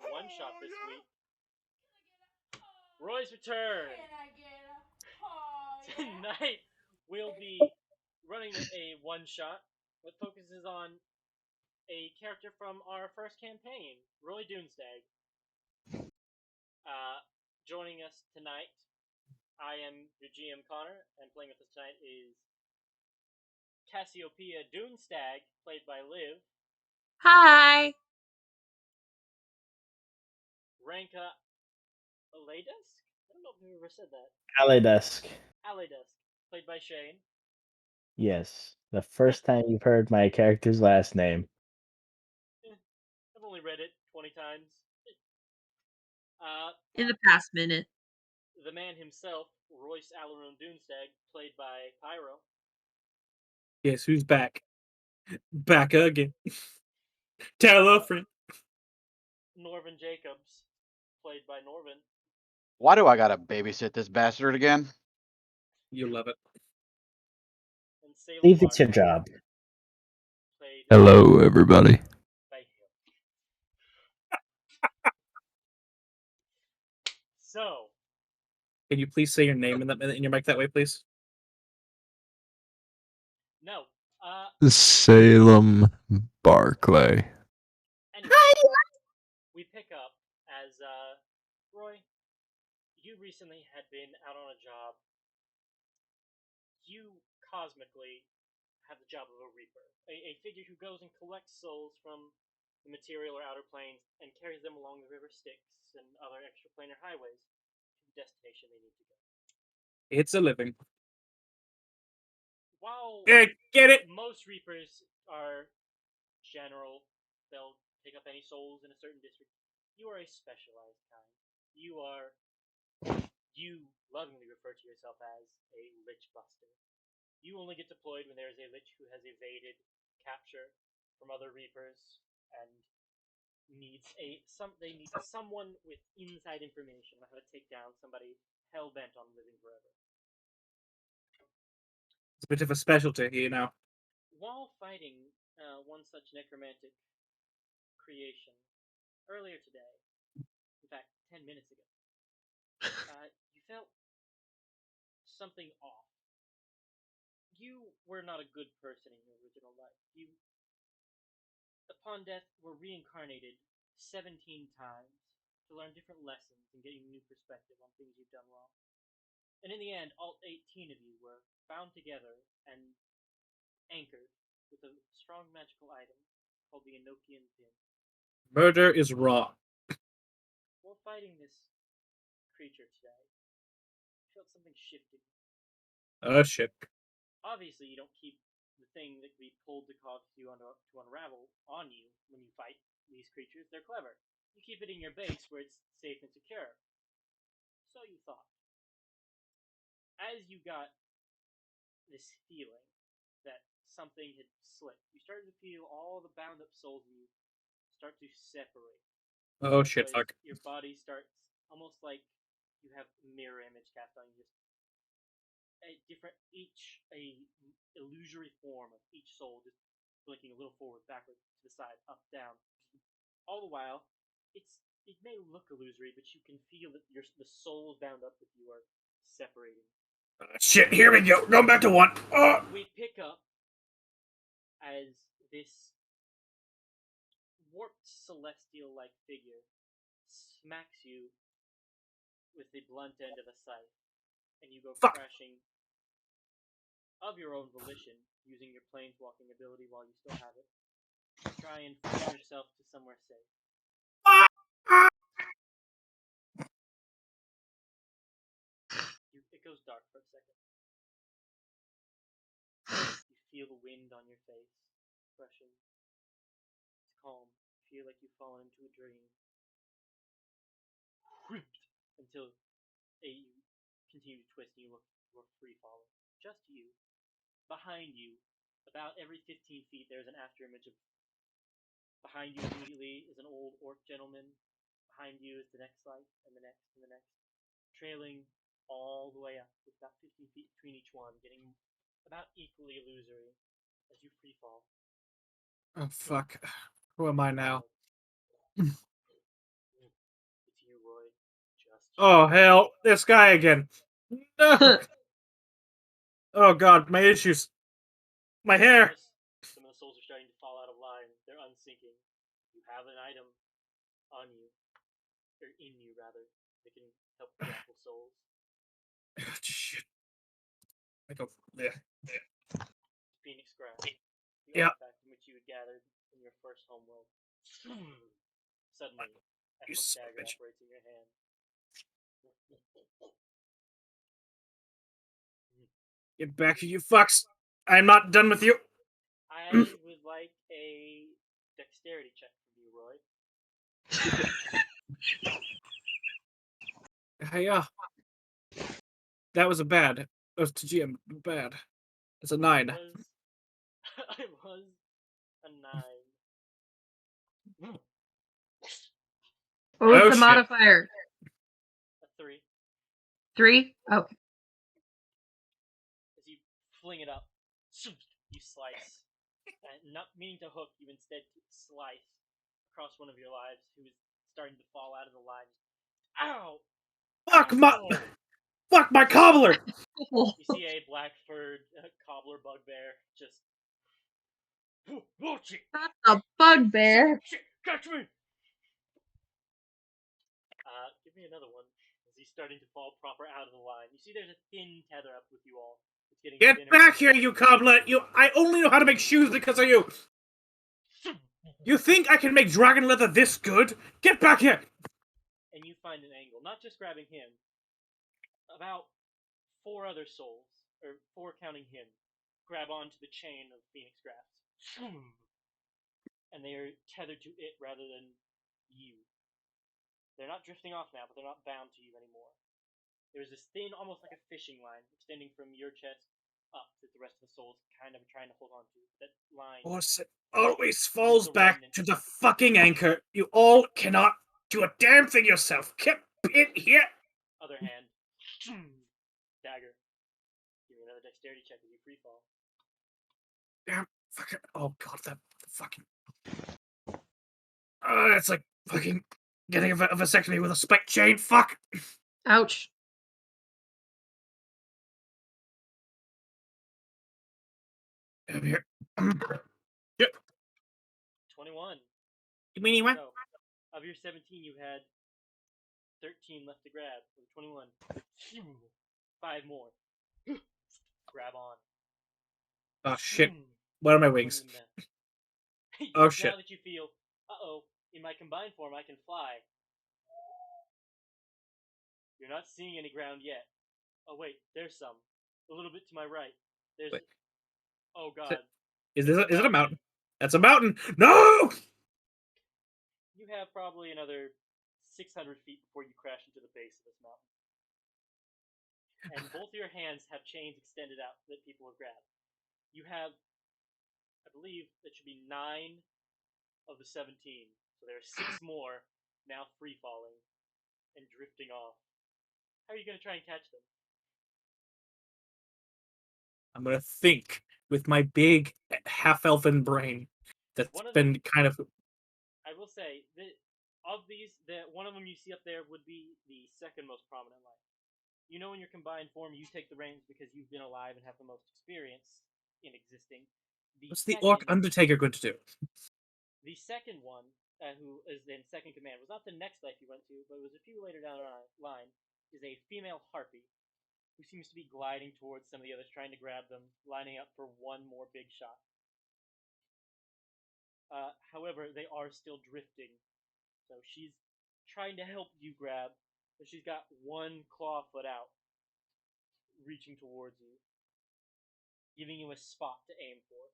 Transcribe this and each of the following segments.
one-shot this week. Roy's return! Tonight, we'll be running a one-shot that focuses on a character from our first campaign, Roy Doonstag. Joining us tonight, I am your GM Connor, and playing with us tonight is Cassiopeia Doonstag, played by Liv. Hi! Ranka Aladesk? I don't know if we ever said that. Aladesk. Aladesk, played by Shane. Yes, the first time you've heard my character's last name. I've only read it 20 times. In the past minute. The man himself, Royce Alaroon Doonstag, played by Pyro. Guess who's back? Back again. Tell a friend. Norvin Jacobs, played by Norvin. Why do I gotta babysit this bastard again? You love it. And Salem Leave it's your Barkley, job. played Hello, everybody. by him. So, Can you please say your name in your mic that way, please? no. Salem Barclay. Anyway, we pick up as Roy, you recently had been out on a job. You cosmically have the job of a reaper, a figure who goes and collects souls from the material or outer planes and carries them along the river Styx and other extraplanar highways to the destination they need to go. It's a living. While Get it? most reapers are general, they'll pick up any souls in a certain district. You are a specialized kind. You lovingly refer to yourself as a lich buster. You only get deployed when there is a lich who has evaded capture from other reapers and needs they need someone with inside information on how to take down somebody hell bent on living forever. It's a bit of a specialty, you know. While fighting one such necromantic creation earlier today, in fact, 10 minutes ago, you felt something off. You were not a good person in your original life. You, upon death, were reincarnated 17 times to learn different lessons and gain new perspective on things you've done wrong. And in the end, all 18 of you were bound together and anchored with a strong magical item called the Enochian Pin. Murder is wrong. While fighting this creature today, you felt something shifting. Oh, shit. Obviously, you don't keep the thing that can be pulled to cause you to unravel on you when you fight these creatures. They're clever. You keep it in your base where it's safe and secure. So you thought. As you got this feeling that something had slipped, you started to feel all the bound up souls in you start to separate. Oh, shit, fuck. Your body starts almost like you have mirror image cast on you, just a illusory form of each soul just blinking a little forward, backward, to the side, up, down. All the while, it may look illusory, but you can feel that the souls bound up with you are separating. Shit, here we go. Going back to one. Oh! We pick up as this warped celestial-like figure smacks you with the blunt end of a scythe, and you go crashing of your own volition, using your planeswalking ability while you still have it, to try and free yourself to somewhere safe. It goes dark for a second. You feel the wind on your face, brushing. It's calm. You feel like you've fallen into a dream. Until you continue to twist and you look free falling. Just you. Behind you, about every 15 feet, there's an after image of. Behind you immediately is an old orc gentleman. Behind you is the next light, and the next, and the next. Trailing all the way up, with about 15 feet between each one, getting about equally illusory as you free fall. Oh, fuck. Who am I now? Oh hell, this guy again. No. Oh god, my issues. My hair. Some of the souls are starting to fall out of line. They're unsinking. You have an item on you, or in you rather, that can help grapple souls. Shit. I go there. Phoenix grass. The Yeah. artifact in which you had gathered in your first homeworld. Suddenly, a You hook son of a dagger bitch. operates in your hand. Get back here, you fucks. I'm not done with you. I would like a dexterity check from you, Roy. Yeah. That was a bad. That was to GM bad. It's a 9. It was a 9. What was Oh, the shit. modifier? A 3. 3? Okay. As you fling it up, you slice. Not meaning to hook, you instead slice across one of your lives who is starting to fall out of the line. Ow! Fuck my cobbler! You see a black-furred cobbler bugbear just. Watch it! That's a bugbear. Shit! Catch me! Give me another one. As he's starting to fall proper out of the line. You see there's a thin tether up with you all. It's getting Get thinner. back here, you cobbler! I only know how to make shoes because of you! You think I can make dragon leather this good? Get back here! And you find an angle. Not just grabbing him. About 4 other souls, or 4 counting him, grab onto the chain of Phoenix Grafts. And they are tethered to it rather than you. They're not drifting off now, but they're not bound to you anymore. There's this thin, almost like a fishing line, extending from your chest up that the rest of the souls kind of trying to hold on to. That line. Horse always falls back to the fucking anchor. You all cannot do a damn thing yourself. Get in here! Other hand. Dagger. Give me another dexterity check as you free fall. Damn, fucking. Oh god, that fucking. It's like fucking getting a vasectomy with a spike chain. Fuck! Ouch. Come here. Yep. 21. You mean he went? So, of your 17, you had 13 left to grab. So 21. 5 more. Grab on. Oh shit. What are my wings? Oh shit. Now that you feel, in my combined form I can fly. You're not seeing any ground yet. Oh wait, there's some. A little bit to my right. There's. Wait. Oh god. Is it a mountain? That's a mountain! No! You have probably another 600 feet before you crash into the base of this mountain. And both of your hands have chains extended out that people have grabbed. You have, I believe, that should be 9 of the 17. So there are 6 more now free falling and drifting off. How are you going to try and catch them? I'm gonna think with my big half-elfin brain that's been kind of. I will say that of these, one of them you see up there would be the second most prominent line. You know, in your combined form, you take the reins because you've been alive and have the most experience in existing. What's the Orc Undertaker going to do? The second one, who is in second command, was not the next life you went to, but it was a few later down the line, is a female harpy who seems to be gliding towards some of the others, trying to grab them, lining up for one more big shot. However, they are still drifting, so she's trying to help you grab, but she's got one claw foot out, reaching towards you, giving you a spot to aim for.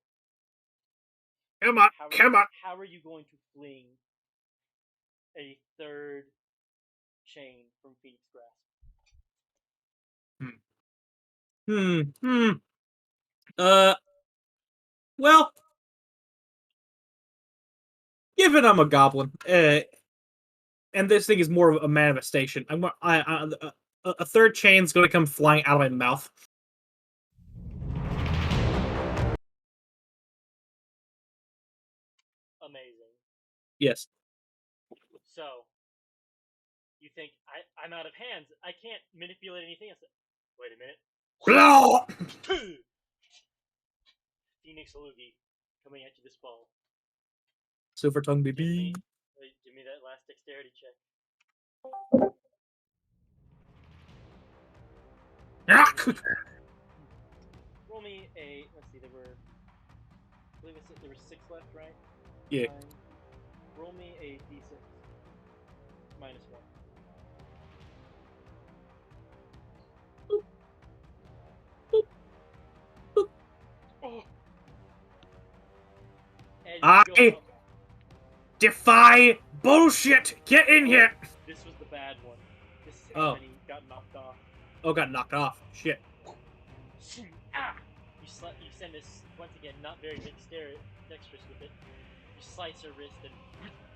Come on, come on! How are you going to fling a third chain from Phoenix Grasp? Well, given I'm a goblin, and this thing is more of a manifestation, a third chain's gonna come flying out of my mouth. Amazing. Yes. So, You think, I'm out of hands. I can't manipulate anything else. Wait a minute. Blah! Phoenix Alugi coming at you this fall. Silver tongue Give baby. me that last dexterity check. Roll me a. Let's see. There were. I believe there were 6 left, right? Yeah. 9. Roll me a d6 minus 1. Oh. And I you go, defy bullshit. Get in here. this was the bad one. This is Oh. when he got knocked off. Oh, got knocked off. Shit. Ah! You send this, once again, not very dexterous with it. You slice her wrist, and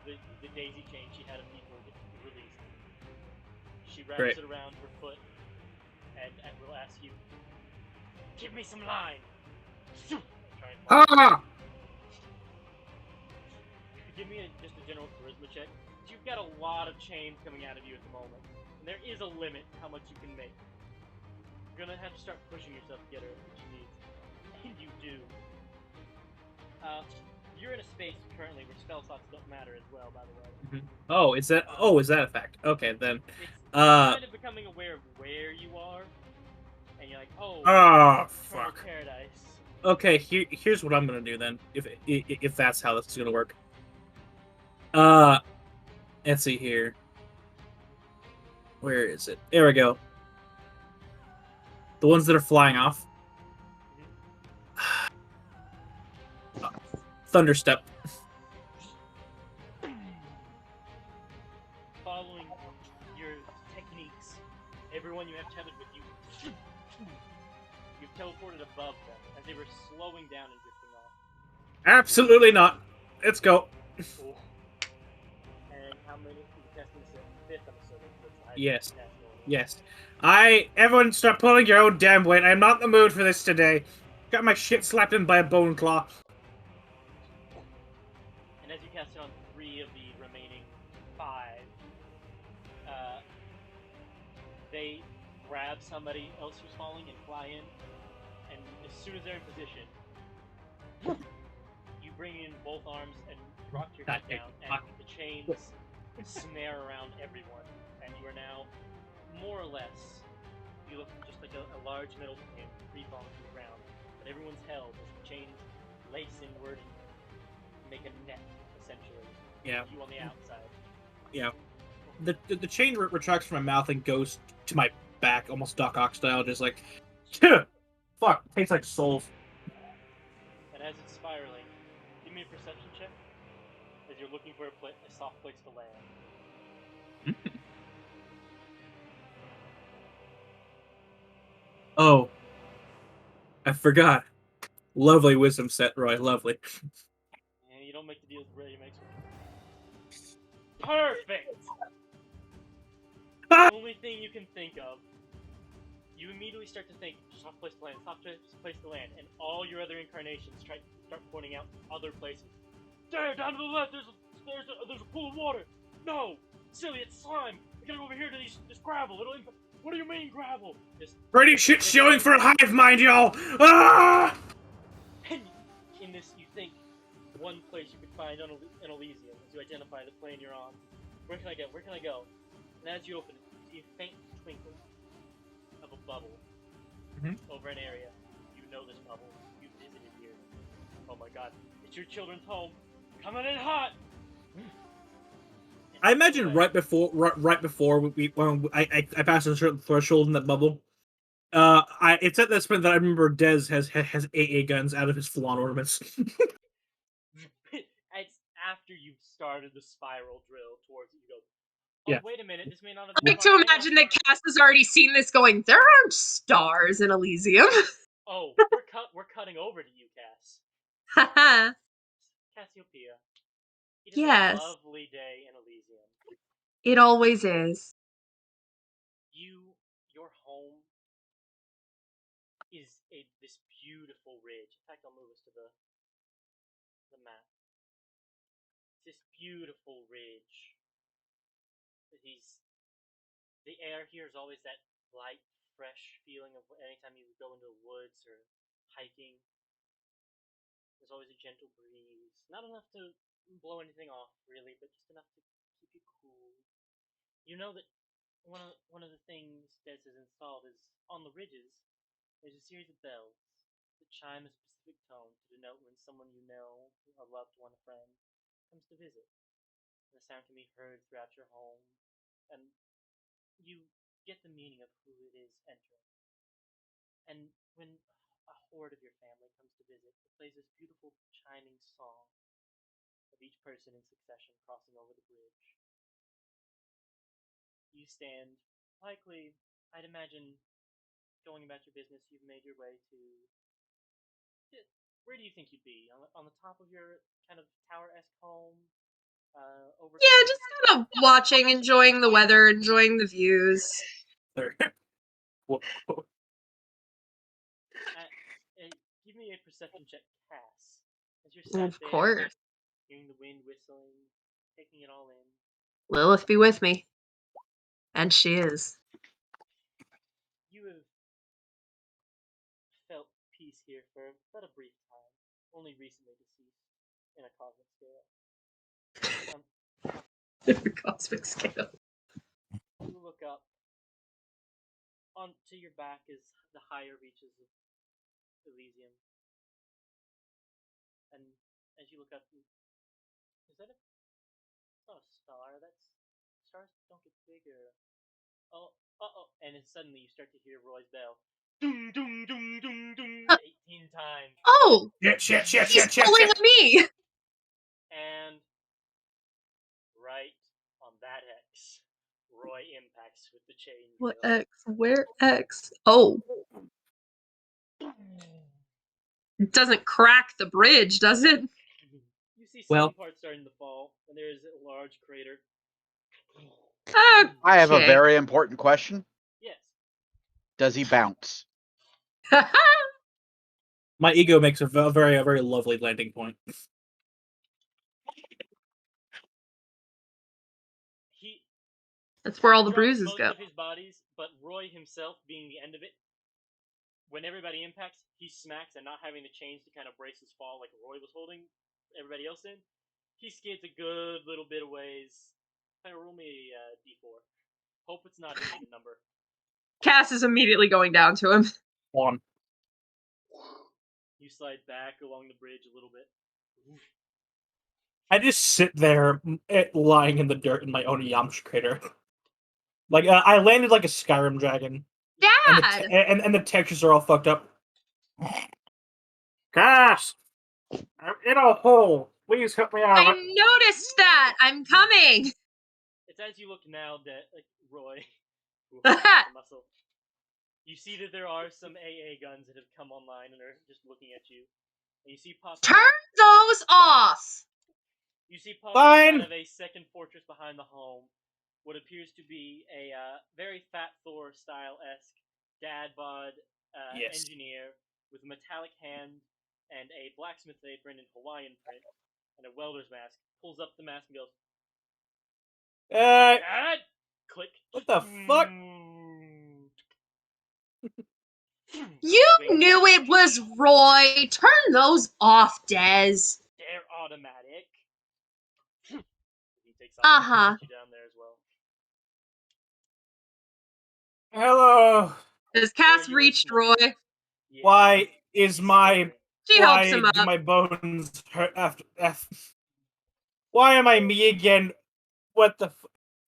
the daisy chain she had of people gets released. She wraps Great. it around her foot, and will ask you, give me some line! Try and Ah! give me just a general charisma check. You've got a lot of chains coming out of you at the moment, and there is a limit how much you can make. You're gonna have to start pushing yourself to get her what she needs. And you do. You're in a space currently where spell slots don't matter as well, by the way. Oh, is that a fact? Okay, then. It's Uh. kind of becoming aware of where you are, and you're like, oh, Oh, Eternal fuck. Paradise. Okay, here's what I'm gonna do then. If that's how this is gonna work. Let's see here. Where is it? There we go. The ones that are flying off. Thunderstep. Following your techniques, everyone you have tethered with you, you've teleported above them as they were slowing down and drifting off. Absolutely not. Let's go. Oh. And how many? You're casting this at 5th, I'm assuming. That's the highest Yes. you can cast normally. Yes. Everyone start pulling your own damn weight. I'm not in the mood for this today. Got my shit slapped in by a bone claw. And as you cast it on 3 of the remaining 5, they grab somebody else who's falling and fly in. And as soon as they're in position, you bring in both arms and rock your head down, and the chains snare around everyone. And you are now, more or less, you look just like a large metal pin free falling to the ground. But everyone's held as the chains lace inward and make a net, essentially. Yeah. You on the outside. Yeah. The chain retracts from my mouth and goes to my back, almost Doc Ock style, just like, fuck, tastes like souls. And as it's spiraling, give me a perception check as you're looking for a soft place to land. Oh. I forgot. Lovely wisdom set, Roy. Lovely. And you don't make the deals Ray makes. Perfect! The only thing you can think of, you immediately start to think, soft place to land, soft place to land, and all your other incarnations start pointing out other places. There, down to the left, there's a pool of water. No, silly, it's slime. We gotta go over here to this gravel. What do you mean gravel? Pretty shit showing for a hive mind, y'all. Ah! And in this, you think one place you could find an Elysium as you identify the plane you're on. Where can I go? Where can I go? And as you open it, you see a faint twinkle of a bubble over an area. You know this bubble. You visited here. Oh my god. It's your children's home. Coming in hot! I imagine right before when I passed a certain threshold in that bubble. It's at this point that I remember Dez has AA guns out of his flan ornaments. It's after you've started the spiral drill towards it. You go, oh, Yeah. wait a minute, this may not have I been like to imagine that Cass has already seen this going, there aren't stars in Elysium. Oh, we're cutting over to you, Cass. Haha. Cassiopeia. It is Yes. a lovely day in Elysium. It always is. Your home is this beautiful ridge. In fact, I'll move us to the map. It's this beautiful ridge. These the air here is always that light, fresh feeling of anytime you go into the woods or hiking. There's always a gentle breeze. Not enough to blow anything off, really, but just enough to keep you cool. You know that one of the things Des has installed is on the ridges. There's a series of bells that chime a specific tone to denote when someone you know, a loved one, a friend, comes to visit. The sound can be heard throughout your home, and you get the meaning of who it is entering. And when a horde of your family comes to visit, it plays this beautiful chiming song of each person in succession crossing over the bridge. You stand, likely, I'd imagine, going about your business. You've made your way to. Where do you think you'd be? On the top of your kind of tower-esque home? Over Yeah, just kind of watching, enjoying the weather, enjoying the views. Give me a perception check, Cass. As you're sat Of there, course. hearing the wind whistling, taking it all in. Lilith be with me. And she is. You have felt peace here for but a brief time, only recently deceased in a cosmic scale. Cosmic scale. You look up. On to your back is the higher reaches of Elysium. And as you look up, is that a? It's not a star. That's stars don't get bigger. Oh, and then suddenly you start to hear Roy's bell. Doom, doom, doom, doom, doom, 18 times. Oh! Shit. He's pulling me! And right on that X, Roy impacts with the chain What wheel. X? Where X? Oh. It doesn't crack the bridge, does it? You see some Well- parts starting to fall, and there is a large crater. Okay. I have a very important question. Yes. Does he bounce? My ego makes a very lovely landing point. He That's where all the drops bruises most go. of his bodies, but Roy himself being the end of it, when everybody impacts, he smacks, and not having the chains to kind of brace his fall like Roy was holding everybody else in, he skids a good little bit of ways. Kind of roll me a d4. Hope it's not an even number. Cass is immediately going down to him. One. You slide back along the bridge a little bit. I just sit there, lying in the dirt in my own Yamcha crater. Like I landed like a Skyrim dragon, Dad! and the textures are all fucked up. Cass, I'm in a hole. Please help me out. I noticed that! I'm coming! It's as you look now that, like, Roy, who has the muscle, you see that there are some AA guns that have come online and are just looking at you. And you see popping Turn out, those off! you see popping Fine. out of a second fortress behind the home what appears to be a very Fat Thor style-esque dad bod Yes. engineer with a metallic hand and a blacksmith apron in Hawaiian print and a welder's mask. Pulls up the mask and goes, "Dad!" Click. What the fuck? You knew it was Roy! Turn those off, Des! They're automatic. He takes off Uh-huh. you down there as well. Hello. Has Roy, Cass you are reached smoking. Roy? Yeah, Why is he's my smoking. She helps why him do up. my bones hurt after? Why am I me again? What the?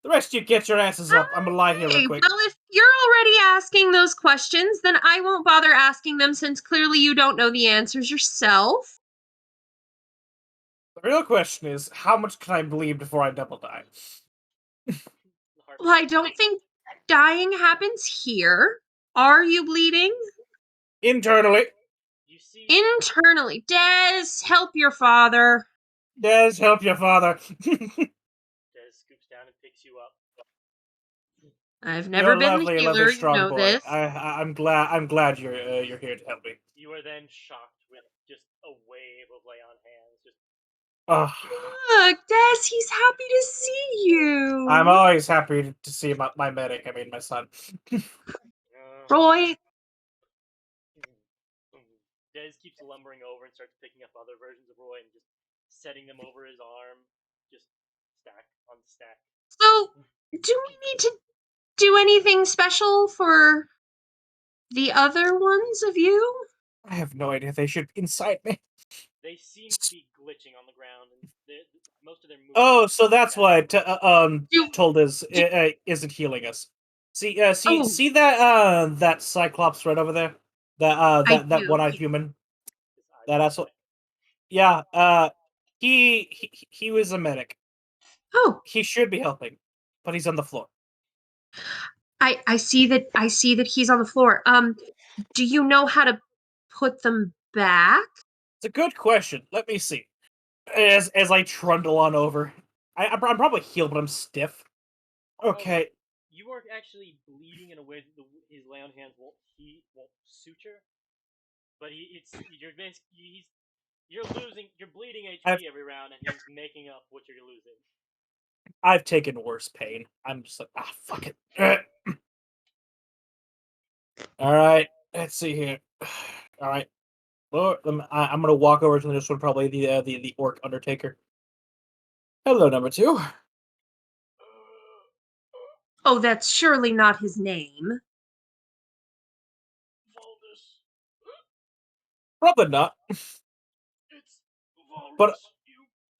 The rest of you get your asses up. I'm gonna lie here Okay, real quick. well, if you're already asking those questions, then I won't bother asking them since clearly you don't know the answers yourself. The real question is, how much can I bleed before I double die? Well, I don't think dying happens here. Are you bleeding? Internally, You see, Internally. Des, help your father. Des, help your father. Des scoops down and picks you up. I've never You're been lovely, the lovely, healer, you strong know boy. this. I'm glad you're here to help me. You are then shocked with just a wave of lay on hands. Just Look, Des, he's happy to see you. I'm always happy to see my medic. I mean, my son. Roy. Dez keeps lumbering over and starts picking up other versions of Roy and just setting them over his arm. Just stack on stack. So, do we need to do anything special for the other ones of you? I have no idea. They should be inside me. They seem to be glitching on the ground, and most of their movement. Oh, so that's why Do- told us isn't healing us. See, Oh. see that that Cyclops right over there, that do. one-eyed human. His eyes That are asshole. black. Yeah. He was a medic. Oh, He should be helping, but he's on the floor. I see that he's on the floor. Do you know how to put them back? It's a good question. Let me see. As I trundle on over, I'm probably healed, but I'm stiff. Okay. You are actually bleeding in a way that his lay on hands won't suture. But you're bleeding HP every round, and he's making up what you're losing. I've taken worse pain. I'm just like, fuck it. All right, let's see here. All right, Lord, I'm gonna walk over to this one, probably the orc undertaker. Hello, number 2. Oh, that's surely not his name. Valdus. Probably not. It's Valdus. But You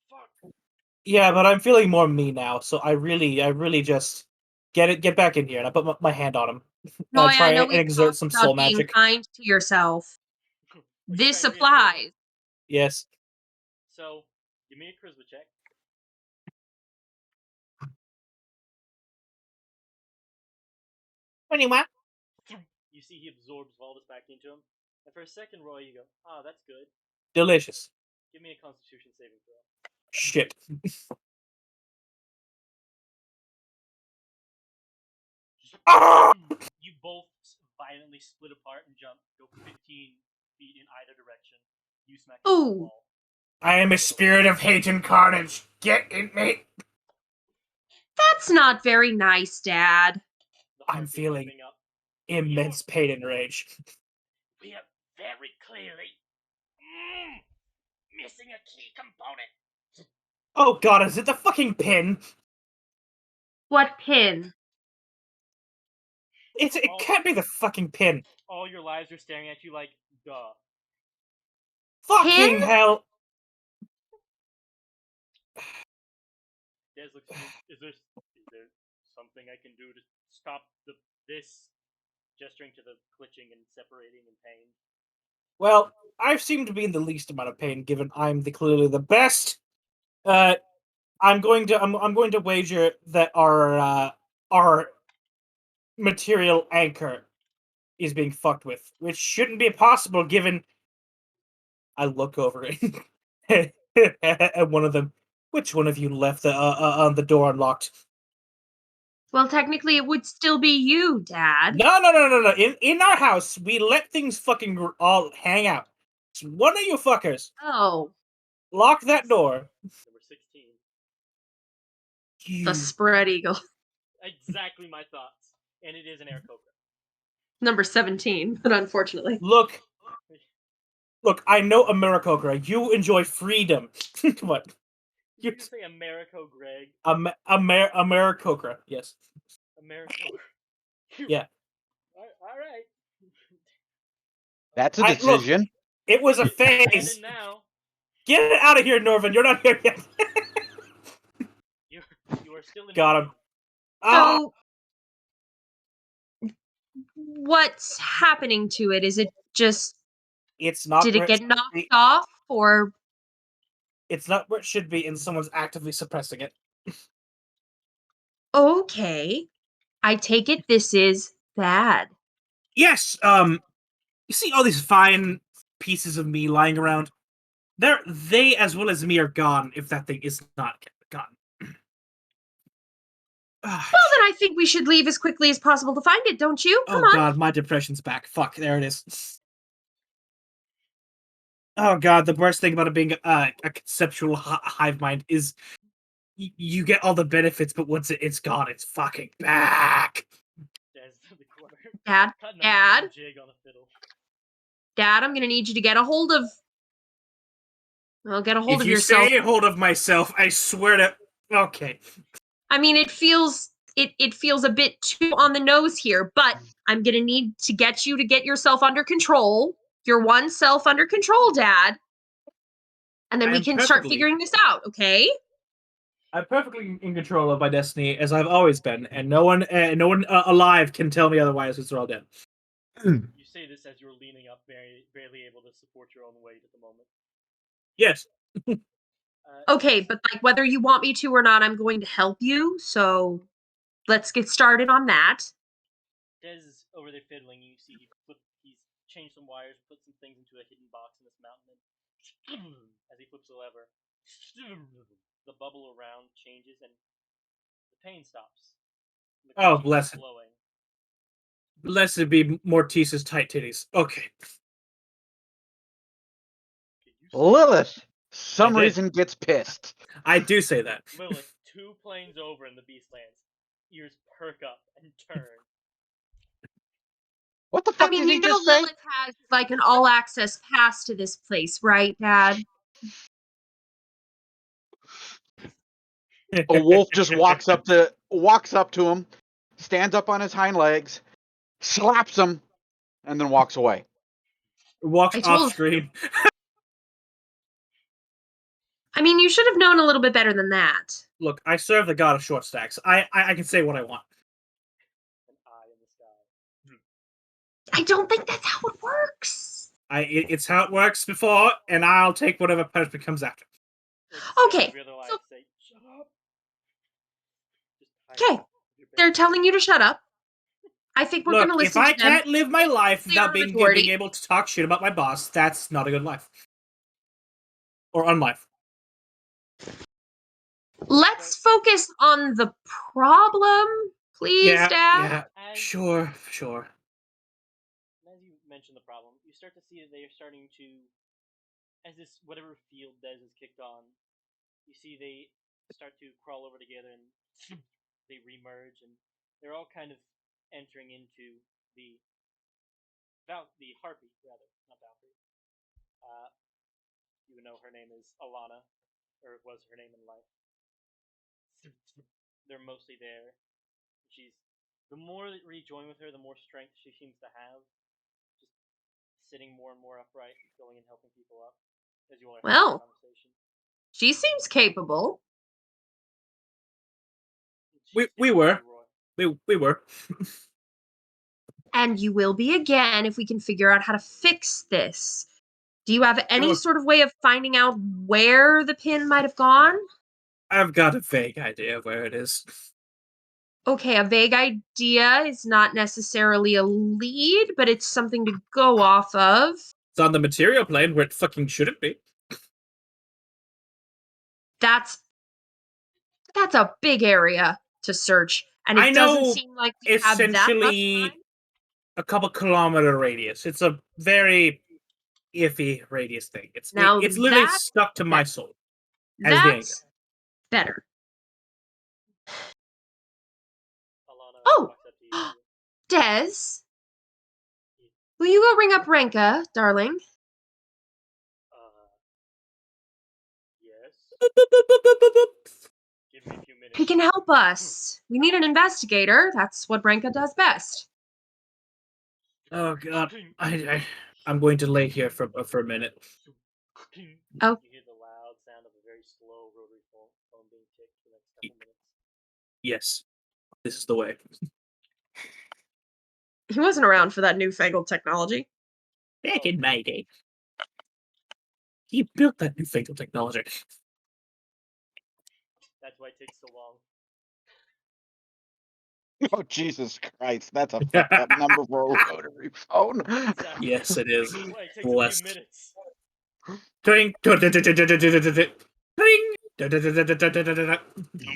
fuck. yeah, but I'm feeling more me now, so I really just get back in here, and I put my hand on him. Roy, Try I know and we've exert talked some about soul being magic. kind to yourself. This Trying to reinforce applies. it? Yes. So, give me a charisma check. Anyway. You see he absorbs Valdus back into him. And for a second, Roy, you go, that's good. Delicious. Give me a constitution saving throw. Shit. You both violently split apart and go 15 feet in either direction. You smack into the Ooh. wall. I am a spirit of hate and carnage. Get in me. That's not very nice, Dad. I'm feeling immense pain and rage. We are very clearly missing a key component. Oh god, is it the fucking pin? What pin? It can't be the fucking pin. All your lives are staring at you like, duh. Fucking Pin? hell. Des looks at you. Is there something I can do to stop this? Gesturing to the glitching and separating in pain. Well, I've seemed to be in the least amount of pain, given I'm clearly the best. I'm going to wager that our material anchor is being fucked with, which shouldn't be possible given. I look over it at one of them. Which one of you left the door unlocked? Well, technically, it would still be you, Dad. No. In our house, we let things fucking all hang out. It's one of you fuckers. Oh. Lock that door. Number 16. The spread eagle. Exactly my thoughts. And it is an air cobra. Number 17, but unfortunately. Look, I know Americocra. You enjoy freedom. Come on. You just say Americo, Greg. Americocra, yes. Americo. Yeah. All right. That's a decision. Look, it was a phase. Now. Get it out of here, Norvin. You're not here yet. You are still in. Got him. So, what's happening to it? Is it just... It's not. Did it get knocked off, or... It's not where it should be, and someone's actively suppressing it. Okay. I take it this is bad. Yes, you see all these fine pieces of me lying around? They, as well as me, are gone if that thing is not gone. Well, then I think we should leave as quickly as possible to find it, don't you? Come on. God, my depression's back. Fuck, there it is. Oh god, the worst thing about it being a conceptual hive mind is you get all the benefits, but once it's gone, it's fucking back. Des in the corner. Dad, Cutting a Dad, mean jig on a fiddle. Dad, I'm gonna need you to get a hold of. Well, get a hold If of you yourself. say hold of myself, I swear to. Okay. I mean, it feels a bit too on the nose here, but I'm gonna need to get you to get yourself under control. Your one self under control, Dad. And then I we am can start perfectly- figuring this out, okay? I'm perfectly in control of my destiny, as I've always been, and no one alive can tell me otherwise, since they're all dead. You say this as you're leaning up, barely able to support your own weight at the moment. Yes. Okay, but like whether you want me to or not, I'm going to help you. So let's get started on that. Des is over there fiddling. You see he's changed some wires, put some things into a hidden box in this mountain, and as he flips the lever, the bubble around changes and the pain stops. The Oh, creature bless keeps it. flowing. Blessed be Mortice's tight titties. Okay. Lilith, some I did. reason gets pissed. I do say that. Lilith, 2 planes over in the Beastlands. Ears perk up and turn. What the I fuck mean, did you he know just say? Lilith has like an all access pass to this place, right, Dad? A wolf just walks up to him, stands up on his hind legs, slaps him, and then walks away. Walks I off told screen. I mean, you should have known a little bit better than that. Look, I serve the god of short stacks. I can say what I want. An eye in the sky. I don't think that's how it works. It's how it works before, and I'll take whatever punishment comes after. Okay, Every other eye so- say, shut up. Just Okay, hide your they're bed. telling you to shut up. I think we're Look, going to if listen I to them. can't live my life They are without a being majority. able to talk shit about my boss, that's not a good life. Or unlife. Let's focus on the problem, please, Dad. Yeah, As, sure. as you mention the problem, you start to see that they are starting to, as this whatever field Des is kicked on, you see they start to crawl over together and they remerge, and they're all kind of entering into the harpy, rather, not Valkyrie. You would know her name is Alana, or it was her name in life. They're mostly there. She's the more that you rejoin with her, the more strength she seems to have. Just sitting more and more upright, going and helping people up as you all are having Well, a conversation. she seems capable. We She's were. Roy. We were. And you will be again if we can figure out how to fix this. Do you have any Sure. sort of way of finding out where the pin might have gone? I've got a vague idea of where it is. Okay, a vague idea is not necessarily a lead, but it's something to go off of. It's on the material plane where it fucking shouldn't be. That's a big area to search, and it I doesn't know seem like we have that much essentially time. a couple kilometer radius. It's a very iffy radius thing. It's Now it's literally that- stuck to my soul. As the anchor. That's better. Alana Oh! walks up to you. Des, will you go ring up Renka, darling? Yes. Give me a few minutes. He can help us. We need an investigator. That's what Renka does best. Oh god, I'm going to lay here for a minute. Oh. You hear the loud sound of a very slow rotary phone being ticked for the next couple minutes. Yes, this is the way. He wasn't around for that newfangled technology. Back in my day, he built that newfangled technology. That's why it takes so long. Oh, Jesus Christ. That's a fucked up number for a rotary phone. Exactly. Yes, it is. That's why it takes Blessed. a few minutes. Twing. Don't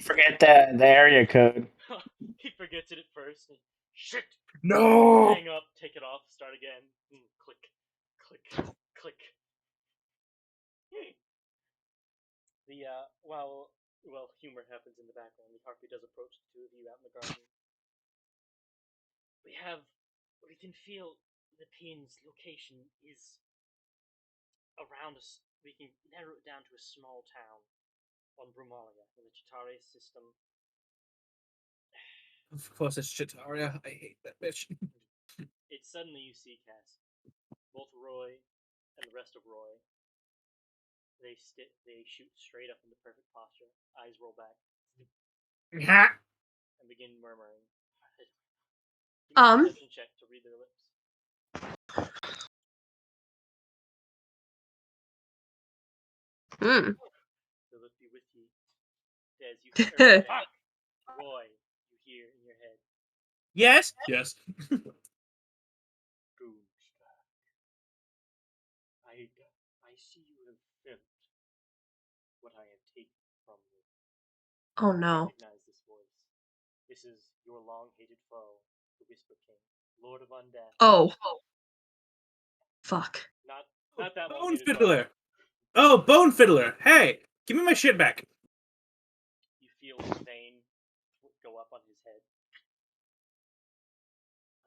forget the area code. He forgets it at first. And, shit! No. Hang up, take it off, start again. Click, click, click. while humor happens in the background, the harpy does approach the two of you out in the garden. We can feel the pin's location is around us. We can narrow it down to a small town on Brumalia in the Chitaria system. Of course, it's Chitaria. I hate that bitch. It's suddenly you see Cass, both Roy and the rest of Roy. They shoot straight up into perfect posture, eyes roll back, and begin murmuring. Give me a perception check to read their lips. The lips be with you. Des, you fuck! Roy, you hear in your head. Yes. Yes. I see you have felt what I have taken from you. Oh no. Recognize this voice. This is your long-hated foe, the Whisper King, Lord of Undead. Oh. Fuck. Not that Bone long-hated Fiddler. foe. Oh, Bone Fiddler. Hey, give me my shit back. You feel his vein go up on his head.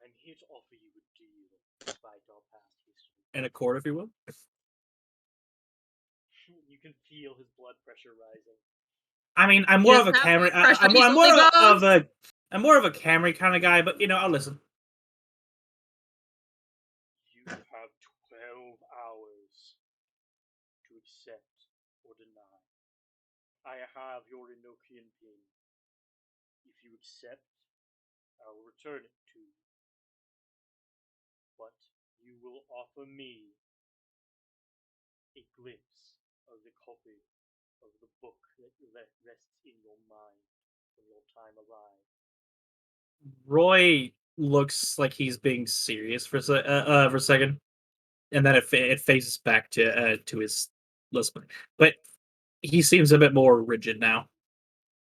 I'm here to offer you a deal, despite our past history. And a cord, if you will. You can feel his blood pressure rising. I mean, I'm more of a Camry. I'm more of a Camry kind of guy, but I'll listen. You have 12 hours to accept or deny. I have your Enochian pin. If you accept, I will return it to you. But you will offer me a glimpse of the copy of the book that rests in your mind when your time arrives. Roy looks like he's being serious for a second, and then it phases back to his listening. But he seems a bit more rigid now.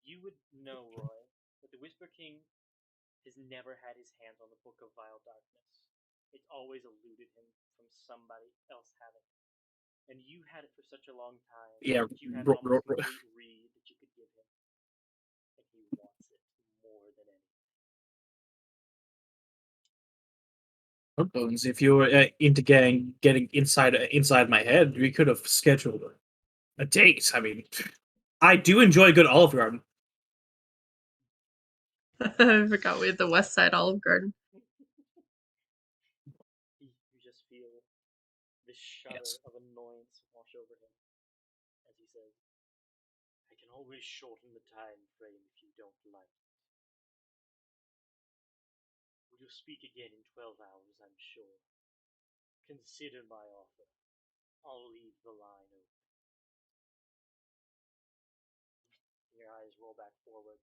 You would know, Roy, that the Whisper King has never had his hands on the Book of Vile Darkness. It's always eluded him from somebody else having it. And you had it for such a long time. Yeah, You had an almost complete read that you could give him. And he wants it more than anything. Bones, if you were into getting inside my head, we could have scheduled a date. I mean, I do enjoy good Olive Garden. I forgot we had the West Side Olive Garden. You just feel this shudder of annoyance wash over him as he says, I can always shorten the time frame if you don't like it. We will speak again in 12 hours, I'm sure. Consider my offer. I'll leave the line open. Your eyes roll back forward.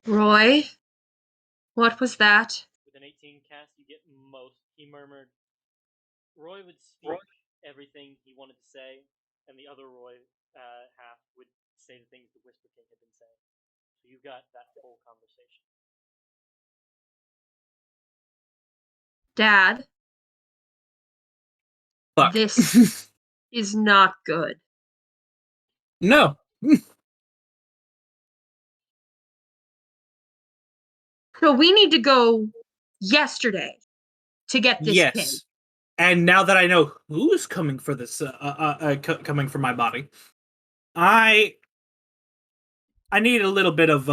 Roy? What was that? With an 18 cast, you get most. He murmured. Roy would speak everything he wanted to say, and the other Roy half would say the things the Whisper King had been saying. So you got that whole conversation. Dad? Fuck. This is not good. No. No, we need to go yesterday to get this Yes. pin. And now that I know who's coming for this, coming for my body, I need a little bit of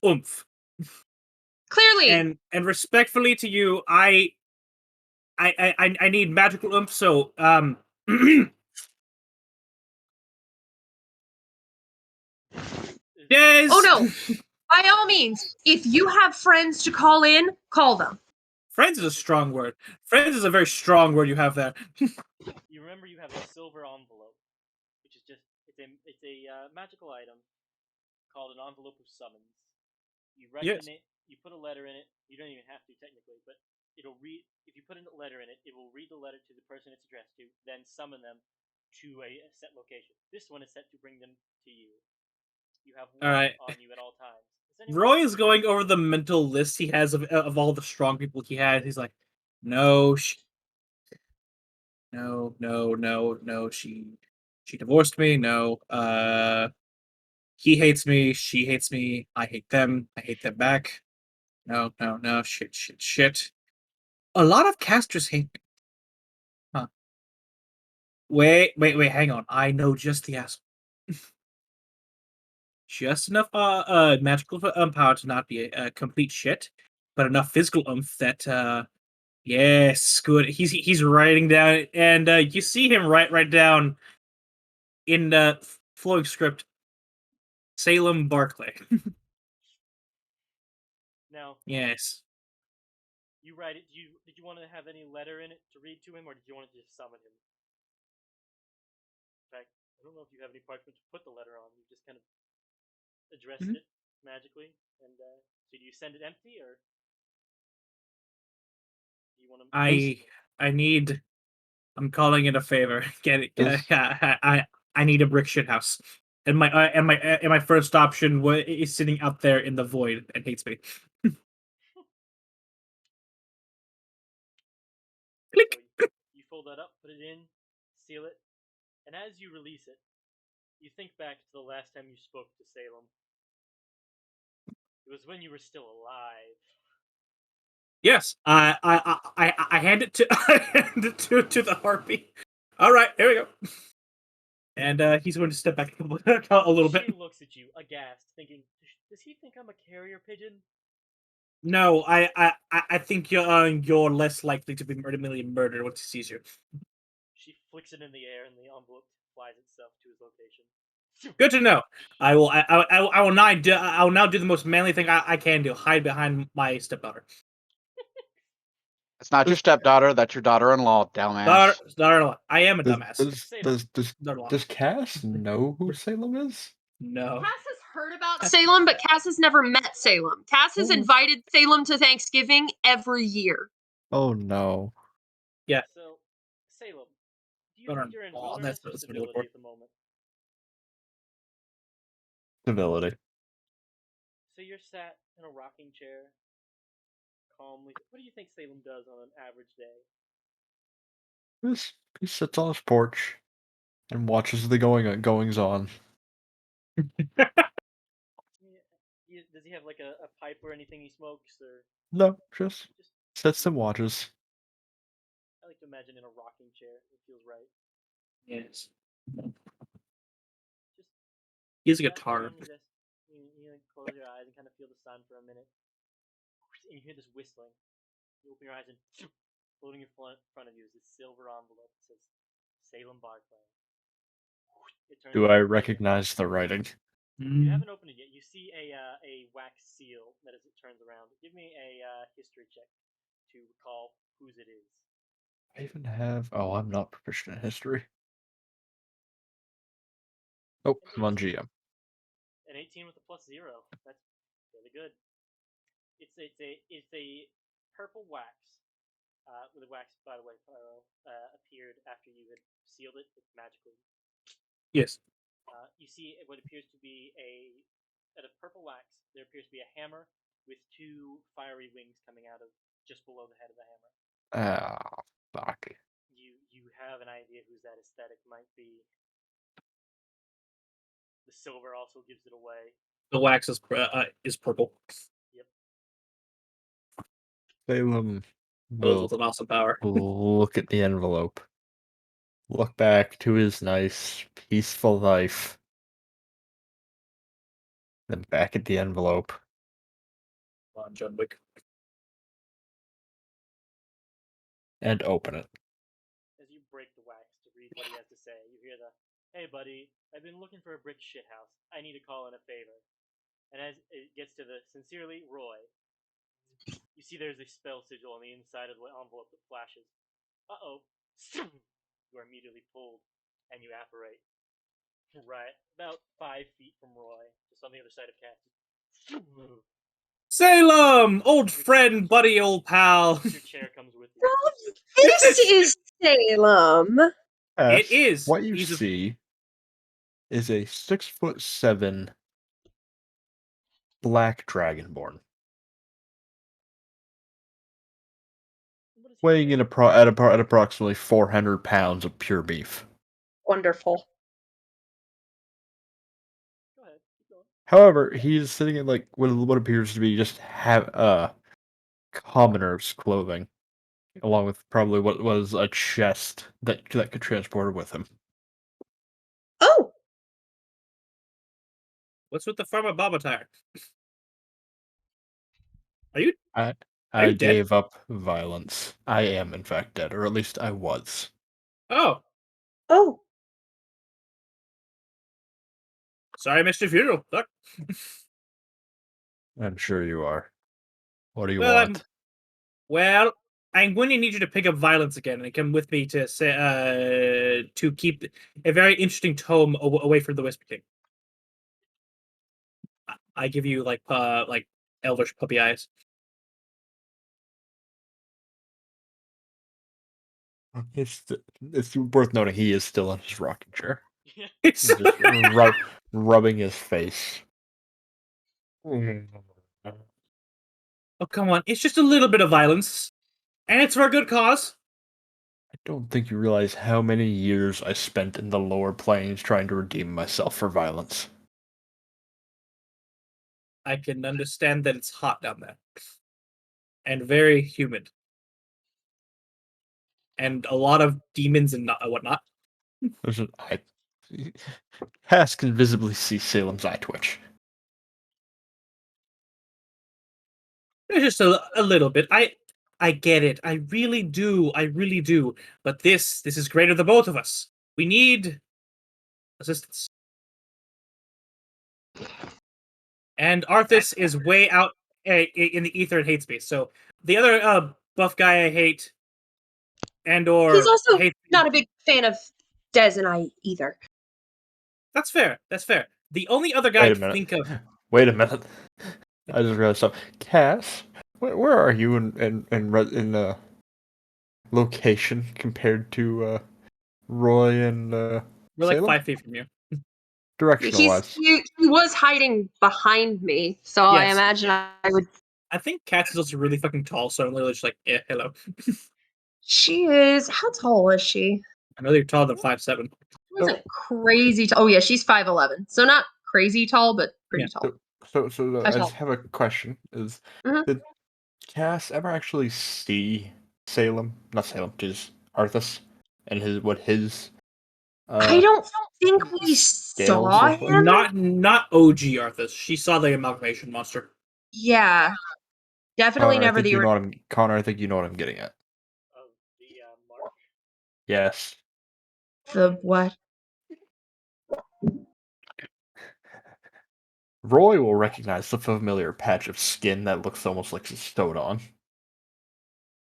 oomph. Clearly. And respectfully to you, I need magical oomph. So Des. Oh no! By all means, if you have friends to call in, call them. Friends is a strong word. Friends is a very strong word you have there. You remember you have a silver envelope, which is just it's a magical item called an envelope of summons. You write in it, you put a letter in it. You don't even have to technically, but it'll read. If you put a letter in it, it will read the letter to the person it's addressed to, then summon them to a set location. This one is set to bring them to you. You have one on you at all times. Roy is going over the mental list he has of all the strong people he has. He's like, no, she She divorced me. No. He hates me. She hates me. I hate them. I hate them back. No, no, no. Shit, shit, shit. A lot of casters hate me. Huh. Wait, wait, wait. Hang on. I know just the asshole. Just enough magical power to not be a complete shit, but enough physical oomph that yes, good. He's writing down, and you see him write down in the flowing script, Salem Barclay. Now, Yes. you write it. Did you want to have any letter in it to read to him, or did you want to just summon him? In fact, I don't know if you have any parchment to put the letter on. You just kind of addressed Mhm. it magically, and so do you send it empty, or do you want to? I need. I'm calling it a favor. Does I need a brick shit house, and my first option is sitting out there in the void and hates me. Click. So you fold that up, put it in, seal it, and as you release it, you think back to the last time you spoke to Salem. It was when you were still alive. Yes, I hand it to I hand it to the harpy. All right, here we go. And he's going to step back a little bit. She looks at you, aghast, thinking, "Does he think I'm a carrier pigeon?" No, I think you're less likely to be murdered once he sees you. She flicks it in the air, and the envelope flies itself to his location. Good to know. I will now do the most manly thing I can do: hide behind my stepdaughter. It's not your stepdaughter. That's your daughter-in-law, dumbass. Daughter-in-law. I am a does dumbass. does Salem. Daughter-in-law. does Cass know who Salem is? No. Cass has heard about Salem, but Cass has never met Salem. Cass has Oh. invited Salem to Thanksgiving every year. Oh no. Yeah. So, Salem, do you Daughter-in-law. think you're in Oh, wilderness or that's what I'm looking civility for. at the moment? Civility. So you're sat in a rocking chair, calmly. What do you think Salem does on an average day? He sits on his porch and watches the goings on. Does he have like a pipe or anything he smokes, or No, just just? sits and watches. I like to imagine in a rocking chair. It feels right. Yes. Just He has a sat guitar. down on your desk. You close your eyes and kind of feel the sun for a minute, and you hear this whistling. You open your eyes and floating in front of you is this silver envelope that says Salem Barclay. It turns Do into I a paper. recognize the writing? You haven't opened it yet. You see a wax seal that as it turns around. Give me a history check to recall whose it is. I even have. Oh, I'm not proficient in history. Oh, An I'm on 18. GM. An 18 with a +0. That's really good. It's a purple wax. The wax, by the way, appeared after you had sealed it. It's magically. Yes. You see what appears to be out of purple wax. There appears to be a hammer with two fiery wings coming out of just below the head of the hammer. Ah, fuck. You have an idea whose that aesthetic might be. The silver also gives it away. The wax is purple. Yep. Salem Those will with an awesome power. look at the envelope. Look back to his nice, peaceful life. Then back at the envelope. Come on, John Wick. And open it. As you break the wax to read what he has to say, you hear the, "Hey, buddy, I've been looking for a brick shithouse. I need to call in a favor." And as it gets to the "Sincerely, Roy," you see there's a spell sigil on the inside of the envelope that flashes. Uh-oh. You are immediately pulled, and you apparate right about 5 feet from Roy, just on the other side of Cass. Salem, old friend, buddy, old pal. Your chair comes with you. Oh, this is Salem. It is. What you He's a- see is a 6'7" black dragonborn, What does he weighing weigh? at approximately 400 pounds of pure beef. Wonderful. However, he's sitting in like what appears to be just commoner's clothing, along with probably what was a chest that could transport her with him. Oh, What's with the Pharma Baba tire? Are you I dead? gave up violence. I am in fact dead, or at least I was. Oh, oh. sorry, I missed your funeral. Fuck. I'm sure you are. What do you Well, want? I'm going to need you to pick up violence again and come with me to say to keep a very interesting tome away from the Whisper King. I give you like elvish puppy eyes. It's worth noting he is still in his rocking chair. It's He's just rubbing his face. oh come on, it's just a little bit of violence, and it's for a good cause. I don't think you realize how many years I spent in the lower planes trying to redeem myself for violence. I can understand that it's hot down there, and very humid, and a lot of demons and whatnot. Cass can visibly see Salem's eye twitch. It's just a little bit. I get it. I really do. I really do. But this is greater than both of us. We need assistance. And Arthas is way out in the ether and hate space. So the other buff guy I hate, and He's or also hate. not a big fan of Des and I either. That's fair. That's fair. The only other guy Wait I a can minute. think of. Wait a minute. I just realized something. Cass, where are you in location compared to Roy and We're like Salem? 5 feet from you. Directional wise. He was hiding behind me, so I Yes. imagine I would. I think Katz is also really fucking tall, so I'm literally just like, hello. She is. How tall is she? I know you're taller than 5'7". She wasn't crazy tall. Oh yeah, she's 5'11", so not crazy tall, but pretty Yeah. tall. So How I just tall? have a question. Mhm. Did Cass ever actually see Salem? Not Salem, just Arthas, and his I don't think we scales saw look like? him. Not OG Arthas. She saw the amalgamation monster. Yeah, definitely Connor, I never think the you know original. what I'm. Connor, I think you know what I'm getting at. Of the mark. Yes. The what? Roy will recognize the familiar patch of skin that looks almost like it's sewed on.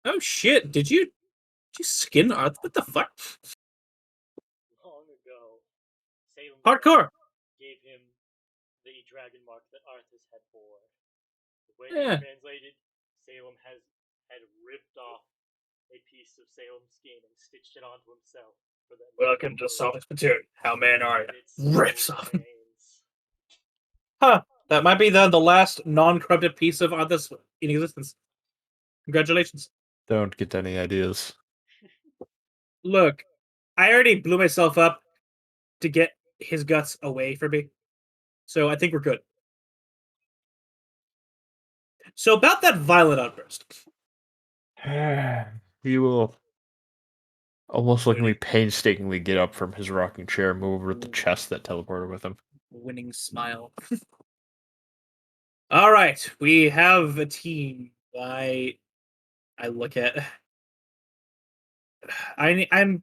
Oh shit! Did you skin Arthas? What the fuck? Long ago, Salem Hardcore. gave him the dragon mark that Arthas had bore. When Yeah. translated, Salem had ripped off a piece of Salem's skin and stitched it onto himself. For that Welcome to Salt Platoon. How man are you? Rips off. Remains. Huh. That might be the last non-corrupted piece of Arthas in existence. Congratulations. Don't get any ideas. Look, I already blew myself up to get his guts away from me. So I think we're good. So about that violent outburst. He will almost looking me painstakingly get up from his rocking chair and move over to the chest that teleported with him. Winning smile. All right, we have a team. I look at. I'm.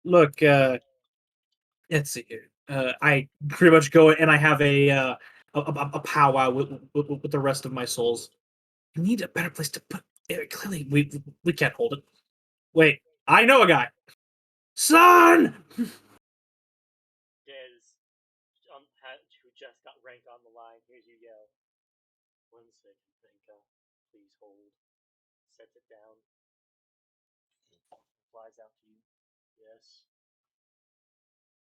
Look. Let's see here. I pretty much go and I have a powwow with the rest of my souls. We need a better place to put it. Clearly, we can't hold it. Wait, I know a guy. Son. Dez, who just got rank on the line, hears you yell. 1 second, Venka. Please hold. Sets it down. Flies out to you. Yes.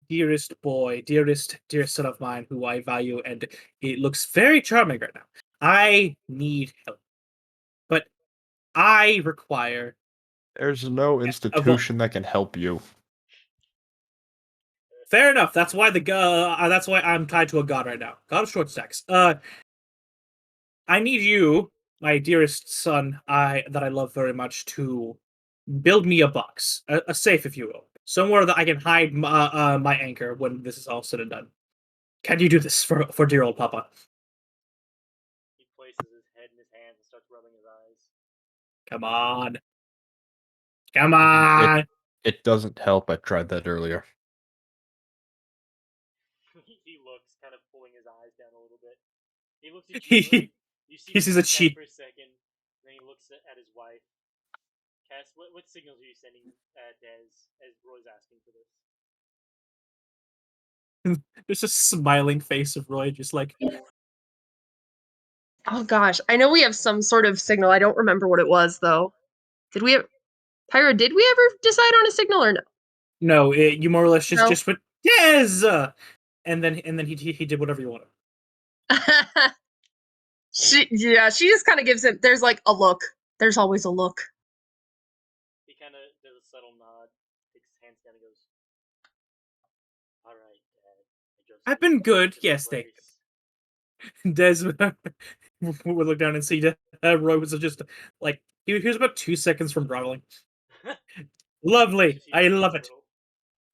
Dearest boy, dearest son of mine, who I value, and it looks very charming right now. I need help, but I require There's no institution that can help you. Fair enough. That's why that's why I'm tied to a god right now. God of short stacks. I need you, my dearest son, that I love very much, to build me a box, a safe, if you will, somewhere that I can hide my anchor when this is all said and done. Can you do this for dear old Papa? He places his head in his hands and starts rubbing his eyes. Come on. Come on. It doesn't help. I tried that earlier. He looks, kind of pulling his eyes down a little bit. He looks at you. You see He him sees look a cheat. for a second, then he looks at his wife. Cass, what signals are you sending Des as Roy's asking for this? There's a smiling face of Roy, just like, Oh gosh, I know we have some sort of signal. I don't remember what it was though. Did we? Pyra, did we ever decide on a signal or no? no, you more or less No. just went yes, and then he did whatever you wanted. she just kind of gives him. There's like a look. There's always a look. He kind of does a subtle nod, takes his hands down, and goes, "All right, Dad. I just I've been need good. to Yes, thank place." Des would look down and see that Roy was just like he was about 2 seconds from groveling. Lovely. Just- he I just love needs it. a little-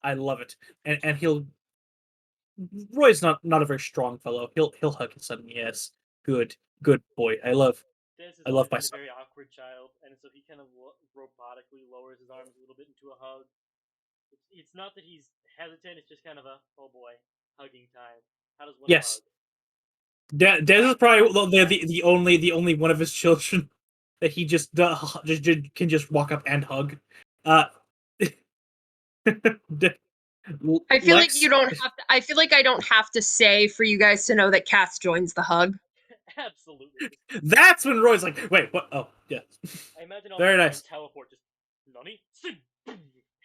I love it. And he'll Roy's not a very strong fellow. He'll hug his son. Yes. Good boy. I love Des has I always love my been a son. very awkward child, and so he kind of robotically lowers his arms a little bit into a hug. It's not that he's hesitant; it's just kind of a oh boy, hugging time. How does one Yes. hug? Des is probably the only one of his children that he just can just walk up and hug. I feel like Lex, you don't have to. I feel like I don't have to say for you guys to know that Cass joins the hug. Absolutely. that's when Roy's like, wait, what? Oh, yeah. I imagine all Very three nice. of them teleport. Just Nani?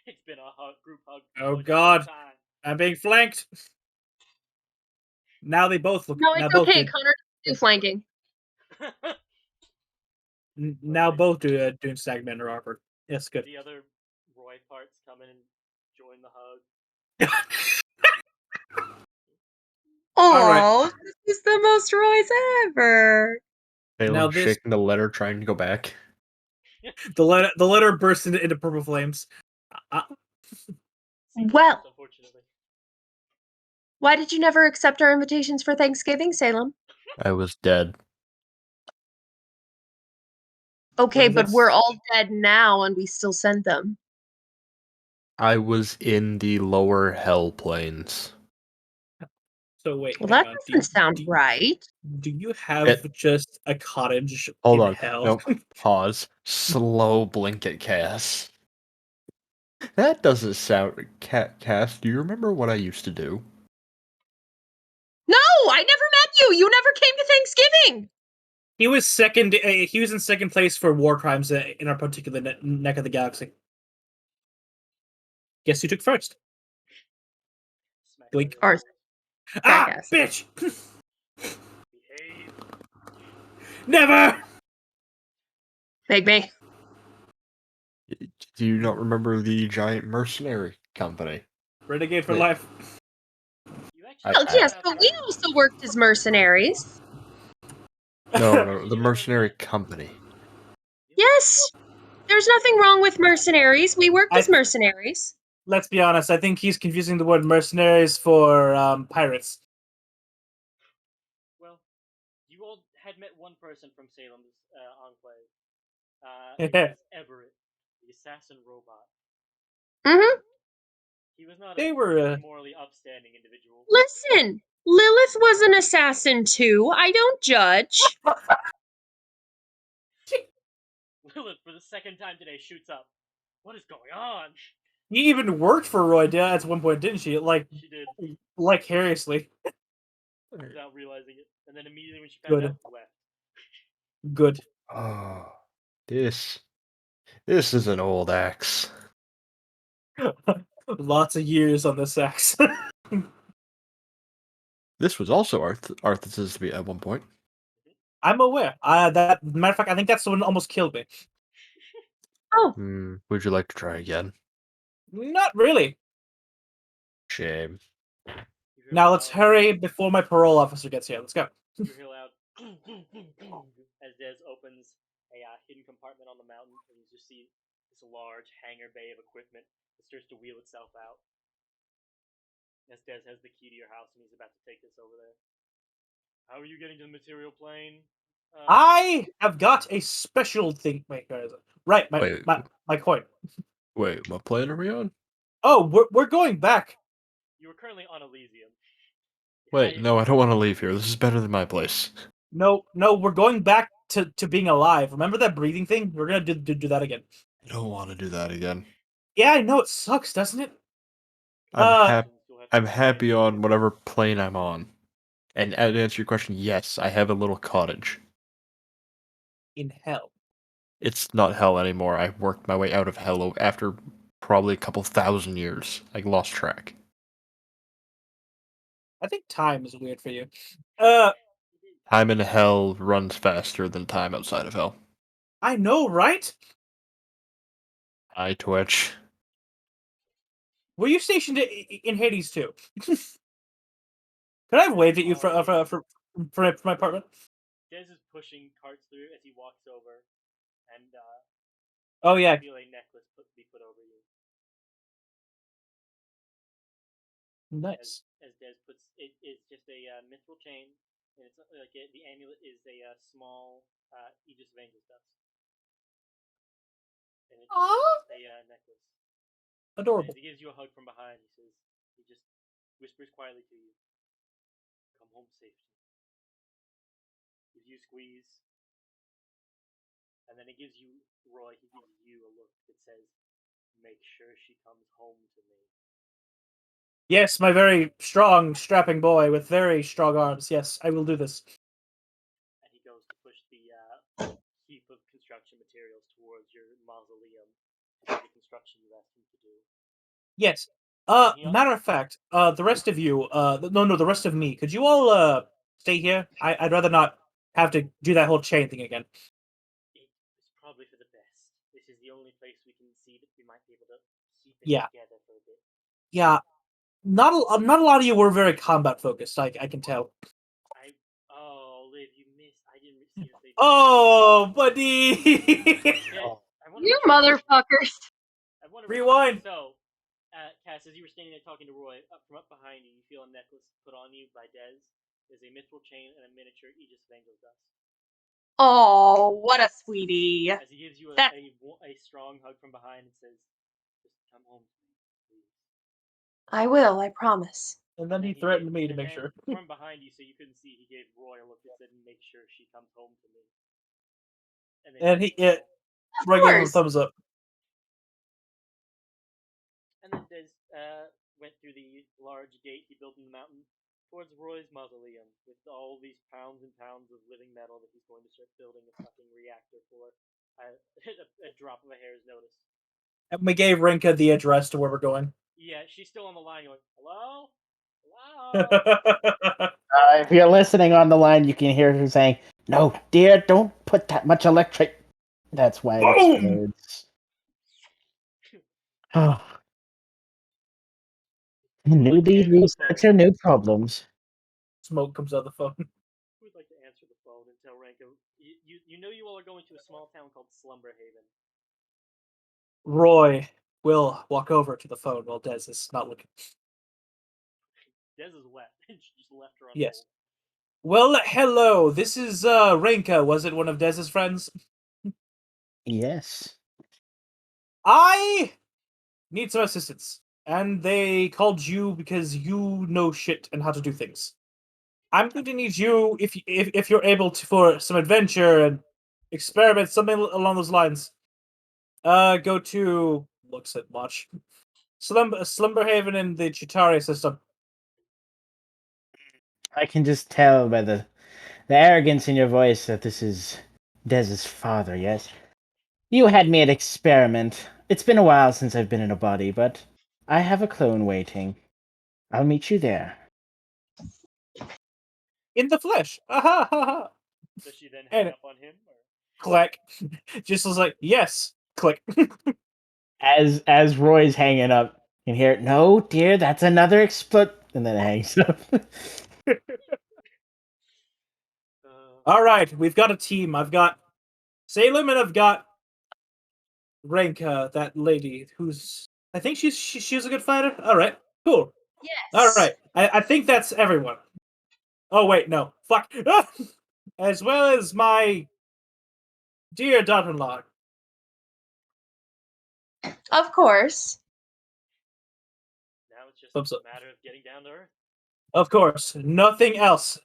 It's been a group hug. Oh for a God, long time. I'm being flanked. Now they both look. No, Now it's both okay. do. Connor do flanking. Now Right. both doing Stagman are awkward. Yes, good. The other Roy parts come in and join the hug. Oh, this is the most Roy's ever. Now Salem this- shaking the letter, trying to go back. The letter bursts into purple flames. Well, Unfortunately. why did you never accept our invitations for Thanksgiving, Salem? I was dead. Okay, What but is we're this? all dead now, and we still sent them. I was in the lower hell planes. So wait, Well, hang that on. doesn't sound right. Do you have just a cottage Hold in on. hell? No, pause. Slow blink at Cass. That doesn't sound... Cass, do you remember what I used to do? No, I never met you. You never came to Thanksgiving. He was second. He was in second place for war crimes in our particular neck of the galaxy. Guess who took first? Smack Blink. Arthur. Ah, Jackass. bitch! Behave. Never. Meg me. Do you not remember the giant mercenary company? Renegade for Wait. life. You actually Well, do yes, have but we that. also worked as mercenaries. No, the You mercenary ever met- company. Yes, there's nothing wrong with mercenaries. We worked I- as mercenaries. Let's be honest. I think he's confusing the word mercenaries for pirates. Well, you all had met one person from Salem's enclave. It was Everett, the assassin robot. Mm-hmm. He was not They a were, particularly morally upstanding individual. Listen, Lilith was an assassin too. I don't judge. Lilith, for the second time today, shoots up. What is going on? He even worked for Roy at one point, didn't she? She did, Like hilariously. without realizing it. And then immediately when she found Good. out, left. Good. Oh, this is an old axe. Lots of years on this axe. This was also Arthur's at one point. I'm aware. That matter of fact, I think that's the one that almost killed me. Oh, Would you like to try again? Not really. Shame. You hear Now a let's loud- hurry before my parole officer gets here. Let's go. You hear loud as Dez opens a hidden compartment on the mountain, and you just see this large hangar bay of equipment that starts to wheel itself out. As Dez has the key to your house, and he's about to take this over there. How are you getting to the material plane? I have got a special thing. Wait, where is it? Right, Wait. my coin. Wait, what plane are we on? Oh, we're going back. You are currently on Elysium. Wait, no, I don't want to leave here. This is better than my place. No, we're going back to being alive. Remember that breathing thing? We're gonna do that again. I don't want to do that again. Yeah, I know it sucks, doesn't it? I'm happy on whatever plane I'm on. And to answer your question, yes, I have a little cottage. In hell. It's not hell anymore. I worked my way out of hell after probably a couple thousand years. I lost track. I think time is weird for you. Time in hell runs faster than time outside of hell. I know, right? I twitch. Were you stationed in Hades too? Could I have waved at you for my apartment? Dez is pushing carts through as he walks over, and Oh yeah, feel a necklace be put over you. nice. As Dez puts it, it's just a mithril chain, and it's like the amulet is a small Aegis of Angels dust, and it's just a necklace. Adorable. As he gives you a hug from behind, he just whispers quietly to you, "Come home safely." Gives you a squeeze, and then it gives you Roy. He gives you a look that says, "Make sure she comes home to me." Yes, my very strong, strapping boy with very strong arms. Yes, I will do this. And he goes to push the heap of construction materials towards your mausoleum to do the construction you asked him to do. Yes. Yeah. Matter of fact, the rest of you, no, the rest of me, could you all stay here? I'd rather not have to do that whole chain thing again. It's probably for the best. This is the only place we can see that we might be able to keep it Yeah. together for a bit. Yeah, not a lot of you were very combat focused. I can tell. Liv, you missed. I didn't see that they. Oh, buddy. You motherfuckers. I want to Rewind. So, Cass, as you were standing there talking to Roy, from up behind you, you feel a necklace put on you by Dez. There's a mithril chain and a miniature Aegis of Angel dust. Oh, what a sweetie. As he gives you a strong hug from behind and says, "Just come home to me, please." I will, I promise. And then he threatened me to make sure. From behind you, so you couldn't see, he gave Roy a look that said, "Make sure she comes home to me." And Roy gave him a thumbs up. And then Dez went through the large gate he built in the mountain towards Roy's mausoleum with all these pounds and pounds of living metal that he's going to start building a fucking reactor for a drop of a hair's notice. And we gave Rinka the address to where we're going. Yeah, she's still on the line going, "Hello? Hello?" If you're listening on the line, you can hear her saying, "No, dear, don't put that much electric." That's why it explodes. Oh. Newbie researcher, new problems. Smoke comes out of the phone. Who would like to answer the phone and tell Ranko? You know you all are going to a small town called Slumberhaven. Roy will walk over to the phone while Dez is not looking. Dez is wet. She just left her on Yes. hold. Well, hello. This is Rinka. Was it one of Dez's friends? Yes. I need some assistance. And they called you because you know shit and how to do things. I'm going to need you if you're able to for some adventure and experiment, something along those lines. Go to looks at watch. Slumberhaven in the Chitauri system. I can just tell by the arrogance in your voice that this is Dez's father, yes? You had me at experiment. It's been a while since I've been in a body, but I have a clone waiting. I'll meet you there. In the flesh. Aha, ha, ha. Does she then hang up on him? Or? Click. Just was like, yes. Click. As Roy's hanging up, You can hear, no, dear, that's another explode. And then it hangs up. All right, we've got a team. I've got Salem and I've got Renka, that lady who's. I think she's a good fighter. All right, cool. Yes. All right, I think that's everyone. Oh wait, no, fuck. As well as my dear daughter-in-law. Of course. Now it's just Oops. a matter of getting down to earth. Of course, nothing else.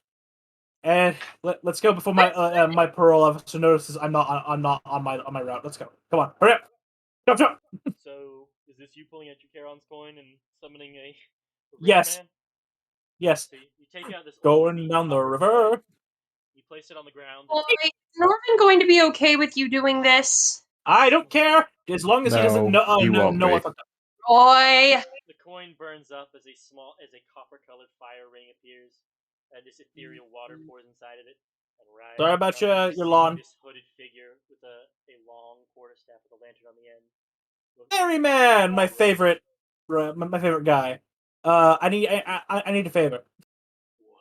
And let's go before my my parole officer notices I'm not on my route. Let's go. Come on, hurry up. Jump. So, is this you pulling out your Charon's coin and summoning a Yes. man? Yes. So you take out this old Going beat down the copper river. flag, you place it on the ground. Boy, is Norman going to be okay with you doing this? I don't care as long as he doesn't know. No, he won't know be. I fucked up. Roy. The coin burns up as a copper-colored fire ring appears. This ethereal water pours inside of it. And right Sorry about in front of your you see lawn. this hooded figure with a long quarterstaff with a lantern on the end. Ferryman, my favorite guy. I need a favor. What?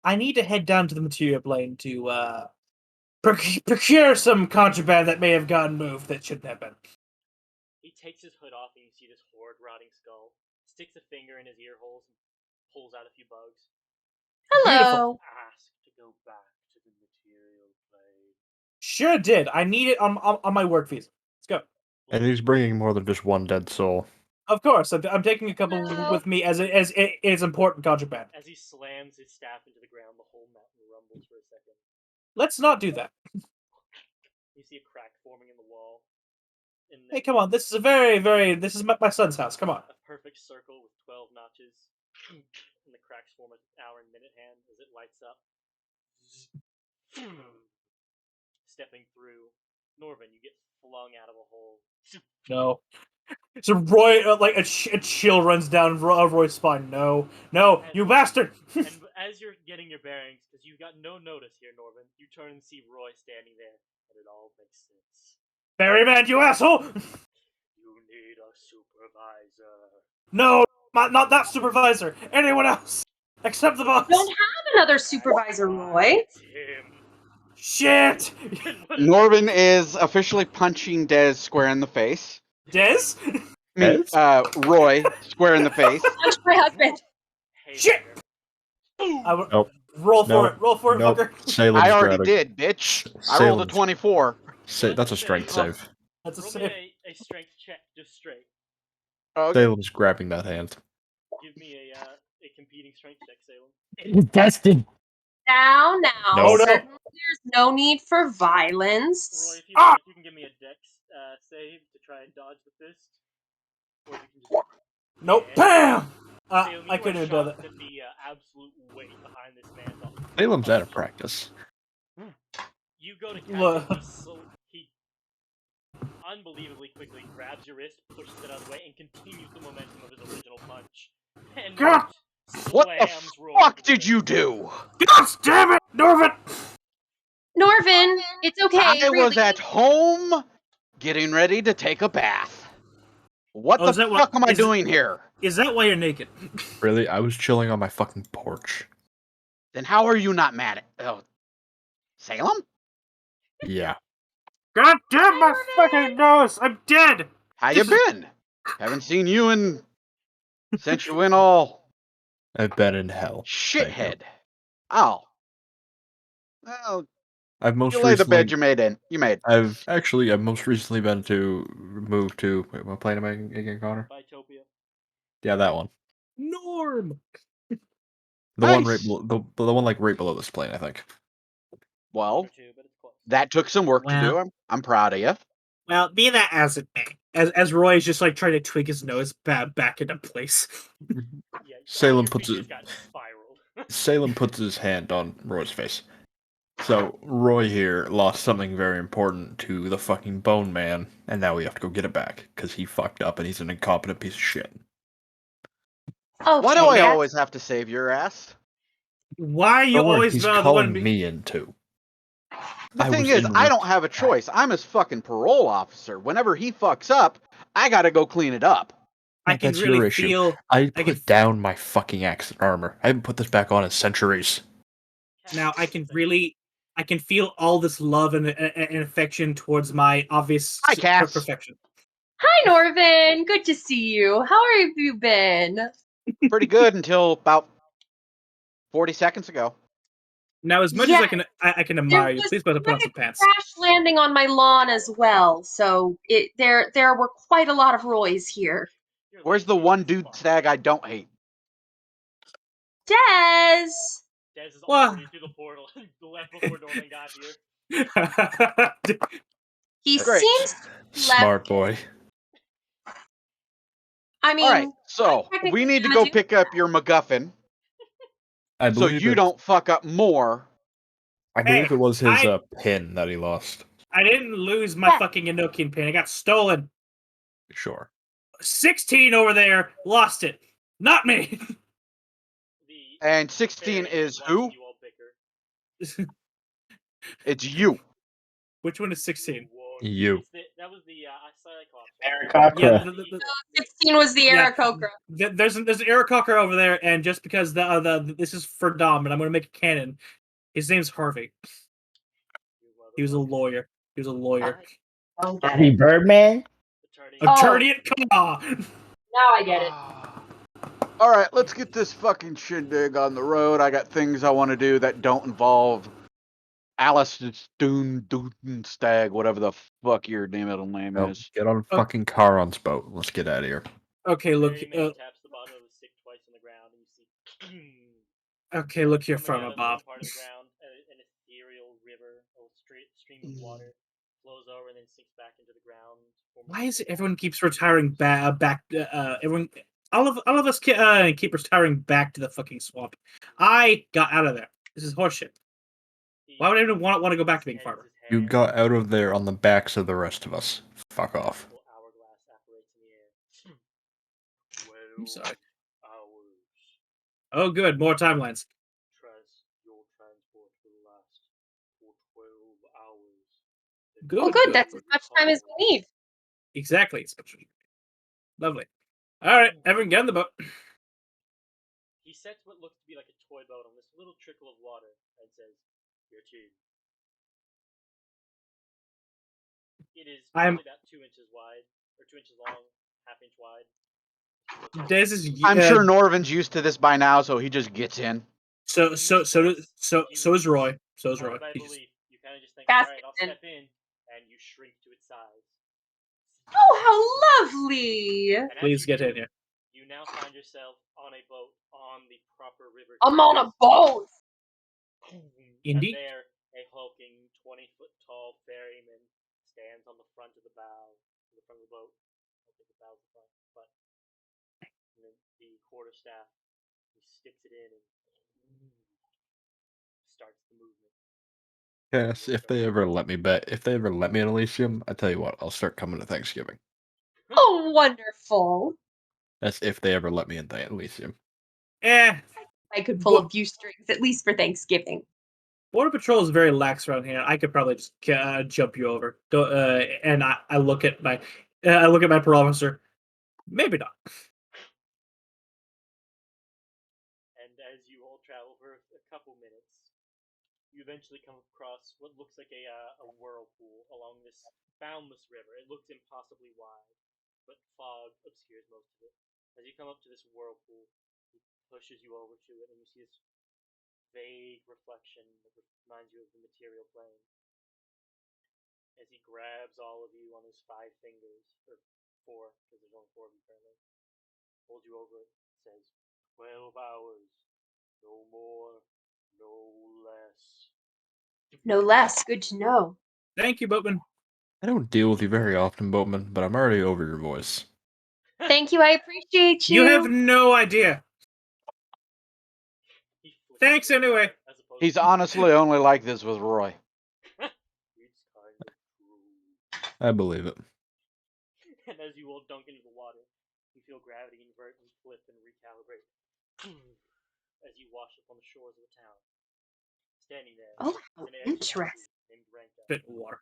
I need to head down to the material plane to procure some contraband that may have gotten moved that shouldn't have been. He takes his hood off and you see this horrid rotting skull. Sticks a finger in his ear holes and pulls out a few bugs. Hello. Ask to go back to the material plane. Sure did. I need it on my work visa. Let's go. And he's bringing more than just one dead soul. Of course, I'm taking a couple with me as it is important contraband. As he slams his staff into the ground, the whole mountain rumbles for a second. Let's not do that. You see a crack forming in the wall. Hey, come on! This is a very. This is my son's house. Come on. A perfect circle with 12 notches, and the cracks form an hour and minute hand as it lights up. Stepping through, Norvin, you get flung out of a hole. No. So Roy, like a chill runs down Roy's spine. No, you bastard! And as you're getting your bearings, because you've got no notice here, Norvin, you turn and see Roy standing there, and it all makes sense. Ferryman, you asshole! You need a supervisor. No, not that supervisor. Anyone else except the boss. Don't have another supervisor, Roy. It's him. Shit. Norvin is officially punching Dez square in the face. Des? Roy square in the face. Punch my husband. Hey Shit! there. Nope. Roll for it, Nope. fucker. Salem's I already grabbing. did, bitch. I rolled a Salem's- 24. That's a strength save. That's a Roll save. me a strength check, just straight. Okay. Salem's grabbing that hand. Give me a competing strength check, Salem. Destined. Now. No. Oh, no. Certainly there's no need for violence. Roy, if you, Ah! if you can give me a dex save to try and dodge the fist, or you can just. Nope. Yeah. Bam! Salem, I you couldn't are have done shocked that. at the absolute weight behind this man's arm. Salem's out of practice. You go to catch Look. him, he unbelievably quickly grabs your wrist, pushes it out of the way, and continues the momentum of his original punch. And God! What the slams Roy fuck to the did you ground. do? God damn it, Norvin! Norvin, it's okay. I was really. at home getting ready to take a bath. What Oh, the is that fuck what- am I is it- doing here? Is that why you're naked? Really? I was chilling on my fucking porch. Then how are you not mad at Salem? Yeah. God damn my fucking nose! I'm dead! How you been? Haven't seen you since you went all I've been in hell. Thank you. shithead. Oh. Well, I've most you lay the recently. bed you made. I've most recently been to move to. Wait, what plane am I again, Connor? Bitopia. Yeah, that one. Norm! The one right Nice. below, the one like right below this plane, I think. Well, Or two, but it's close. that took some work to do. I'm proud of you. Well, be that as it may, as Roy is just like trying to tweak his nose back into place. Yeah, Salem all your puts features it- got spiraled. Salem puts his hand on Roy's face. So Roy here lost something very important to the fucking Bone Man, and now we have to go get it back because he fucked up and he's an incompetent piece of shit. Okay, Why do I that's- always have to save your ass? Why are you Don't worry, always he's the calling one? me in too. The I thing was is, in I route. don't have a choice. I'm his fucking parole officer. Whenever he fucks up, I gotta go clean it up. I can That's really your issue. feel. I I can put down my fucking axe and armor. I haven't put this back on in centuries. now. I can feel all this love and affection towards my obvious Hi, Cass. perfection. Hi, Norvin. Good to see you. How have you been? Pretty good until about 40 seconds ago. Now, as much as I can, I can admire you. Please put on some pants. Crash landing on my lawn as well, so there were quite a lot of Roys here. Where's the one dude stag I don't hate? Des. Dez is Well- already through the portal. Left before Norman got here. He Great. seems Smart boy. I mean, All right, so we need to go pick up your MacGuffin I so believe you don't fuck up more. I believe Hey, it was his I- pin that he lost. I didn't lose my fucking Enochian pin. I got stolen. Sure. 16 over there lost it. Not me. And 16 is who? You all bicker. It's you. Which one is 16? You. That was the Cyclops. Aarakocra. Yeah, 16 was the Yeah. Aarakocra. there's an Aarakocra over there, and just because the this is for Dom, and I'm going to make it canon. His name's Harvey. He was a lawyer. He was a lawyer. Happy Birdman? Attorney at Come Now I get it. All right, let's get this fucking shindig on the road. I got things I want to do that don't involve Alice Stag, whatever the fuck your middle name Oh, is. get on fucking Charon's boat. Let's get out of here. Okay, look. taps the bottom of the stick twice on the ground, and you see. Okay, look here Coming from out of Bob. the part of the ground, an ethereal river, a stream of water, flows over and then sinks back into the ground. Why is it everyone keeps retiring back? Everyone, all of us keep retiring back to the fucking swamp. I got out of there. This is horseshit. Why would anyone want to go back to being farmer? You got out of there on the backs of the rest of us. Fuck off. Hourglass apparates in the air. I'm sorry. Hours. Oh, good. More timelines. Your transport will last for 12 hours. Good. Oh, good. That's as much time as we need. Exactly. Lovely. All right, everyone get on the boat. He sets what looks to be like a toy boat on this little trickle of water and says, "Your tune." It is probably about 2 inches wide, or 2 inches long, half-inch wide. Des is. I'm sure Norvin's used to this by now, so he just gets in. So is Roy. So is Roy. By belief, you kind of just think, Fast "All right, I'll in. step in," and you shrink to its size. Oh, how lovely! And as Please you get do, in here. You now find yourself on a boat on the proper river. I'm on a boat. Indeed. And there, a hulking 20-foot tall ferryman stands on the front of the bow, the front of the boat. I think the bow's the front, but and then the quarterstaff, he sticks it in and starts the movement. Yes, if they ever let me in Elysium, I tell you what, I'll start coming to Thanksgiving. Oh, wonderful. That's if they ever let me in Elysium. Eh. I could pull a few strings, at least for Thanksgiving. Border Patrol is very lax around here. I could probably just jump you over. And I look at my parole officer. Maybe not. And as you all travel for a couple minutes, you eventually come across what looks like a whirlpool along this boundless river. It looks impossibly wide, but fog obscures most of it. As you come up to this whirlpool, he pushes you over to it, and you see this vague reflection that reminds you of the material plane. As he grabs all of you on his 5 fingers, or 4, because there's only 4 of you currently, holds you over it, says, 12 hours, no more, no less. No less. Good to know. Thank you, Boatman. I don't deal with you very often, Boatman, but I'm already over your voice. Thank you. I appreciate you. You have no idea. Thanks anyway. He's honestly only like this with Roy. It's kind of true. I believe it. And as you all dunk into the water, you feel gravity invert and flip and recalibrate. As you wash up on the shores of the town. Standing there Oh, is how an air interesting. named Rank. Spit water.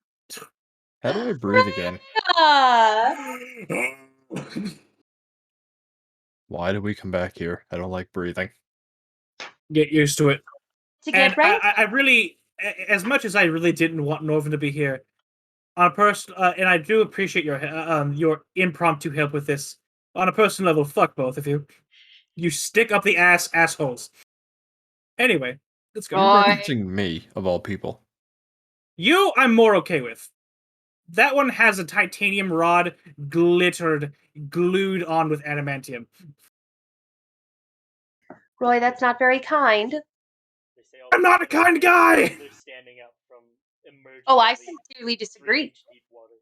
How do I breathe again? Why do we come back here? I don't like breathing. Get used to it. To And get right. I really, as much as I really didn't want Norvin to be here, on a person, and I do appreciate your impromptu help with this. On a personal level, fuck both of you. You stick up the assholes. Anyway, let's go. You're Roy. referencing me, of all people. You, I'm more okay with. That one has a titanium rod glittered, glued on with adamantium. Roy, that's not very kind. They say all I'm the not a time kind guy! They're standing up from emergency. Oh, I sincerely disagree. deep water.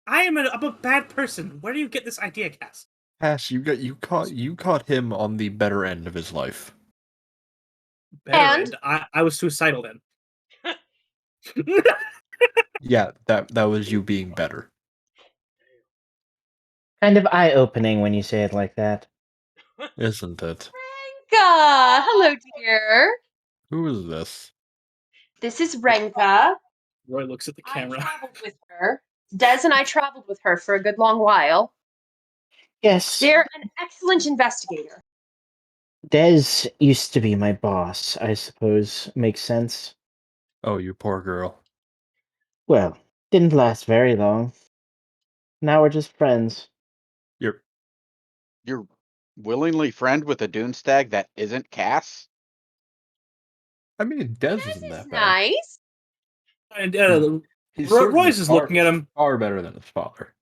I'm a bad person. Where do you get this idea, Cass? Cass, you caught him on the better end of his life. Better And? end. I was suicidal then. Yeah, that was you being better. Kind of eye-opening when you say it like that. Isn't it? Renka! Hello, dear. Who is this? This is Renka. Roy looks at the I camera. traveled with her. Des and I traveled with her for a good long while. Yes, They're an excellent investigator. Des used to be my boss, I suppose. Makes sense. Oh, you poor girl. Well, didn't last very long. Now we're just friends. You're willingly friend with a dune stag that isn't Cass? I mean, Des This isn't is that bad. nice. And He's Royce is looking at him. far better than his father.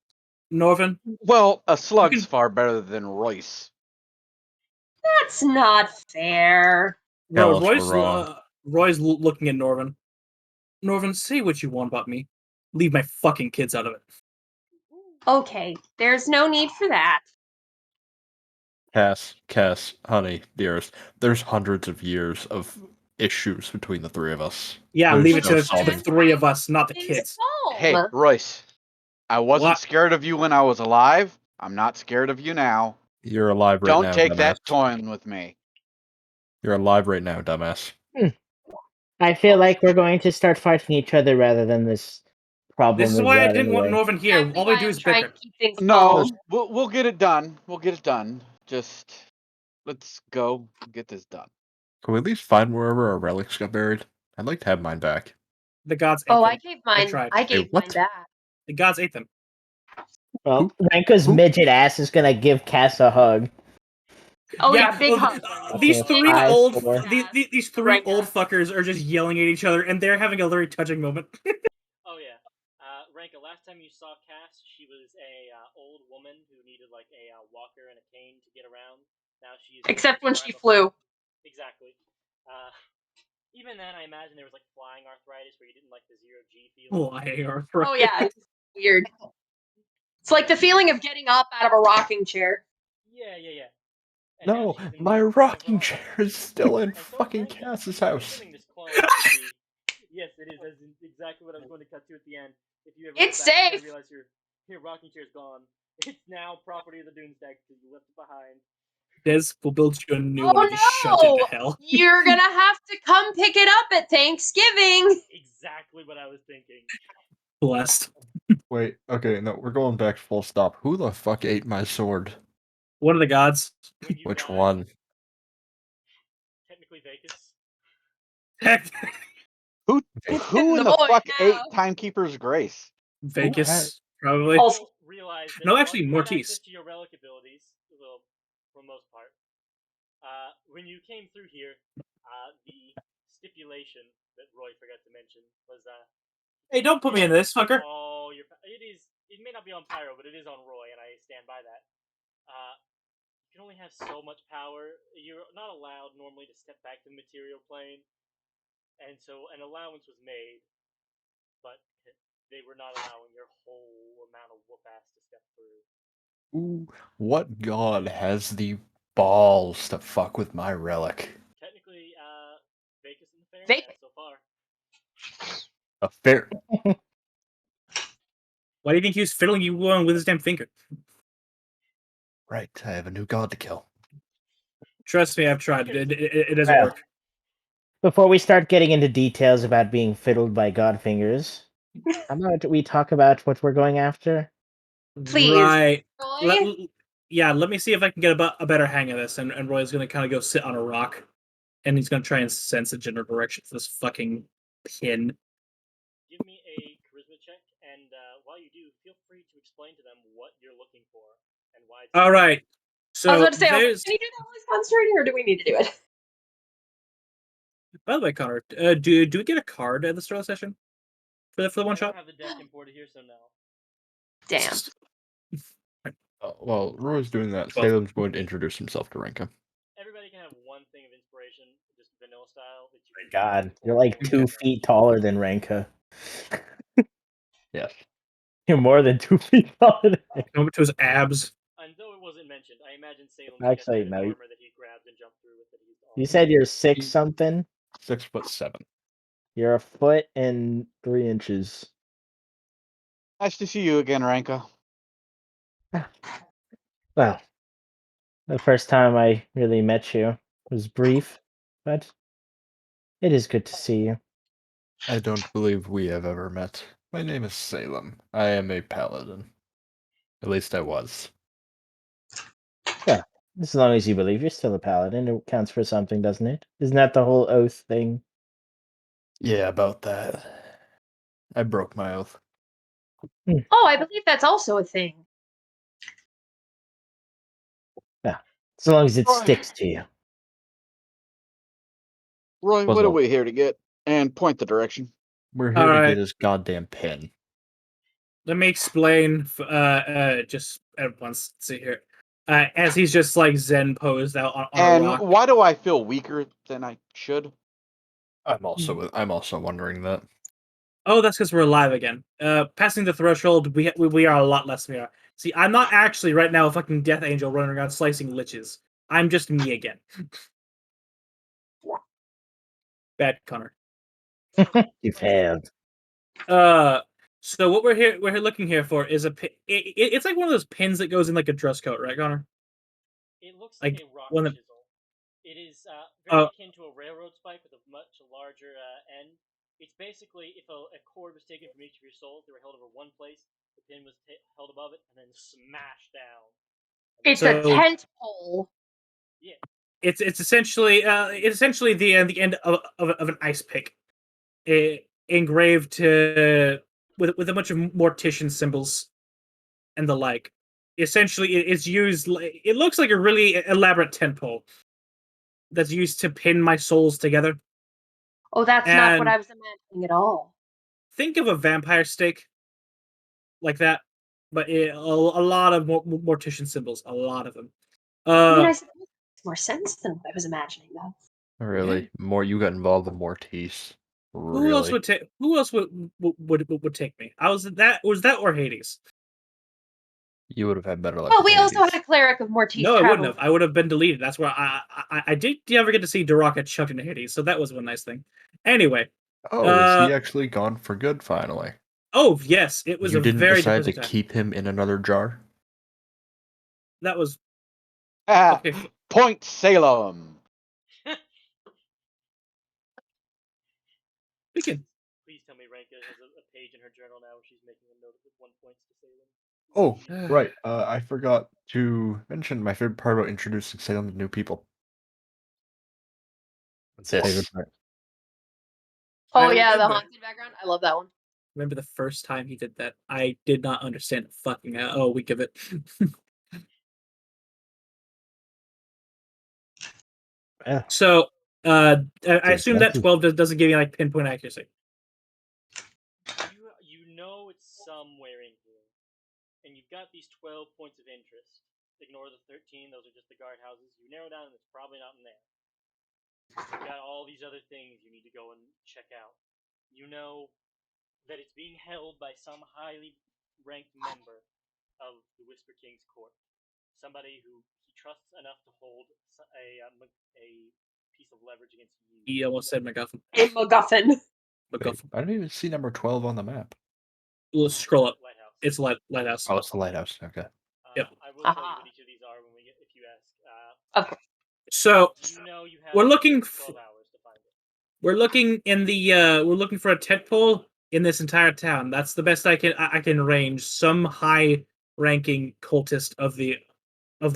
Norvin. Well, a slug's far better than Royce. That's not fair. Tell us we're wrong. Roy's looking at Norvin. Norvin, say what you want about me. Leave my fucking kids out of it. Okay, there's no need for that. Cass, honey, dearest, there's hundreds of years of issues between the three of us. Yeah, There's leave it no to the solving. three of us, not the Things kids. calm. Hey, Royce, I wasn't What? scared of you when I was alive. I'm not scared of you now. You're alive right Don't now, take dumbass. that toying with me. You're alive right now, dumbass. I feel like we're going to start fighting each other rather than this problem. This is why I didn't want away. Norvin here. Exactly All we why do I'm is trying bicker. to keep things No, calm. we'll get it done. We'll get it done. Just let's go get this done. Can we at least find wherever our relics got buried? I'd like to have mine back. The gods ate Oh, them. I gave mine. tried. I gave what? mine back. The gods ate them. Well, Renka's Who? midget ass is gonna give Cass a hug. Oh yeah, big well, hug. These Okay, three I old swore. these three Renka. old fuckers are just yelling at each other, and they're having a very touching moment. Oh yeah. Ranka, last time you saw Cass, she was a old woman who needed like a walker and a cane to get around. Now she's Except when she I'm a- flew. Exactly. Even then, I imagine there was like flying arthritis where you didn't like the zero G feeling. Oh yeah, it's weird. It's like the feeling of getting up out of a rocking chair. Yeah. And now No, she's in my the rocking prime of her chair life. is still in And so is fucking Ranka. Cass's I'm house. assuming this clone would be. Yes, it is. That's exactly what I was going to cut to at the end. If you ever It's go back, you're safe. gonna realize your rocking chair's gone. It's now property of the Doomsday because you left it behind. Des will build you a new Oh one and just shut it to no! hell. You're gonna have to come pick it up at Thanksgiving. Exactly what I was thinking. Blessed. Wait, okay, no, we're going back full stop. Who the fuck ate my sword? One of the gods. When you Which died, one? technically Vegas. Who in the Boy, fuck now. ate Timekeeper's Grace? Vegas, probably. Also, Realize that No, while actually, you had Mortis. access to your relic abilities, well, for the most part, when you came through here, the stipulation that Roy forgot to mention was Hey, don't put me in this, fucker. oh, it may not be on Pyro, but it is on Roy, and I stand by that. You can only have so much power. You're not allowed normally to step back to the material plane, and so an allowance was made, but they were not allowing your whole amount of whoop ass to step through. Ooh, what god has the balls to fuck with my relic? Technically, Vegas and the Fair Vegas. so far. A fair. Why do you think he was fiddling you with his damn finger? Right, I have a new god to kill. Trust me, I've tried. It doesn't work. Before we start getting into details about being fiddled by Godfingers, how about we talk about what we're going after? Please, Right. Roy? Let me see if I can get a better hang of this. And Roy's going to kind of go sit on a rock. And he's going to try and sense a general direction for this fucking pin. Give me a charisma check, and while you do, feel free to explain to them what you're looking for and why it's All right. So I was about to say, there's. can you do that while he's concentrating, or do we need to do it? By the way, Connor, do we get a card at the start of the session for the one I shot? don't have the deck imported here, so no. Damn. While Roy's doing that, 12. Salem's going to introduce himself to Renka. Everybody can have one thing of inspiration, just vanilla style. That you My can God, use you're for like your 2 character. feet taller than Renka. Yes. You're more than 2 feet taller than Renka. Over to his abs. And though it wasn't mentioned, I imagine Salem Actually, had an no. armor that he grabbed and jumped through with that he's You said you're 6 something? 6'7". You're 1'3". Nice to see you again, Ranka. Well, the first time I really met you was brief, but it is good to see you. I don't believe we have ever met. My name is Salem. I am a paladin. At least I was. Well, as long as you believe you're still a paladin, it counts for something, doesn't it? Isn't that the whole oath thing? Yeah, about that. I broke my oath. Oh, I believe that's also a thing. Yeah, as long as it Right. sticks to you. Roy, what are we here to get? And point the direction. We're here to Alright. get his goddamn pin. Let me explain. Just at once. Let's see here. As he's just like Zen posed out on a And rock. why do I feel weaker than I should? I'm also wondering that. Oh, that's because we're alive again. Passing the threshold, we are a lot less than we are. See, I'm not actually right now a fucking death angel running around slicing liches. I'm just me again. Bad Connor. You failed. So what we're looking here for is a pin. It's like one of those pins that goes in like a dress coat, right, Connor? It looks like Like a rock one that. chisel. It is very Uh, akin to a railroad spike with a much larger end. It's basically if a cord was taken from each of your souls, they were held over one place, the pin was held above it, and then smashed down. It's a So- tent pole. Yeah. It's essentially the end of an ice pick, engraved with a bunch of mortician symbols and the like. Essentially, it's used. It looks like a really elaborate tent pole that's used to pin my souls together. Oh, that's not what And- I was imagining at all. Think of a vampire stake like that, but a lot of mortician symbols, a lot of them. I mean, I suppose it makes more sense than what I was imagining, though. Really? More you got involved with Mortiz. Who else Really? would take? Who else would take me? Was that or Hades? You would have had better luck. Well, with we also Hades. had a cleric of Mortiz No, I wouldn't travel. have. I would have been deleted. That's where I did ever get to see Daraka chucked into Hades, so that was one nice thing. Anyway. Oh, is he actually gone for good finally? Oh yes, it was You a didn't very decide to depressing time. keep him in another jar? That was Ah, okay. point Salem. We can. Please tell me Ranka has a page in her journal now where she's making a note of 1 point to Salem. Oh, right. I forgot to mention my favorite part about introducing Salem to new people. What's This. favorite part? Oh, I yeah, the remember. haunted background. I love that one. Remember the first time he did that? I did not understand fucking a week of it. Yeah. So, I assume that impressive. 12 doesn't give you like pinpoint accuracy. You know it's somewhere in here, and you've got these 12 points of interest. Ignore the 13; those are just the guardhouses. You narrow down, and it's probably not in there. You've got all these other things you need to go and check out. You know that it's being held by some highly ranked member of the Whisper King's court, somebody who he trusts enough to hold a piece of leverage against you. He almost said MacGuffin. A MacGuffin. Wait, I don't even see number 12 on the map. Let's scroll up. Lighthouse. It's lighthouse. Oh, it's the lighthouse. Okay. Yep. I will tell you Ah. what each of these are when if you ask. Of course. So You know you have we're looking 12 hours to find it. We're looking we're looking for a tent pole in this entire town. That's the best I can arrange. Some high-ranking cultist of the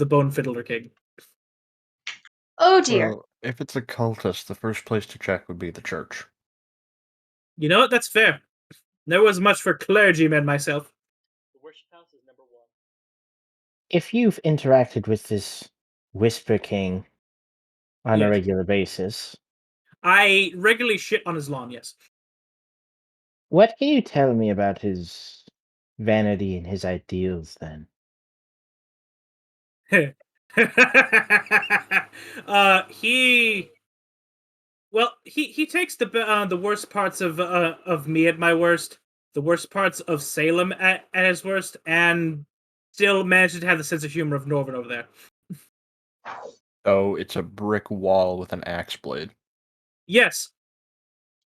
Bone Fiddler King. Oh dear. Well, if it's a cultist, the first place to check would be the church. You know what? That's fair. There was much for clergymen myself. The worship house is number 1. If you've interacted with this Whisper King on a Yes. regular basis, I regularly shit on his lawn, yes. what can you tell me about his vanity and his ideals then? He takes the worst parts of me at my worst, the worst parts of Salem at his worst, and still manages to have the sense of humor of Norvin over there. Oh, it's a brick wall with an axe blade. Yes,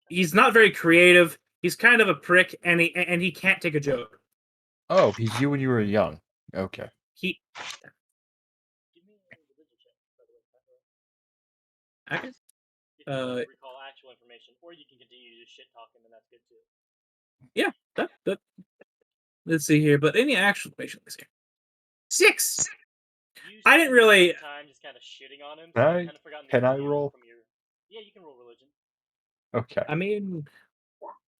he's not very creative. He's kind of a prick, and he can't take a joke. Oh, he's you when you were young. Okay. He Give me a religion check, by the way. If you okay. recall actual information, or you can continue to just shit talk him, and that's good too. Yeah, that. Let's see here, but any actual information is here. 6. I didn't really time just kind of shitting on him. Can So I- I've kind of forgotten can I ordeal roll? From your... Yeah, you can roll religion. Okay. I mean,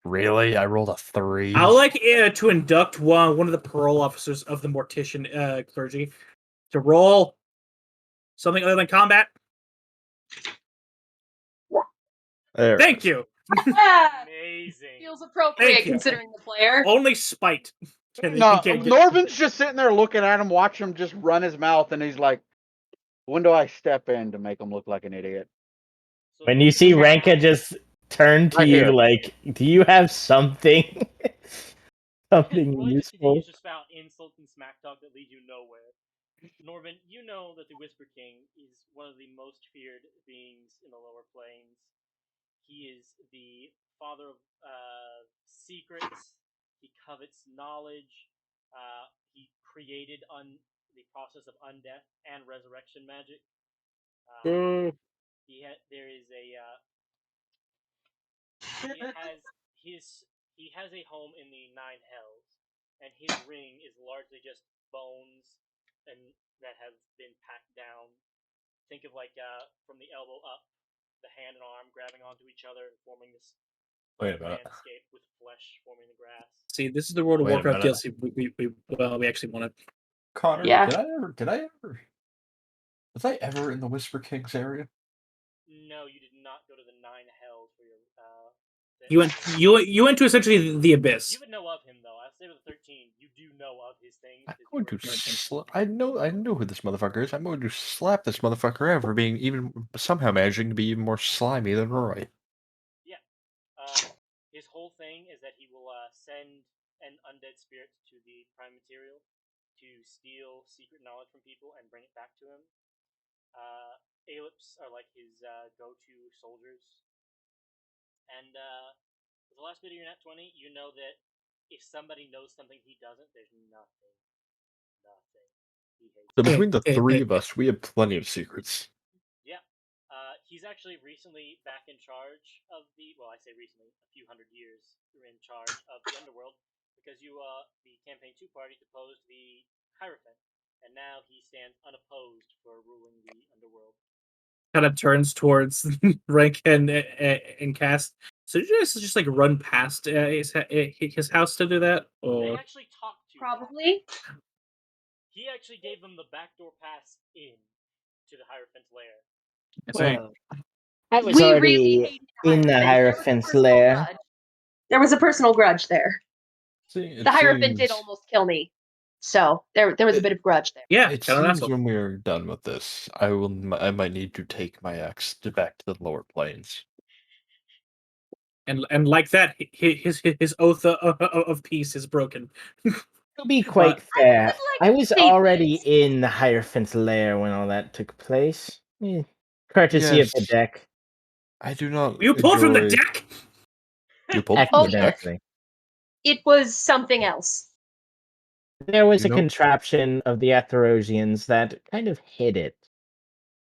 Really? I rolled a 3. I would like to induct one of the parole officers of the Mortician clergy to roll something other than combat. There it Thank is. you. Amazing. Feels appropriate Thank you. considering the player. Only spite. No, He can't get- Norvin's just sitting there looking at him, watching him just run his mouth, and he's like, "When do I step in to make him look like an idiot?" So When the you see whisper Renka house- just turn to Right you here. like, do you have something? Something Roy just useful? continues to spout insult and smack talk that lead you nowhere. Norvin, you know that the Whisper King is one of the most feared beings in the lower planes. He is the father of secrets. He covets knowledge. He created the process of undeath and resurrection magic. There is a he has a home in the Nine Hells, and his ring is largely just bones and that have been packed down. Think of like from the elbow up, the hand and arm grabbing onto each other and forming this Wait a minute. landscape with flesh forming the grass. See, this is the World of Wait a Warcraft minute. DLC we actually wanted. Connor, Yeah. did I ever was I ever in the Whisper King's area? No, you did not go to the Nine Hells for your. You went to essentially the abyss. You would know of him though. I'll say with 13, you do know of his things. I'm 'cause going to I know who this motherfucker is. I'm going to slap this motherfucker around for being even somehow managing to be even more slimy than Roy. His whole thing is that he will send an undead spirit to the prime material to steal secret knowledge from people and bring it back to him. Aelips are like his go-to soldiers. And with the last bit of your nat 20, you know that if somebody knows something he doesn't, there's nothing. He hates So it. between the three of us, we have plenty of secrets. Yeah. He's actually recently back in charge of I say recently, a few hundred years, you're in charge of the underworld because the Campaign 2 party deposed the Hierophant, and now he stands unopposed for ruling the underworld. Kind of turns towards Rank and Cast. So did you guys just like run past his house to do that? They Or actually talked to him. Probably. He actually gave them the backdoor pass in to the Hierophant's lair. Well, I was We already really hated in the Hierophant's lair. There was a personal grudge there. See, The Hierophant did almost kill me. So there was a bit of grudge there. yeah, It kind of seems asshole. when we're done with this, I might need to take my axe back to the lower planes. And like that, his oath of peace is broken. To be quite But- fair, like I was to say already this. in the Hierophant's lair when all that took place. Courtesy of the Yes. deck. I do not. You pulled from the enjoy- deck. You pulled from Oh, the deck. Accidentally. It was something else. There was You a know- contraption of the Atherosians that kind of hid it.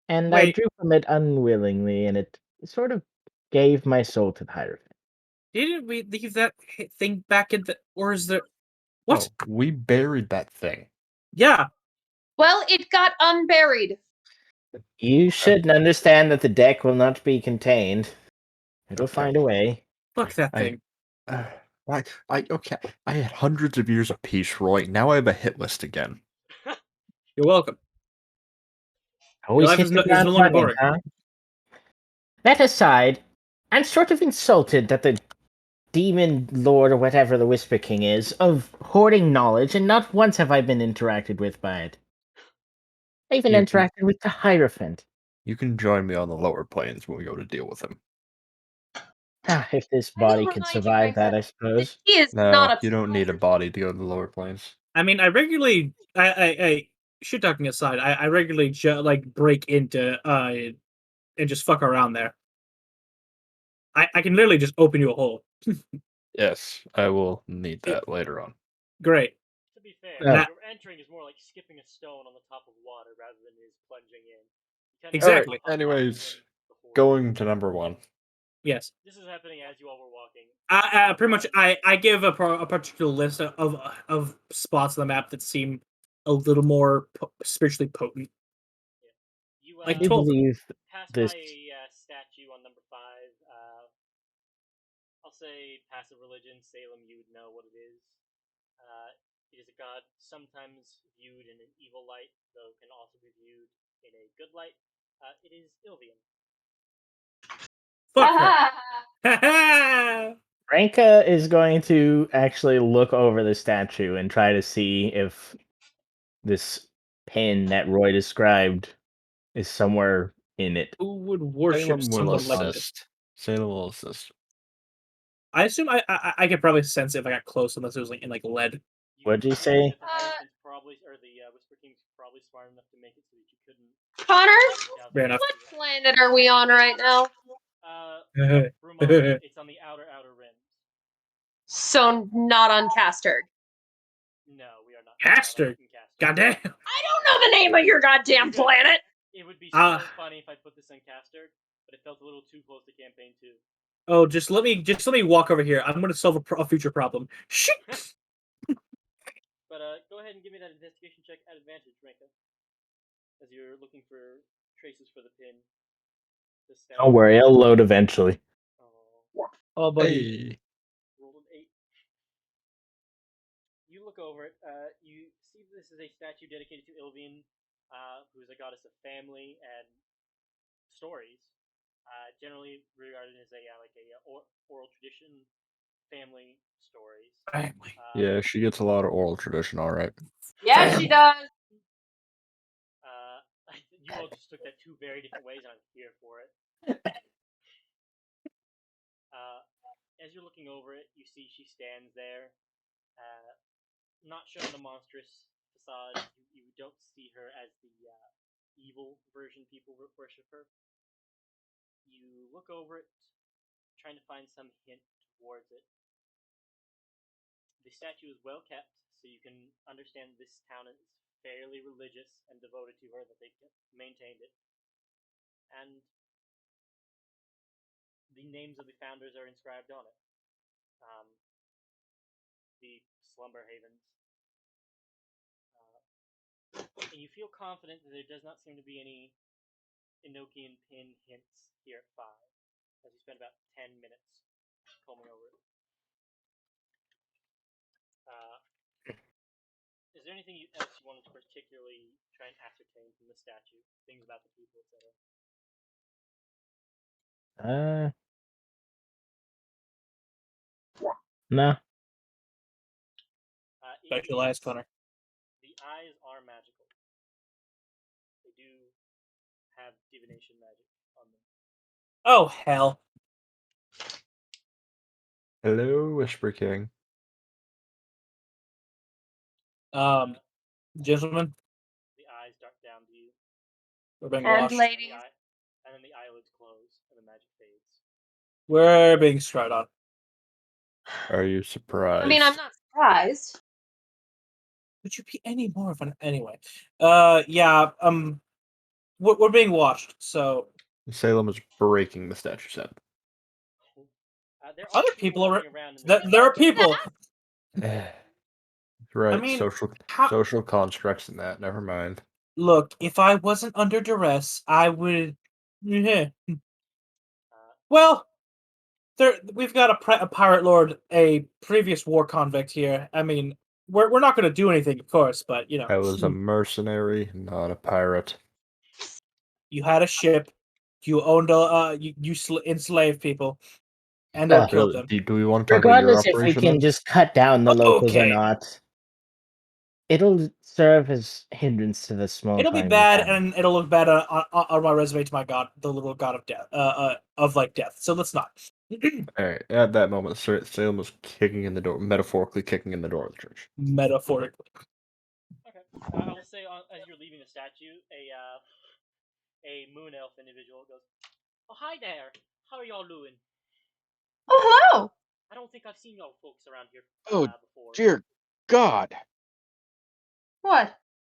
And I Wait. drew from it unwillingly, and it sort of gave my soul to the Hierophant. Didn't we leave that thing back in the... Or is there... What? Oh, we buried that thing. Yeah. Well, it got unburied. You should understand that the deck will not be contained. It'll Okay. find a way. Fuck that I- thing. Okay. I had hundreds of years of peace, Roy. Now I have a hit list again. You're welcome. Always life hit is the no ground longer running, boring. huh? That aside, I'm sort of insulted that the demon lord or whatever the Whisper King is of hoarding knowledge, and not once have I been interacted with by it. I even You can- interacted with the Hierophant. You can join me on the lower planes when we go to deal with him. If this I will body can remind you, survive that, Rinka, I suppose. He is No, not a you don't need a body to go to the lower planes. I mean, I regularly... I shit talking aside, I regularly break into... and just fuck around there. I can literally just open you a hole. Yes, I will need that later on. Great. To be fair, Yeah. your entering is more like skipping a stone on the top of water rather than is plunging in. You kinda Exactly. hop Anyways, in the horde. Going to number 1. Yes. This is happening as you all were walking. Pretty much, I give a particular list of spots on the map that seem a little more spiritually potent. You Like I do 12. believe pass this. by a statue on number 5. I'll say passive religion, Salem. You would know what it is. It is a god sometimes viewed in an evil light, though can also be viewed in a good light. It is Ilvian. Fuck her. Ranka is going to actually look over the statue and try to see if this pin that Roy described is somewhere in it. Who would worship Salem will someone like this? assist. Salem will assist. I assume I could probably sense it if I got close, unless it was in lead. What'd you would say? That the Hierophant's probably, or the Whisper King's probably smart enough to make it so that you couldn't. Connor, Fair enough. what planet are we on right now? Brumon, it's on the outer rims. So not on Caster. No, we are not. Caster. Goddamn. I don't know the name of your goddamn planet. It would be so funny if I put this on Caster, but it felt a little too close to campaign 2. Oh, just let me walk over here. I'm gonna solve a future problem. Shit. But go ahead and give me that investigation check at advantage, Ranka, as you're looking for traces for the pin. Don't worry, it'll load eventually. Oh, buddy. Hey. Roll an 8. You look over it. You see this is a statue dedicated to Ilvian, who is a goddess of family and stories. Generally regarded as a oral tradition, family stories. Family. Yeah, she gets a lot of oral tradition, all right. Yeah, she does. You all just took that 2 very different ways, and I'm here for it. As you're looking over it, you see she stands there, not showing the monstrous facade. You don't see her as the evil version people worship her. You look over it, trying to find some hint towards it. The statue is well kept, so you can understand this town is fairly religious and devoted to her, that they maintained it. And the names of the founders are inscribed on it. The Slumber Havens. And you feel confident that there does not seem to be any Enochian pin hints here at 5, as you spend about 10 minutes combing over it. Is there anything else you wanted to particularly try and ascertain from the statue? Things about the people, etc.? No. Specialized, Connor. The eyes are magical. They do have divination magic on them. Oh, hell. Hello, Whisper King. Gentlemen, The eyes dart down to you. we're being And watched. ladies. And then the eyelids close, and the magic fades. We're being straight on. Are you surprised? I mean, I'm not surprised. Would you be any more of an... Anyway. Yeah, we're being watched, so... Salem is breaking the statue's head. There are Other people are. walking around in the There are people. Right, I mean, social constructs and that. Never mind. Look, if I wasn't under duress, I would. Yeah. Uh, Well, we've got a pirate lord, a previous war convict here. I mean, we're not going to do anything, of course, but you know, I was a mercenary, not a pirate. you had a ship, you owned enslaved people, and or killed them. Do we want to talk about your Regardless if we operation can then? just cut down the locals or Okay. not, it'll serve as hindrance to the small It'll be time we bad, have. and it'll look bad on my resume to my god, the little god of death, of like death. So let's not. Alright, at that moment, Salem was kicking in the door, metaphorically kicking in the door of the church. Metaphorically. okay. I will say, as you're leaving the statue, a moon elf individual goes, "Oh, hi there. How are y'all doing? Oh, hello. I don't think I've seen y'all folks around here Oh, before." dear God. What?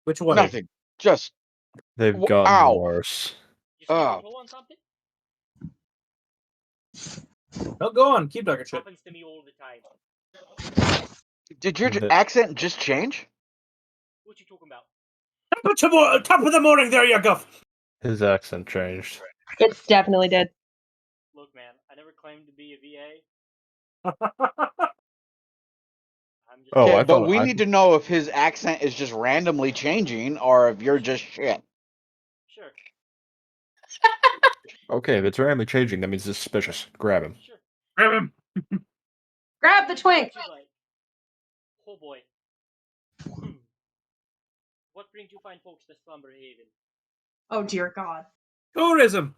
Which one? Nothing. Just. They've gotten Ow. worse. You stubbed Oh. your toe on something? No, go on. Keep talking shit. Happens to me all the time. Did your The- accent just change? What you talking about? Top of the morning, there you go. His accent changed. It definitely did. Look, man, I never claimed to be a VA. I'm just. Oh, Okay, I but thought we need to know if his accent is just randomly changing or if you're just shit. Sure. Okay, if it's randomly changing, that means it's suspicious. Grab him. Sure. Grab him. Grab the twink. What you like? Oh boy. What brings you fine folks to Slumber Haven? Oh dear God. Tourism.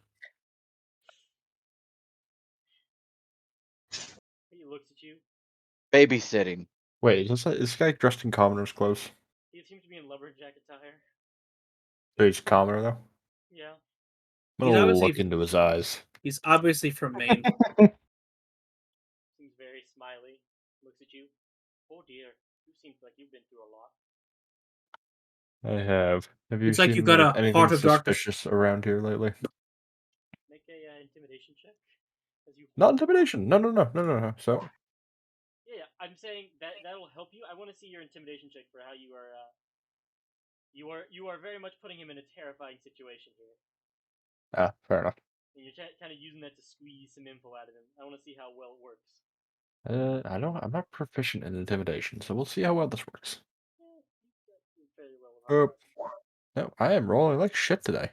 He looks at you. Babysitting. Wait, is this guy dressed in commoner's clothes? He seems to be in lumberjack attire. So he's a commoner, though? Yeah. I'm He's gonna obviously- look into his eyes. He's obviously from Maine. Seems very smiley. Looks at you. Oh dear. You seem like you've been through a lot. I have. Have you It's like seen you got a anything heart of darkness. suspicious around here lately? Make a intimidation check. As you Not intimidation. No. So, Yeah, I'm saying that'll help you. I want to see your intimidation check for how you are. You are very much putting him in a terrifying situation here, fair enough. and you're kind of using that to squeeze some info out of him. I want to see how well it works. I'm not proficient in intimidation, so we'll see how well this works. You're fairly well with No, I am rolling like shit today.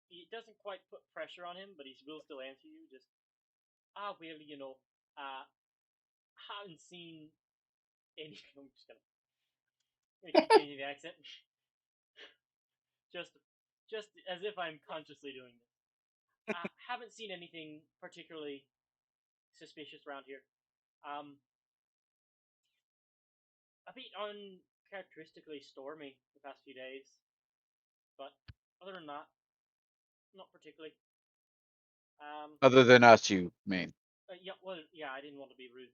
He doesn't quite put pressure on him, but he will still answer you. Just well, haven't seen any. I'm just gonna keep changing the accent. just as if I'm consciously doing this. Haven't seen anything particularly suspicious around here. A bit uncharacteristically stormy the past few days, but other than that, not particularly. Other than us, you mean? Yeah, I didn't want to be rude.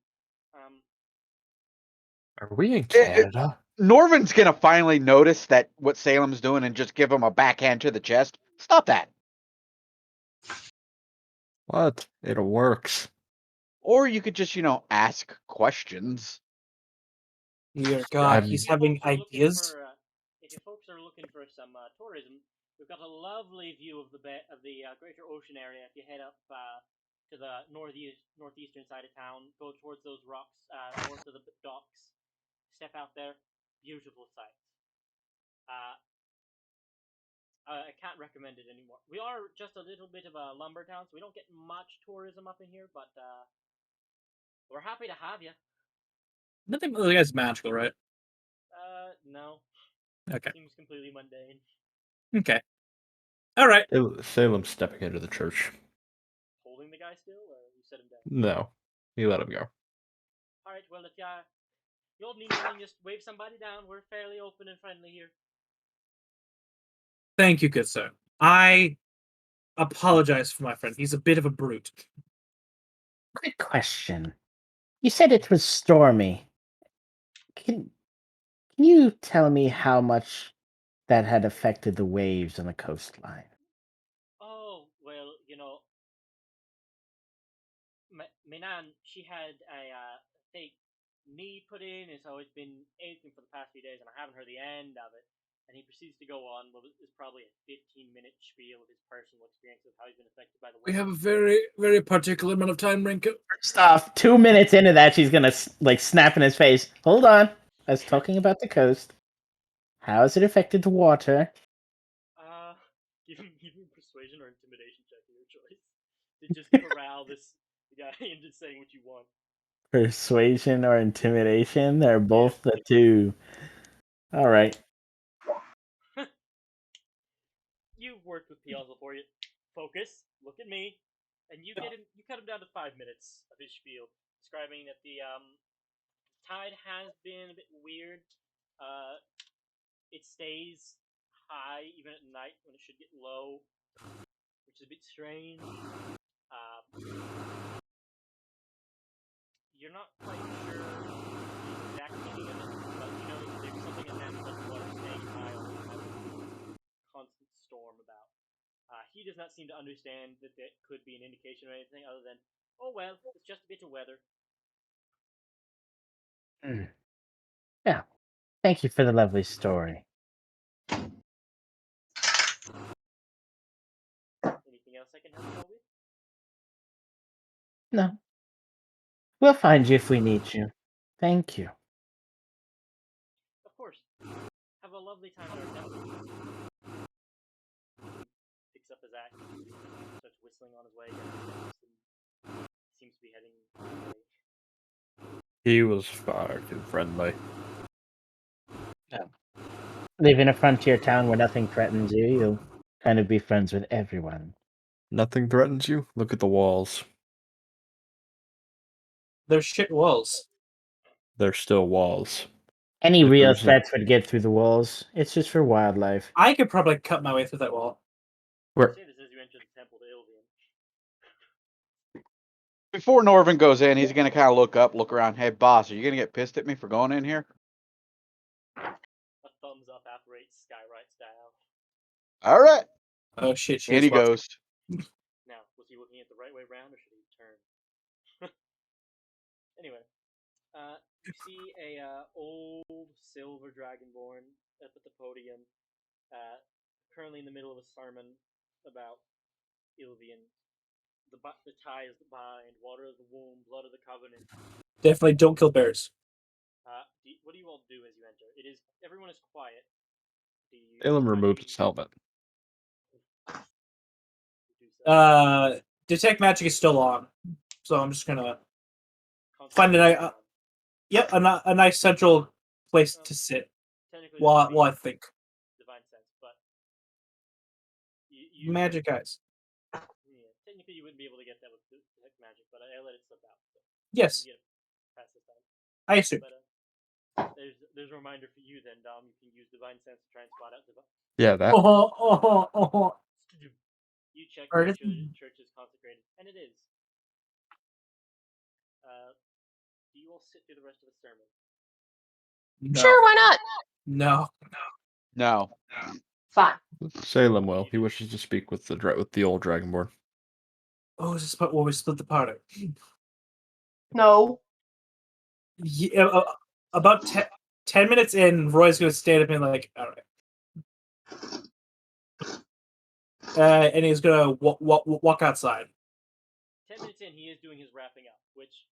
Are we in Canada? Norvin's gonna finally notice that what Salem's doing and just give him a backhand to the chest. Stop that. What? It works. Or you could just, ask questions. Dear God, I'm- he's having ideas. If you folks are looking for some tourism, we've got a lovely view of the greater ocean area. If you head up to the northeastern side of town, go towards those rocks north of the docks, step out there, beautiful sight. I can't recommend it anymore. We are just a little bit of a lumber town, so we don't get much tourism up in here, but we're happy to have you. Nothing really is magical, right? No. Okay. Seems completely mundane. Okay. All right. Salem's stepping into the church. Holding the guy still, or you set him down? No, he let him go. Alright, well, if you'll need anything, just wave somebody down. We're fairly open and friendly here. Thank you, good sir. I apologize for my friend. He's a bit of a brute. Quick question. You said it was stormy. Can you tell me how much that had affected the waves on the coastline? Oh, well, Menan, she had a fake knee put in, and so it's been aching for the past few days, and I haven't heard the end of it. And he proceeds to go on what is probably a 15-minute spiel of his personal experience of how he's been affected by the We weather. have a very, very particular amount of time, Rinko. First off, 2 minutes into that, she's gonna like snap in his face. Hold on. I was talking about the coast. How has it affected the water? Give him persuasion or intimidation check, your choice. To just corral this guy into saying what you want. Persuasion or intimidation? They're both the two. All right. You've worked with PLs before. You focus. Look at me, and you get him. You cut him down to 5 minutes of his spiel, describing that the tide has been a bit weird. It stays high even at night when it should get low, which is a bit strange. You're not quite sure the exact meaning of it, but you know that there's something that happens with the water staying high all the time. Constant storm about. He does not seem to understand that that could be an indication of anything other than, oh well, it's just a bit of weather. Yeah. Thank you for the lovely story. Anything else I can help you all with? No. We'll find you if we need you. Thank you. Of course. Have a lovely time at our temple. Picks up his axe, starts whistling on his way down the steps, and seems to be heading away. He was far too friendly. Live in a frontier town where nothing threatens you, you'll kind of be friends with everyone. Nothing threatens you? Look at the walls. They're shit walls. They're still walls. Any If real there's no- threats would get through the walls. It's just for wildlife. I could probably cut my way through that wall. Where? Say this as you enter the temple to Ilvian. Before Norvin goes in, he's gonna kind of look around. Hey, boss, are you gonna get pissed at me for going in here? A thumbs up operates Skywrite style. All right. Oh shit, she In is he watching. goes. Now, was he looking at the right way around or should he turn? Anyway, you see a old silver dragonborn up at the podium, currently in the middle of a sermon about Ilvian. The tie is the bind, water of the womb, blood of the covenant. Definitely don't kill bears. What do you all do as you enter? Everyone is quiet. Salem removed his helmet. Detect magic is still on, so I'm just gonna find a nice central place to sit while I think. Divine sense, but you Magic eyes. Yeah, technically you wouldn't be able to get that with detect magic, but I let it slip out. So Yes, you get past this time. I assume. But there's a reminder for you then, Dom. You can use divine sense to try and spot out divine. Yeah, that. You check Or the it is- church is consecrated, and it is. Do you all sit through the rest of the sermon? No. Sure, why not? No. No. Fine. Salem will. He wishes to speak with the old dragonborn. Oh, is this part where we split the party? No. Yeah, about 10 minutes in, Roy's gonna stand up and like, all right. And he's gonna walk outside. 10 minutes in, he is doing his wrapping up, which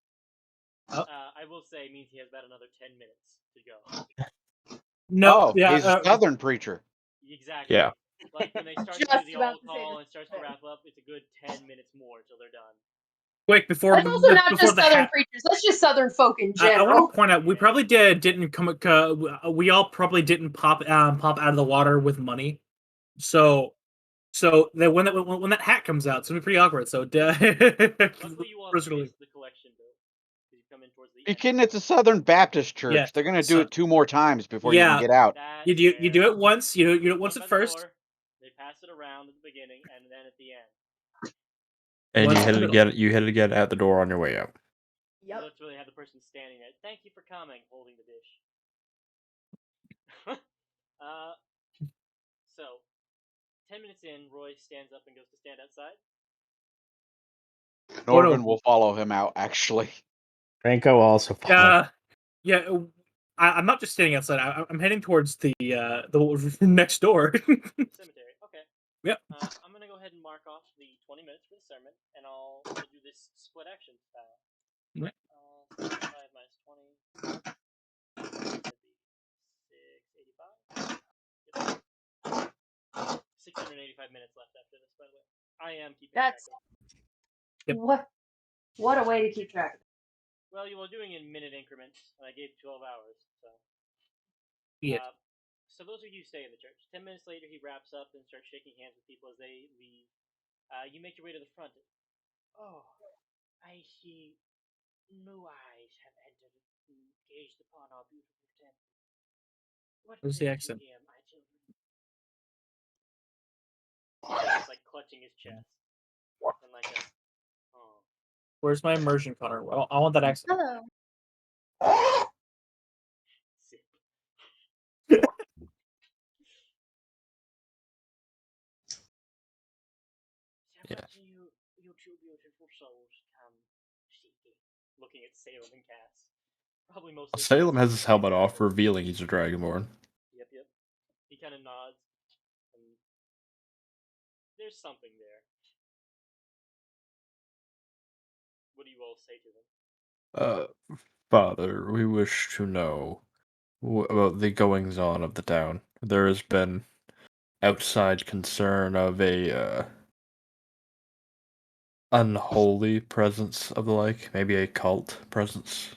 I will say means he has about another 10 minutes to go. No, he's a southern preacher. Exactly. Yeah. Like when they start to Just do the about all to say call the and starts to wrap up, it's a good 10 minutes more till they're done. Quick, before That's also not before just the Southern preachers. That's just Southern folk in I general. want to point out we probably didn't come. We all probably didn't pop out of the water with money. So then when that hat comes out, it's gonna be pretty awkward. So Luckily, you all personally, missed the collection bill because you come in towards the You end. kidding? It's a Southern Baptist church. Yeah, They're gonna do so- it 2 more times before you Yeah. can get out. you do it once. You do it once One at by the first. door, they pass it around at the beginning and then at the end. And Once you hit in it the again. You hit it again at the door on your way out. You literally have the person standing there. Thank you for coming, holding the dish. So 10 minutes in, Roy stands up and goes to stand outside. Norvin will follow him out, actually. Franco also follow. Yeah. I'm not just standing outside. I'm heading towards the next door. Cemetery. Okay. Yep. I'm gonna go ahead and mark off the 20 minutes for the sermon, and I'll do this split action style. Right. 75 minus 20. That'd be 685. Yep. 685 minutes left after this, by the way. I am keeping That's track of. Yep. what a way to keep track of it. Well, you were doing in minute increments, and I gave 12 hours, so. Yeah. So those of you who stay in the church. 10 minutes later, he wraps up and starts shaking hands with people as they leave. You make your way to the front. Oh, I see new eyes have entered and gazed upon our beautiful temple. What Where's the brings you accent? here, my children? He's like clutching his chest. And like a, oh. Where's my immersion, Connor? I want that accent. Hello. Sip. Yeah. You two beautiful souls come seeking. Looking at Salem and Cass. Probably mostly Salem Cass. has his helmet off, revealing he's a Dragonborn. Yep. He kind of nods. And there's something there. What do you all say to them? Father, we wish to know about the goings-on of the town. There has been outside concern of a unholy presence of the like, maybe a cult presence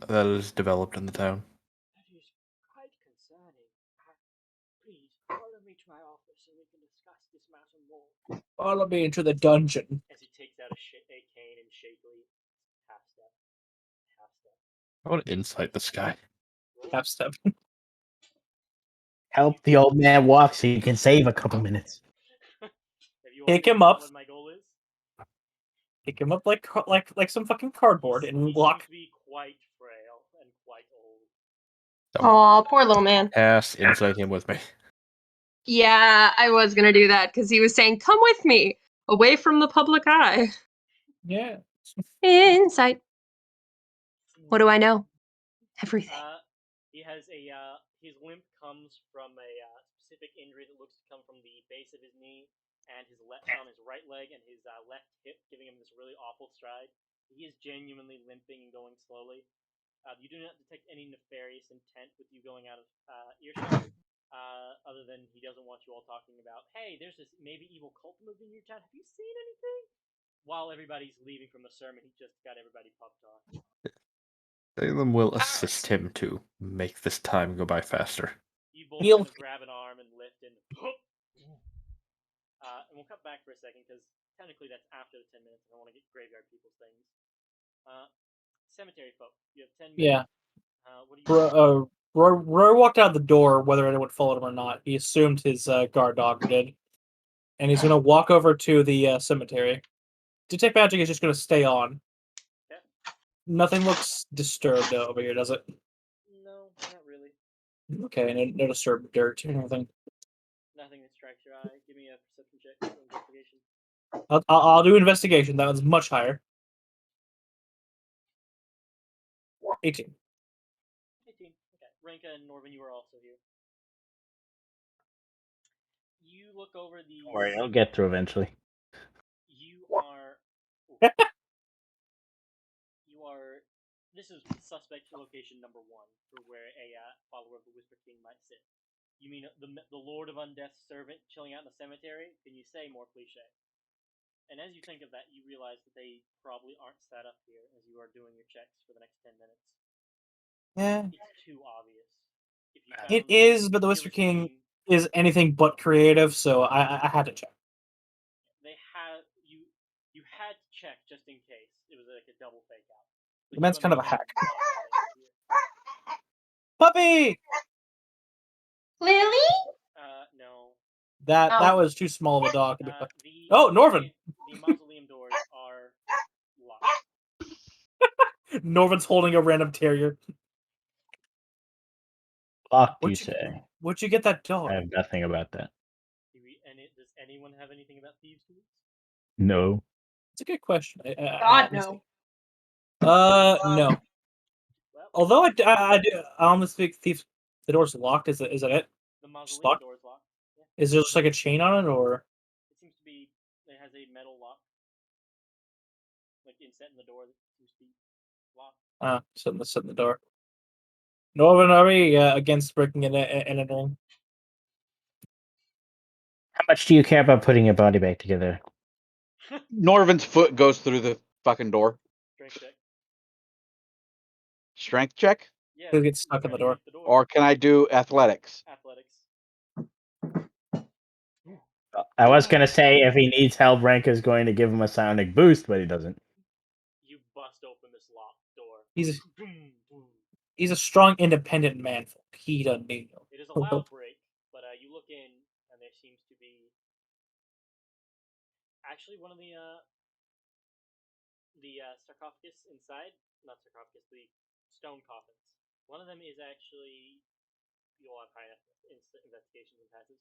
that is developed in the town. That is quite concerning. Please, follow me to my office so we can discuss this matter more. Follow me into the dungeon. As he takes out a cane and shakily half step. I want to insight this guy. Half step. Help the old man walk so you can save a couple minutes. Have you all Pick figured him out up. what my goal is? Pick him up like some fucking cardboard and He walk. seems to be quite frail and quite old. Aw, poor little man. Cass, insight him with me. Yeah, I was gonna do that because he was saying, "Come with me, away from the public eye." Yeah. Insight. What do I know? Everything. He has his limp comes from a specific injury that looks to come from the base of his knee and his left on his right leg and his left hip, giving him this really awful stride. He is genuinely limping and going slowly. You do not detect any nefarious intent with you going out of earshot, other than he doesn't want you all talking about, hey, there's this maybe evil cult moving in your town. Have you seen anything? While everybody's leaving from the sermon, he just got everybody pumped on. Salem will assist him to make this time go by faster. You both He'll- kind of grab an arm and lift and. And we'll cut back for a second because technically that's after the 10 minutes, and I want to get graveyard people's things. Cemetery folk, you have 10 minutes. Yeah. What do you? Roy walked out the door, whether anyone followed him or not. He assumed his guard dog did, and he's gonna walk over to the cemetery. Detect magic is just gonna stay on. Yeah. Nothing looks disturbed over here, does it? No, not really. Okay, no disturbed dirt or anything. Nothing that strikes your eye. Give me a perception check or investigation. I'll do investigation. That was much higher. 18. 18. Okay. Renka and Norvin, you are also here. You look over the. Don't worry, I'll get through eventually. You are. You are. This is suspect location number 1 for where a follower of the Whisper King might sit. You mean the Lord of Undeath's servant chilling out in the cemetery? Can you say more cliche? And as you think of that, you realize that they probably aren't set up here as you are doing your checks for the next 10 minutes. Yeah. It's too obvious. If you It is, but the Whisper King is anything but creative, so I had to check. They had you had to check just in case it was like a double fake out. The man's kind of a hack. Puppy. Lily? No. That was too small of a dog. Oh, Norvin! The mausoleum doors are locked. Norvin's holding a random terrier. Locked, you say? Where'd you get that dog? I have nothing about that. Does anyone have anything about thieves' tools? No. It's a good question. God, Let's no. see. No. Well, Although I almost think the door's locked. Is that it? the Just mausoleum locked? door is locked. Yeah. Is there just like a chain on it, or It seems to be. It has a metal lock, like inset in the door that seems to be locked. something in the door? Northern Army against breaking in and entering. How much do you care about putting your body back together? Norvin's foot goes through the fucking door. Strength check. Strength check? Yeah. He'll get he's stuck in the trying to door. get the door. Or can I do athletics? Athletics. I was gonna say if he needs help, Rank is going to give him a sonic boost, but he doesn't. You bust open this locked door. He's Boom, boom. he's a strong, independent man. He doesn't need no. It is a loud break, but you look in, and there seems to be actually one of the sarcophagus inside, not sarcophagus, the stone coffins. One of them is actually, you'll have high enough investigations and passes,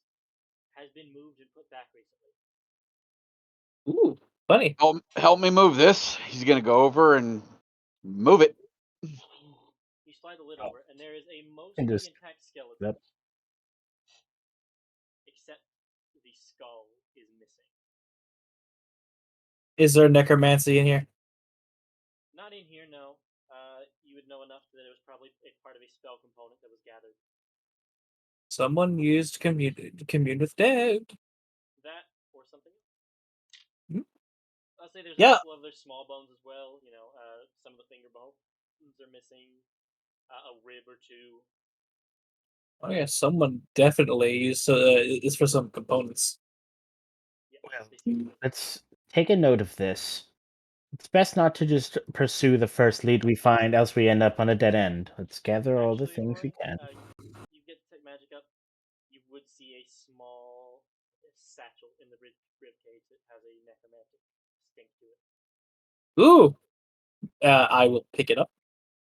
has been moved and put back recently. Ooh, funny. Help me move this. He's gonna go over and move it. You slide the lid over, and there is a And mostly just intact skeleton, that except the skull is missing. Is there necromancy in here? Not in here, no. You would know enough that it was probably a part of a spell component that was gathered. Someone used commune with dead. That or something. Hmm? I'll say there's Yeah. a couple of other small bones as well. You know, some of the finger bones are missing. A rib or two. Oh yeah, someone definitely used is for some components. Yeah, well, they seem to be. let's take a note of this. It's best not to just pursue the first lead we find, else we end up on a dead end. Let's gather all the Actually, things we Roy, can. you get to take magic up. You would see a small satchel in the rib cage that has a necromantic stink to it. Ooh, I will pick it up.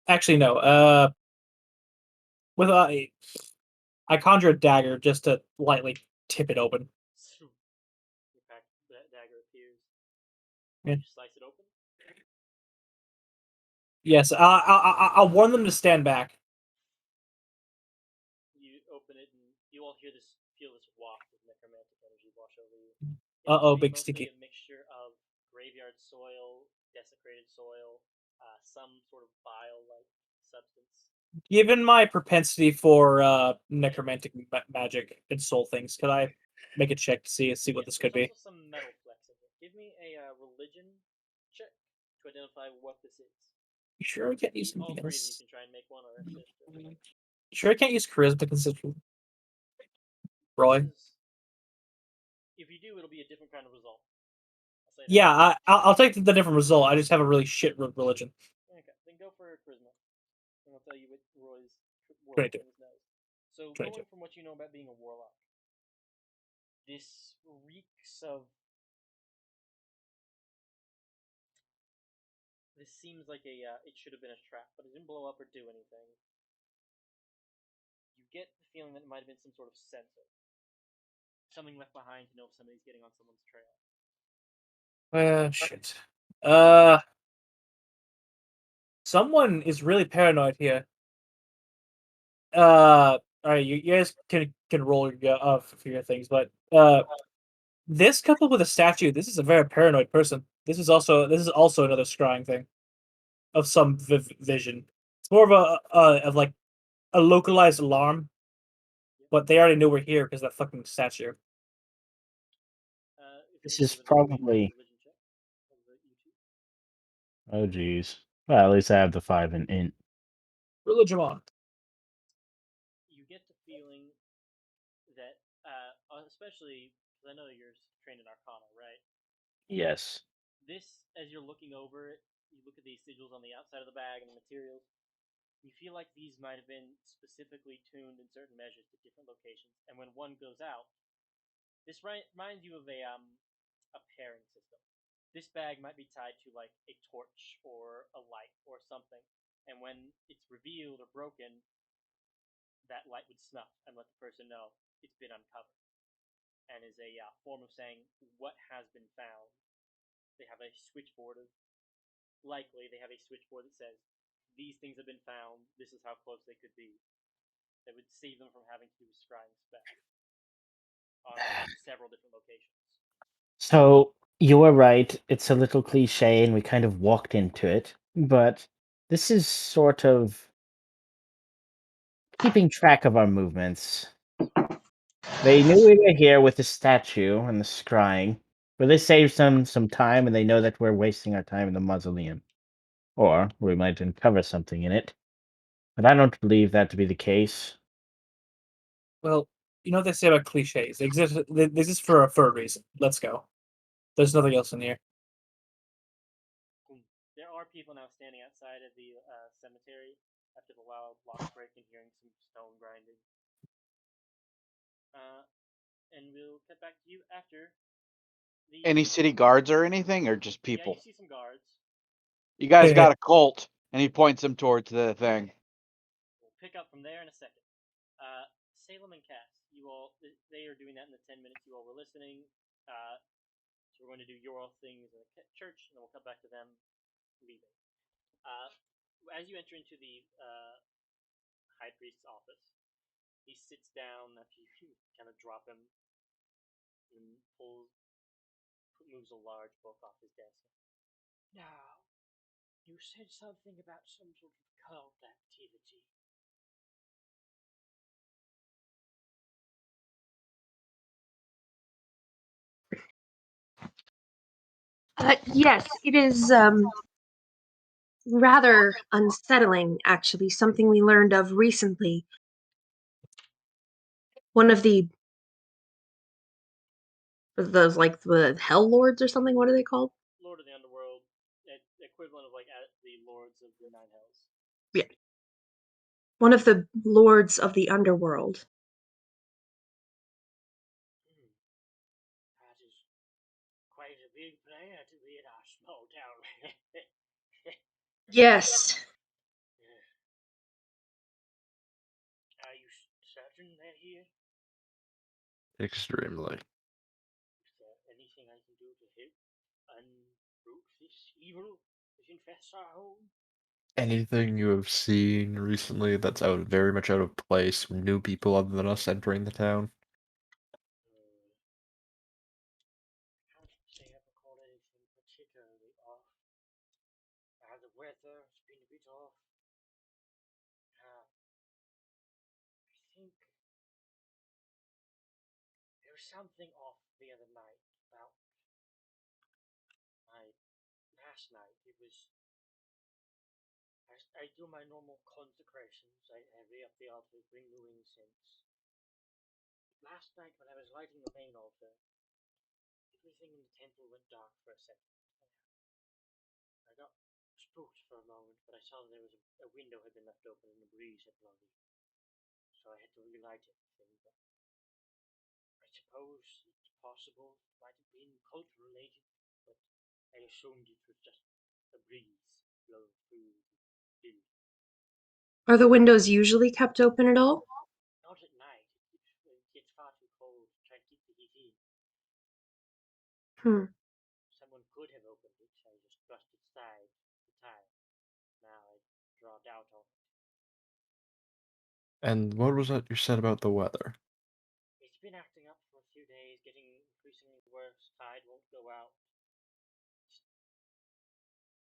Actually, no. With I conjure a dagger just to lightly tip it open. In fact, that dagger appears. Yeah. You slice it open. Yes, I'll warn them to stand back. You open it, and you all feel this waft of necromantic energy wash over you. It Uh looks oh, to be big mostly sticky. a mixture of graveyard soil, desecrated soil, some sort of bile-like substance. Given my propensity for necromantic magic and soul things, could I make a check to see what this could There's be? also some metal flecks in here. Give me a religion check to identify what this is. You sure I can't use All something three of you else? can try and make one or assist. You sure I can't use charisma consider Roy? If you do, it'll be a different kind of result. I'll say that. Yeah, I'll take the different result. I just have a really shit religion. Okay, then go for charisma, and I'll tell you what Roy's warlock 22. things knows. So 22. going from what you know about being a warlock, this reeks of. This seems like it should have been a trap, but it didn't blow up or do anything. You get the feeling that it might have been some sort of sensor, something left behind to know if somebody's getting on someone's trail. Shit. Someone is really paranoid here. All right, you guys can roll for your things, but this coupled with a statue, this is a very paranoid person. This is also another scrying thing of some vision. It's more of of like a localized alarm, but they already know we're here because that fucking statue. This is probably. Oh, geez. Well, at least I have the 5 in int. Religion on. You get the feeling that, especially because I know you're trained in Arcana, right? Yes. This, as you're looking over it, you look at these sigils on the outside of the bag and the materials. You feel like these might have been specifically tuned in certain measures to different locations, and when one goes out, this reminds you of a pairing system. This bag might be tied to like a torch or a light or something, and when it's revealed or broken, that light would snuff and let the person know it's been uncovered, and is a form of saying what has been found they have a switchboard of likely they have a switchboard that says these things have been found. This is how close they could be. That would save them from having to do a scrying spell on several different locations. So you were right. It's a little cliche, and we kind of walked into it. But this is sort of keeping track of our movements. They knew we were here with the statue and the scrying, but they saved some time, and they know that we're wasting our time in the mausoleum, or we might uncover something in it. But I don't believe that to be the case. Well, you know what they say about cliches. They exist for a reason. Let's go. There's nothing else in here. There are people now standing outside of the cemetery after the loud lock break and hearing some stone grinding. And we'll cut back to you after the. Any city guards or anything, or just Yeah, people? you see some guards. You guys got a Colt, and he points him towards the thing. We'll pick up from there in a second. Salem and Cass, you all, they are doing that in the 10 minutes you all were listening. So we're going to do your all things in the church, and then we'll cut back to them leaving. As you enter into the high priest's office, he sits down after you kind of drop him and moves a large book off his desk. Now, you said something about some sort of cult activity. Yes, it is rather unsettling, actually. Something we learned of recently. One of those like the Hell Lords or something. What are they called? Lord of the Underworld, equivalent of like the Lords of the Nine Hells. Yeah. One of the Lords of the Underworld. That is quite a big player to be in our small town. Yes. Are you certain they're here? Extremely. Is there anything I can do to help unroot this evil that infests our home? Anything you have seen recently that's very much out of place, new people other than us entering the town? I can't say I've recalled anything particularly off. The weather has been a bit off. I think there was something off the other night about my last night. It was. I do my normal consecrations. I re up the altar, bring new incense. Last night, when I was lighting the main altar, everything in the temple went dark for a second. I got spooked for a moment, but I saw there was a window had been left open and the breeze had blown in. So I had to relight everything. But I suppose it's possible it might have been cult related, but I assumed it was just a breeze blowing through the building. Are the windows usually kept open at all? Not at night. It gets far too cold to try to keep the heat in. Someone could have opened it. I just thrust its side at the time. Now I draw doubt on it. And what was that you said about the weather? It's been acting up for a few days, getting increasingly worse. Tide won't go out.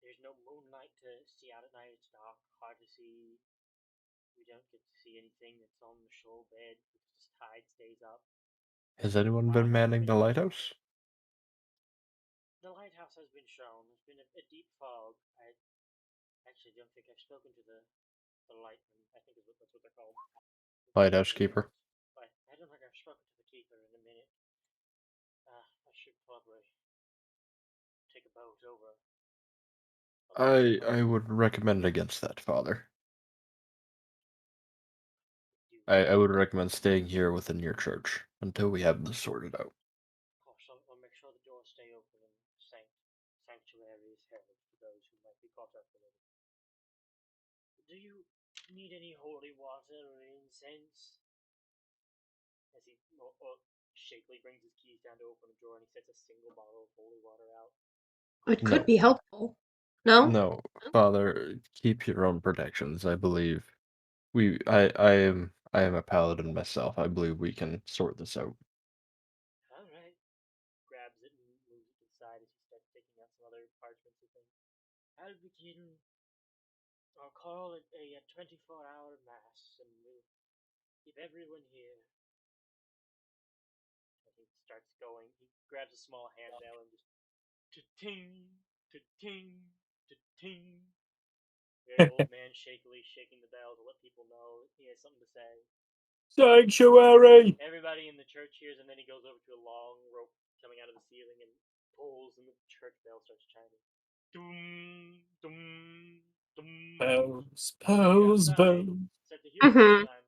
There's no moonlight to see out at night. It's dark, hard to see. We don't get to see anything that's on the shore bed because the tide stays up. Has anyone been manning the lighthouse? The lighthouse has been shown. There's been a deep fog. I actually don't think I've spoken to the lightman. I think that's what they're called. Lighthouse keeper. But I don't think I've spoken to the keeper in a minute. I should probably take a boat over. I would recommend against that, Father. I would recommend staying here within your church until we have this sorted out. Of course, I'll make sure the doors stay open and sanctuary is held for those who might be caught up in it. Do you need any holy water or incense? As he shakily brings his keys down to open a drawer and he sets a single bottle of holy water out. It No. could be helpful. No? No, Father, keep your own protections. I believe I am a paladin myself. I believe we can sort this out. All right. Grabs it and moves it to the side as he starts taking out some other parchments and things. I'll begin. I'll call it a 24-hour mass, and we'll keep everyone here. And he starts going. He grabs a small handbell and just ta-ting, ta-ting, ta-ting. Very old man shakily shaking the bell to let people know he has something to say. Sanctuary. Everybody in the church hears, and then he goes over to a long rope coming out of the ceiling and pulls, and the church bell starts chiming. Doom, doom, doom. Pose. Start to hear it this time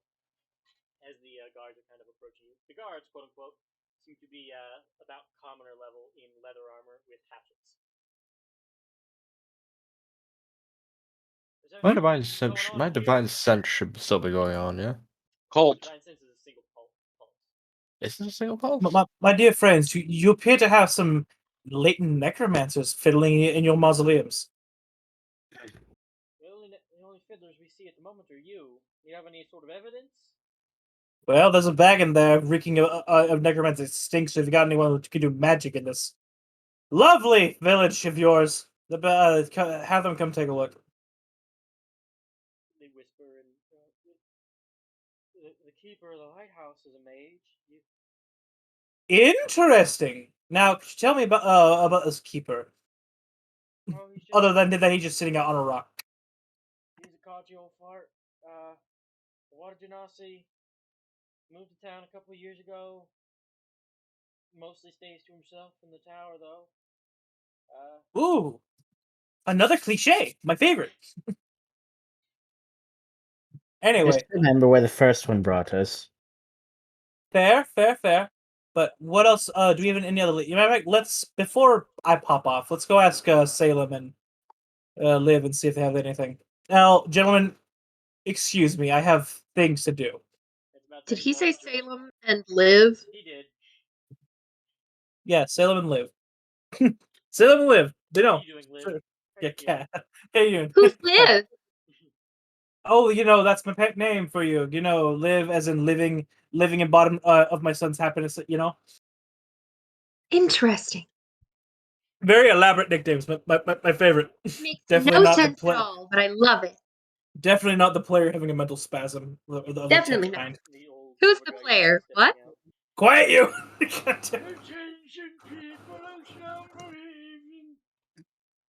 as the guards are kind of approaching you. The guards, quote unquote, seem to be about commoner level in leather armor with hatchets. My divine sense should still be going on, yeah? Colt. Divine sense is a single pulse. Is this a single pulse? My dear friends, you appear to have some latent necromancers fiddling in your mausoleums. The only fiddlers we see at the moment are you. Do you have any sort of evidence? Well, there's a bag in there reeking of necromancy stinks. So if you got anyone who can do magic in this lovely village of yours, have them come take a look. They whisper, and the keeper of the lighthouse is a mage. Interesting. Now, could you tell me about this keeper? He's just, Other than that, he's just sitting out on a rock. he's a codgy old fart. The water genasi moved to town a couple of years ago. Mostly stays to himself in the tower, though. Ooh, another cliche. My favorite. Anyway, Just remember where the first one brought us. fair. But what else? Do we have any other? You know, let's before I pop off. Let's go ask Salem and Liv and see if they have anything. Now, gentlemen, excuse me. I have things to do. Did he say Salem and Liv? He did. Yeah, Salem and Liv. Salem and Liv. They know. How you doing, Liv? Yeah, cat. How you doing? Who's Liv? Oh, that's my pet name for you. Live as in living in bottom of my son's happiness. Interesting. Very elaborate nicknames. My favorite. Makes Definitely no not sense the at all, but I love it. Definitely not the player having a mental spasm of the Definitely tech not. kind. Who's the player? What? Quiet you! Attention, people of slumbering.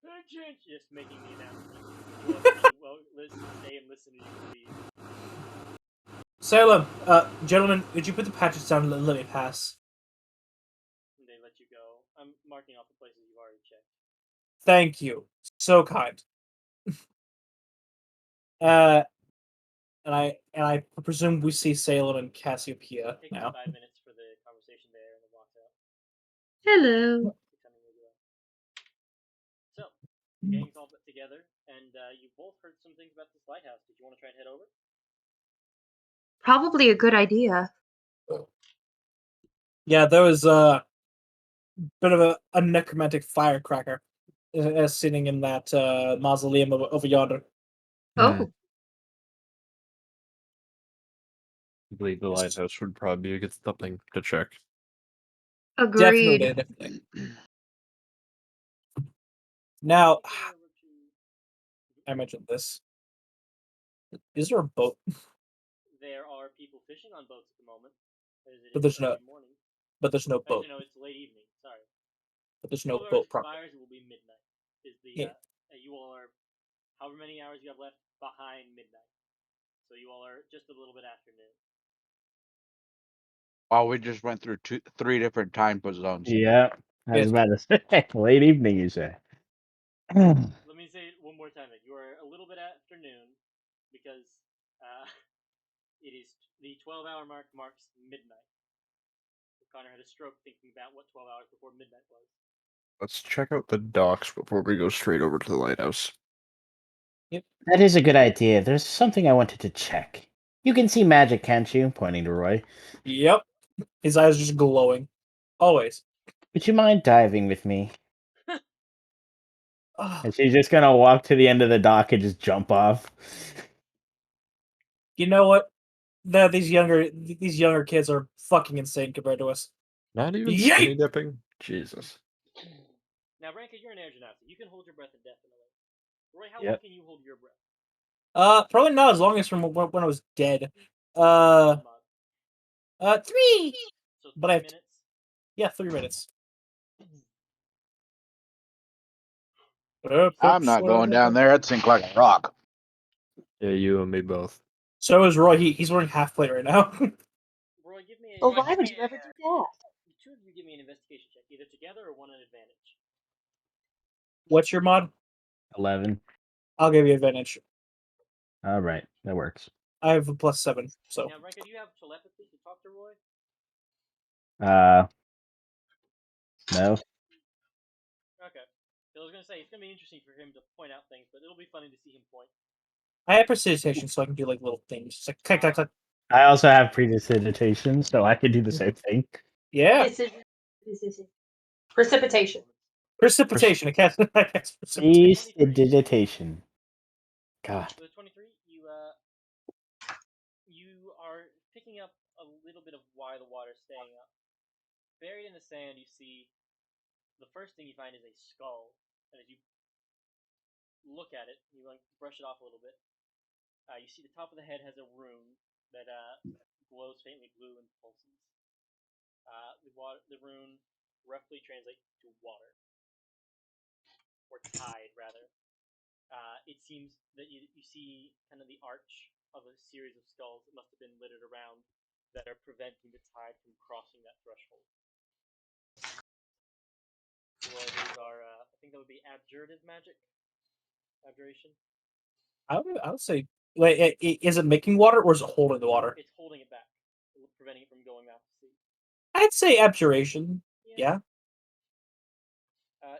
Attention. Just making the announcement. People are being stay and listen to you, please. Salem, gentlemen, would you put the patches down and let me pass? And they let you go. I'm marking off the places you've already checked. Thank you. So kind. And I presume we see Salem and Cassiopeia Takes now. 5 minutes for the conversation there, and then walks out. Hello. So, the gang's all put together, and you both heard some things about this lighthouse. Did you want to try and head over? Probably a good idea. Yeah, there was a bit of a necromantic firecracker sitting in that mausoleum over yonder. Oh, I believe the lighthouse would probably be a good something to check. agreed. Definitely. Now, I mentioned this. Is there a boat? There are people fishing on boats at the moment. But there's no- morning. But there's no boat. Actually, no, it's late evening. Sorry. But there's no 12 hours boat proper. expires, it will be midnight. Is the Yeah. You all are however many hours you have left behind midnight. So you all are just a little bit after noon. Oh, we just went through 3 different time zones. Yeah, I was about to say late evening. You say. Let me say it one more time. You are a little bit after noon because it is the 12-hour mark marks midnight. Connor had a stroke thinking about what 12 hours before midnight was. Let's check out the docks before we go straight over to the lighthouse. Yep. That is a good idea. There's something I wanted to check. You can see magic, can't you? Pointing to Roy. Yep. His eyes are just glowing. Always. Would you mind diving with me? And she's just gonna walk to the end of the dock and just jump off. You know what? These younger kids are fucking insane compared to us. Not even Yeet! skinny dipping? Jesus. Now, Ranka, you're an air genasi. You can hold your breath indefinitely. Roy, how long Yep. can you hold your breath? Probably not as long as from when I was dead. Mod. 3. So But 3 I have minutes. Yeah, 3 minutes. I'm not going down there. I'd sink like a rock. Yeah, you and me both. So is Roy. He's wearing half plate right now. Roy, give me a. Oh, why would you ever do that? The two of you give me an investigation check, either together or one at advantage. What's your mod? 11. I'll give you advantage. All right, that works. I have a +7. So Now, Ranka, do you have telepathy to talk to Roy? No. Okay. I was gonna say it's gonna be interesting for him to point out things, but it'll be funny to see him point. I have precipitation, so I can do like little things. It's like click, click, click. I also have precipitation, so I could do the same thing. Yeah, Precipitation. precipitation. I cast precipitation. Prestidigitation. God. For the 23, you are picking up a little bit of why the water's staying up. Buried in the sand, you see the first thing you find is a skull, and as you look at it, you like brush it off a little bit. You see the top of the head has a rune that glows faintly blue and pulses. The rune roughly translates to water, or tide rather. It seems that you see kind of the arch of a series of skulls that must have been littered around that are preventing the tide from crossing that threshold. Roy, these are, I think that would be abjurative magic. Abjuration. I would say, wait, is it making water or is it holding the water? It's holding it back, preventing it from going out to sea. I'd say abjuration. Yeah.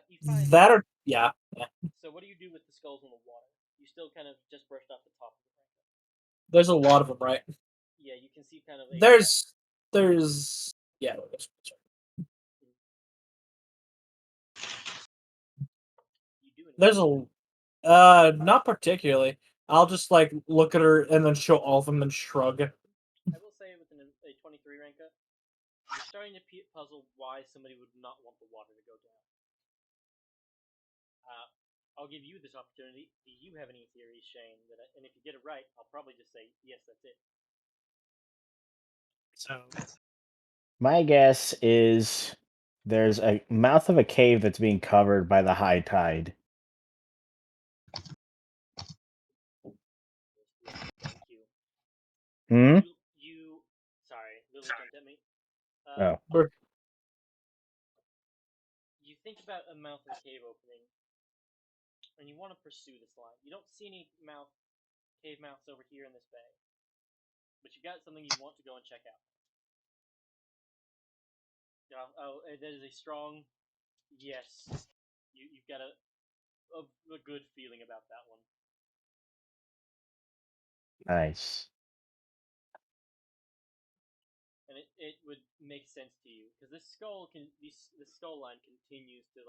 You find That or yeah. So what do you do with the skulls in the water? You still kind of just brushed off the top of it. There's a lot of them, right? Yeah, you can see kind of. There's yeah. You do There's not particularly. I'll just like look at her and then show all of them and shrug. I will say with a 23 Ranka, you're starting to puzzle why somebody would not want the water to go down. I'll give you this opportunity. Do you have any theories, Shane? And if you get it right, I'll probably just say yes, that's it. So My guess is there's a mouth of a cave that's being covered by the high tide. Thank you. Hmm? Sorry, Lily jumped at me. Oh. You think about a mouth of a cave opening, and you want to pursue this line. You don't see any cave mouths over here in this bay, but you got something you want to go and check out. That is a strong yes. You've got a good feeling about that one. Nice. And it would make sense to you because this skull line continues to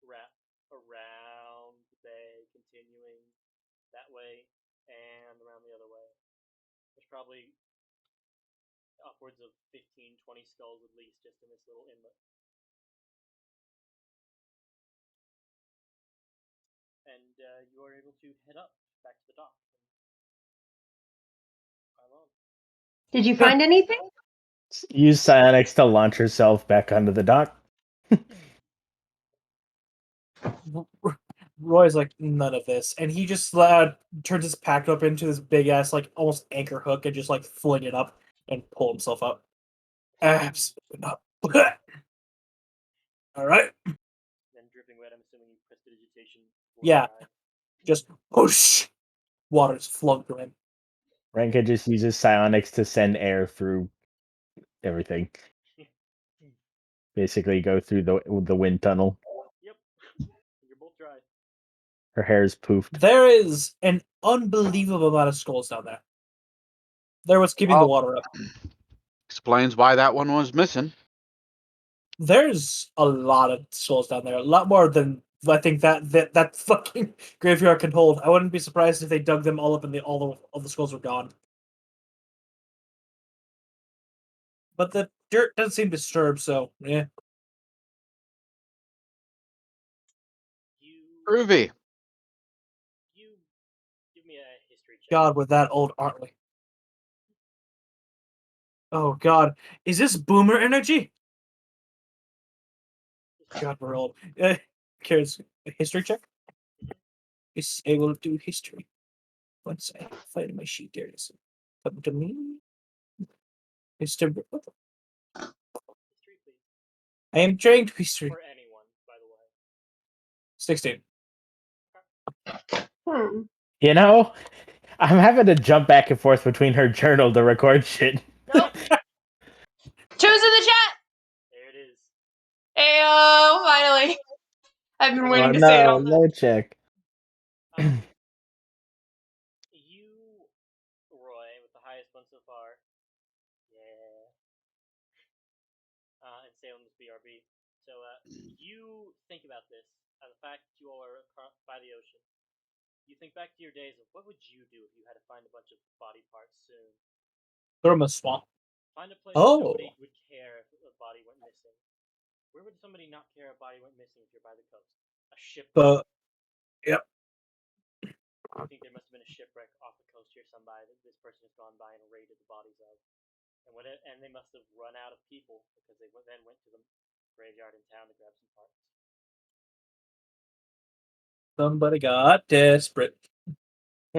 wrap around the bay, continuing that way and around the other way. There's probably upwards of 15, 20 skulls at least just in this little inlet. And you are able to head up back to the dock. Did you find anything? Use psionics to launch herself back onto the dock. Roy's like, none of this, and he just turns his pack up into this big ass like almost anchor hook and just like fling it up and pull himself up. Absolutely not. All right. Then dripping wet, I'm assuming you prestidigitation. Yeah. Just whoosh. Water's flowing through him. Renka just uses psionics to send air through everything. Basically, go through the wind tunnel. Yep. You're both dry. Her hair's poofed. There is an unbelievable amount of skulls down there. They're what's keeping the water up. Explains why that one was missing. There's a lot of skulls down there. A lot more than I think that fucking graveyard can hold. I wouldn't be surprised if they dug them all up and all the skulls were gone. But the dirt doesn't seem disturbed, so yeah. Groovy. You give me a history check. God, we're that old, aren't we? Oh God, is this boomer energy? God, we're old. Cares a history check? Is able to do history. Once I find my sheet, there it is. Come to me. History. History, please. I am trained history. For anyone, by the way. 16. You know, I'm having to jump back and forth between her journal to record shit. Nope. Choose in the chat. There it is. Ayo, finally. I've been waiting Oh to say it no, all night. low check. You, Roy, with the highest one so far. Yeah. And Salem is BRB. So, you think about this. The fact that you all are by the ocean. You think back to your days of what would you do if you had to find a bunch of body parts soon? Throw him a swamp. Find a place where nobody would care if a body went missing. Where would somebody not care a body went missing if you're by the coast? A shipwreck. Yep. I think there must have been a shipwreck off the coast here somebody that this person has gone by and raided the bodies of. And they must have run out of people because they then went to the graveyard in town to grab some parts. Somebody got desperate.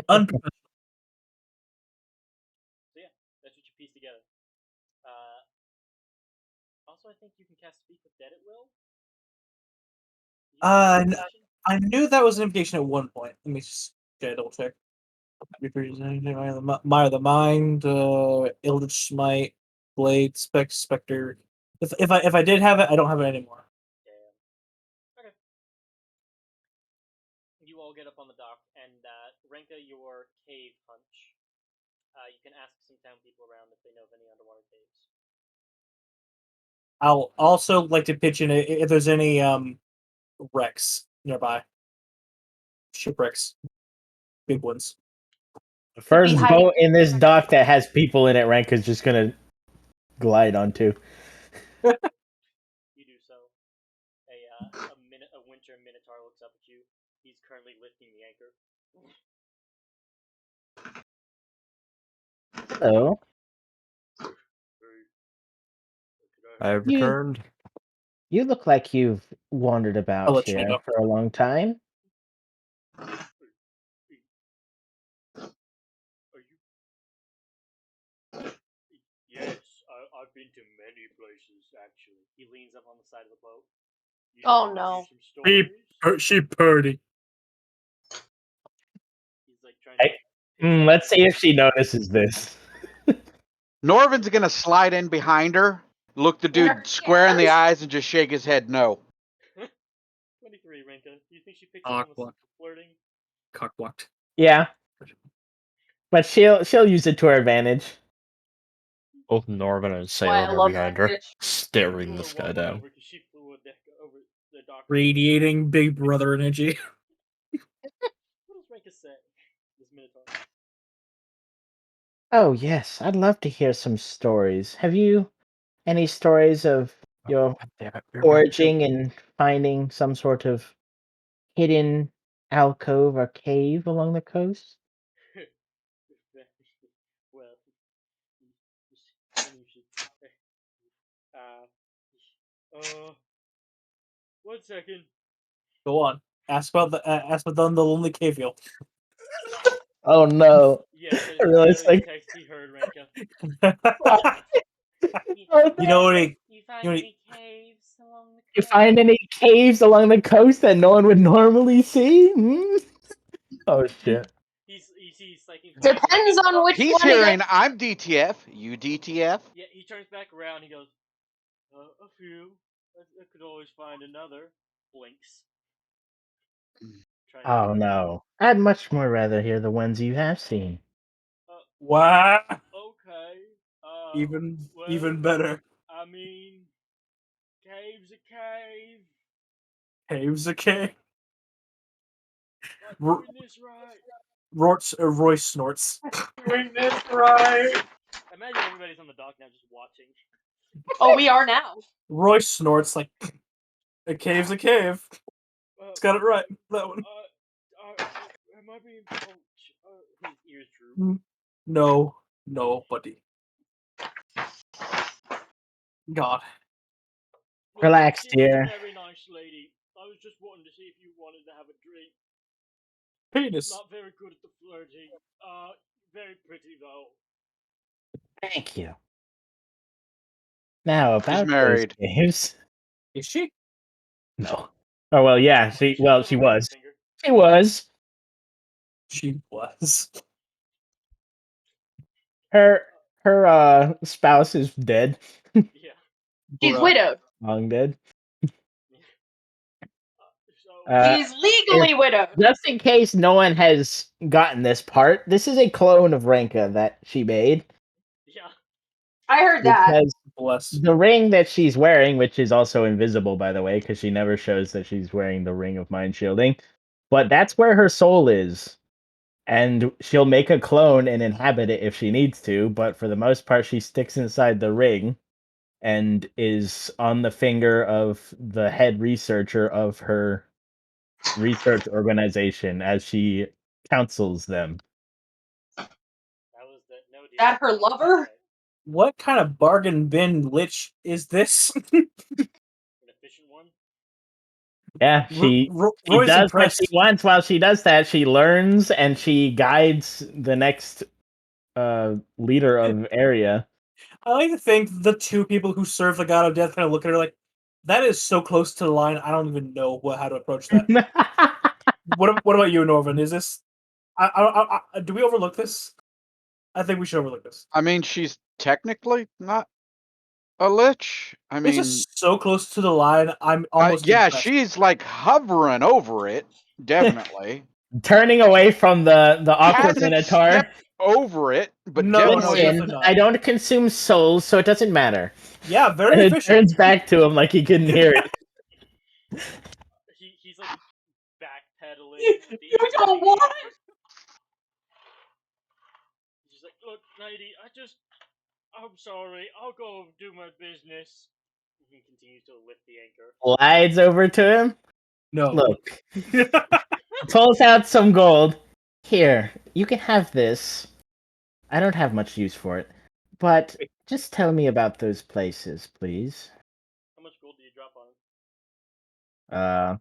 Unprofessional. So yeah, that's what you piece together. Also, I think you can cast Speak with Dead at will. I knew that was an invitation at one point. Let me just double check. Mire of the Mind, Eldritch Smite, Blade, Spectre. If I did have it, I don't have it anymore. Yeah. Okay. You all get up on the dock, and Renka, your cave hunch. You can ask some town people around if they know of any underwater caves. I'll also like to pitch in if there's any wrecks nearby. Shipwrecks. Big ones. The first boat in this dock that has people in it, Rank is just gonna glide onto. You do so. A winter minotaur looks up at you. He's currently lifting the anchor. Hello. I have returned. You look like you've wandered I'll about let you here know. for a long time. Are you? Yes, I've been to many places, actually. He leans up on the side of the boat. Oh no. Some stories? She purdy. He's like trying to. Let's see if she notices this. Norvin's gonna slide in behind her, look the dude square in the eyes, and just shake his head no. 23, Renka. Do you think she picks up on the flirting? Cockblocked. Yeah. But she'll use it to her advantage. Both Norvin and Salem are behind her, staring this guy down. She flew over the dock. Radiating Big Brother energy. What does Renka say? This Minotaur. Oh yes, I'd love to hear some stories. Have you any stories of your foraging and finding some sort of hidden alcove or cave along the coast? Well, one second. Go on. Ask about the lonely cave hill. Oh no. Yes, I realized, the text he heard, Renka. You know what? You find any caves along the coast? You find any caves along the coast that no one would normally see? Oh shit. He's like depends on which He's one. hearing I'm DTF, you DTF. Yeah, he turns back around. He goes, a few. I could always find another. Blinks. Oh no. I'd much more rather hear the ones you have seen. Wow. Okay. Even better. I mean, cave's a cave. Cave's a cave. R- doing this right. Roy snorts. Doing this right. Imagine everybody's on the dock now just watching. Oh, we are now. Roy snorts like a cave's a cave. It's got it right. That one. Am I being poached? His ears droop. No, buddy. God. Relax, She was dear. a very nice lady. I was just wanting to see if you wanted to have a drink. Penis. Not very good at the flirting. Very pretty though. Thank you. Now She's about those married. games. Is she? No. Oh well, yeah. She was. She was. She was. Her spouse is dead. Yeah. She's Bruh. widowed. Long dead. So She's legally widowed. Just in case no one has gotten this part, this is a clone of Renka that she made. yeah. I heard that. Because Bless. the ring that she's wearing, which is also invisible, by the way, because she never shows that she's wearing the ring of mind shielding, but that's where her soul is. And she'll make a clone and inhabit it if she needs to, but for the most part, she sticks inside the ring and is on the finger of the head researcher of her research organization as she counsels them. That her lover? What kind of bargain bin lich is this? An efficient one. Yeah, she Roy's does impressed. what she wants. While she does that, she learns and she guides the next leader of area. I like to think the two people who serve the god of death kind of look at her like, that is so close to the line, I don't even know how to approach that. What about you, Norvin? Is this... do we overlook this? I think we should overlook this. I mean, she's technically not a lich. I It's mean, just so close to the line, I'm almost yeah, impressed. she's like hovering over it, definitely. Turning away from the awkward Hasn't minotaur. stepped over it, but No, definitely. definitely not. I don't consume souls, so it doesn't matter. Yeah, very And it efficient. turns back to him like he couldn't hear it. He's like backpedaling. You don't want it? He's like, look, lady, I'm sorry. I'll go do my business. He continues to lift the anchor. Slides over to him. No. Look. Pulls out some gold. Here, you can have this. I don't have much use for it. But just tell me about those places, please. How much gold do you drop on him?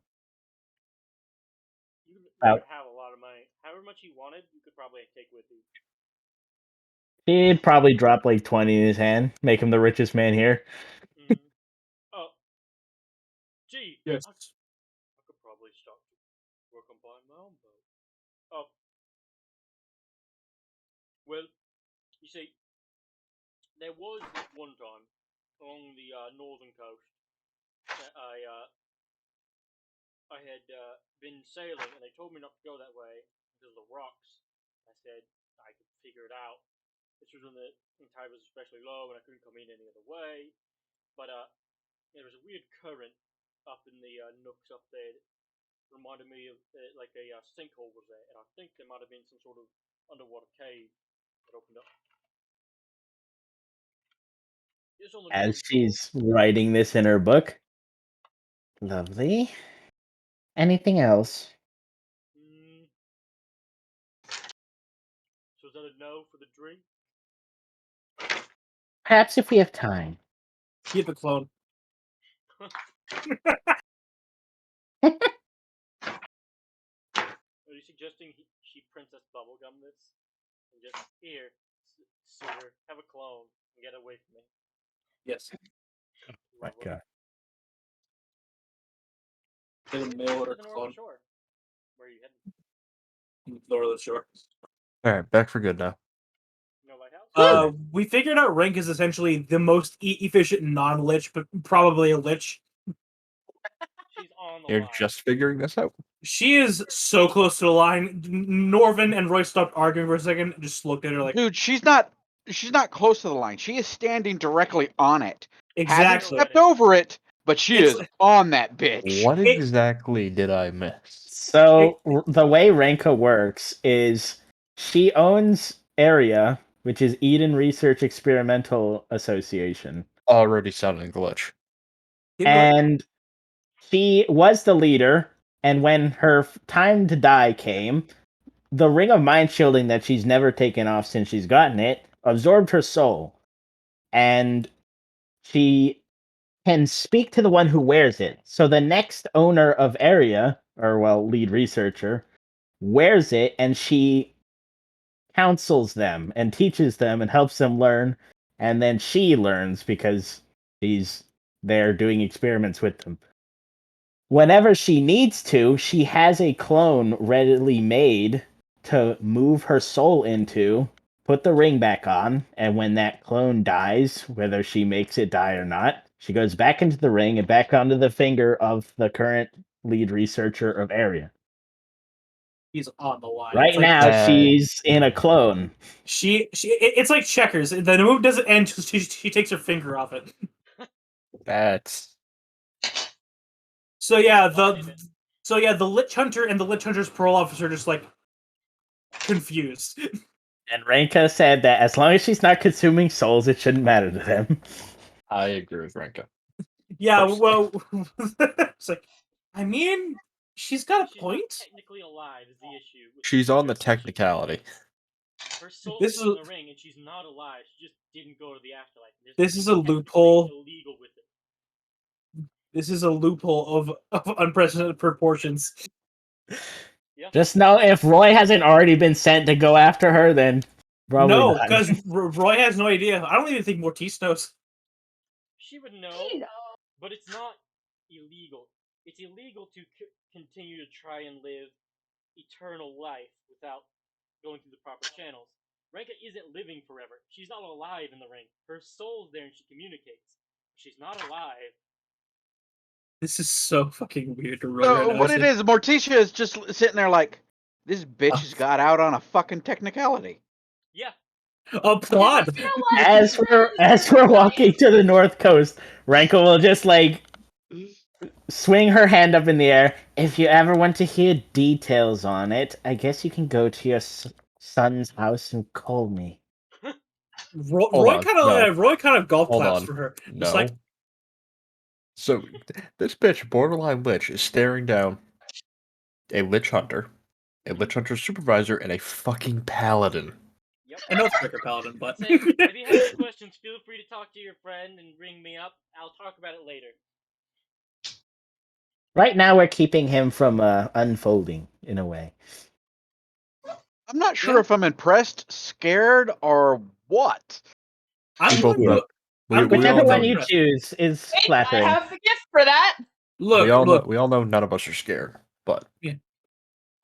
You don't have a lot of money. However much you wanted, you could probably take with you. He'd probably drop like 20 in his hand, make him the richest man here. Mm-hmm. Oh. Gee. Yes. I could probably start to work on buying my own boat. Oh. Well, you see, there was this one time along the northern coast that I had been sailing, and they told me not to go that way because of the rocks. I said I could figure it out. This was when the tide was especially low, and I couldn't come in any other way. But there was a weird current up in the nooks up there that reminded me of like a sinkhole was there, and I think there might have been some sort of underwater cave that opened up. As she's writing this in her book. Lovely. Anything else? So is that a no for the drink? Perhaps if we have time. Keep the clone. Are you suggesting she Princess Bubblegum this? And just, here, suitor, have a clone and get away from me. Yes. Oh my god. In the mail order clone. Shore. Where are you heading? Lower the shore. Alright, back for good now. No lighthouse? We figured out Rank is essentially the most efficient non-lich, but probably a lich. She's on the You're line. just figuring this out? She is so close to the line. Norvin and Roy stopped arguing for a second and just looked at her like... Dude, she's not close to the line. She is standing directly on it. Exactly. Hasn't stepped over it, but she is on that bitch. What exactly did I miss? So the way Renka works is she owns Area, which is Eden Research Experimental Association, Already sounding glitch. and she was the leader. And when her time to die came, the ring of mind shielding that she's never taken off since she's gotten it absorbed her soul, and she can speak to the one who wears it. So the next owner of Area, or well, lead researcher, wears it, and she counsels them and teaches them and helps them learn, and then she learns because she's there doing experiments with them. Whenever she needs to, she has a clone readily made to move her soul into, put the ring back on, and when that clone dies, whether she makes it die or not, she goes back into the ring and back onto the finger of the current lead researcher of Area. He's on the line. Right It's like, now, she's in a clone. it's like checkers. The move doesn't end. She takes her finger off it. That's So yeah, the Lich Hunter and the Lich Hunter's parole officer are just like confused. And Renka said that as long as she's not consuming souls, it shouldn't matter to them. I agree with Renka. Yeah, Personally. well, it's like, I mean, she's got a She's not point. technically alive is the issue. with She's on the situation. technicality. Her soul This is is in a- the ring, and she's not alive. She just didn't go to the afterlife. There's This is a nothing technically loophole. illegal with it. This is a loophole of unprecedented proportions. Yeah. Just know if Roy hasn't already been sent to go after her, then probably No, not. because Roy has no idea. I don't even think Mortiz knows. She would know, but it's not illegal. It's illegal to continue to try and live eternal life without going through the proper channels. Renka isn't living forever. She's not alive in the ring. Her soul's there and she communicates. She's not alive. This is so fucking weird to Roy So right now. what it is, Morticia is just sitting there like, this bitch has got out on a fucking technicality. Yeah. Applaud. As we're walking to the north coast, Renka will just like swing her hand up in the air. If you ever want to hear details on it, I guess you can go to your son's house and call me. Roy kind of golf Hold claps on. for her. No. Just like, So this bitch, borderline lich, is staring down a lich hunter, a lich hunter supervisor, and a fucking paladin. Yep. an Oathbreaker paladin, but Saying, if you have any questions, feel free to talk to your friend and ring me up. I'll talk about it later. Right now, we're keeping him from unfolding in a way. I'm not sure Yeah. if I'm impressed, scared, or what. I'm both going know. to. I'm going Whichever to one you impressed. choose is Wait, I flattering. have the gift for that. we all Look, know none of us are scared, but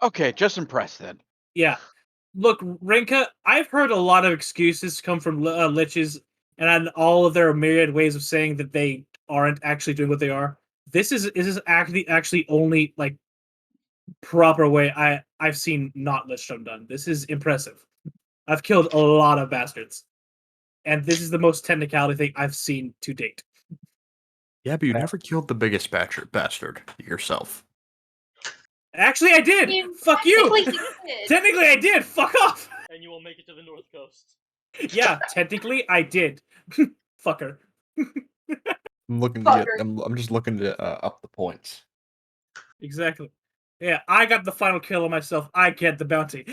Okay, just impressed then. yeah. Look, Rinka, I've heard a lot of excuses come from liches, and all of their myriad ways of saying that they aren't actually doing what they are. This is actually only like proper way I've seen not lichdom done. This is impressive. I've killed a lot of bastards, and this is the most technicality thing I've seen to date. yeah, but you never killed the biggest bastard yourself. Actually, I did. Fuck you. Technically, he did. Technically, I did. Fuck off. And you will make it to the North Coast. Yeah, technically, I did. Fucker. I'm looking to get. Fucker. I'm just looking to up the points. Exactly. Yeah, I got the final kill on myself. I get the bounty.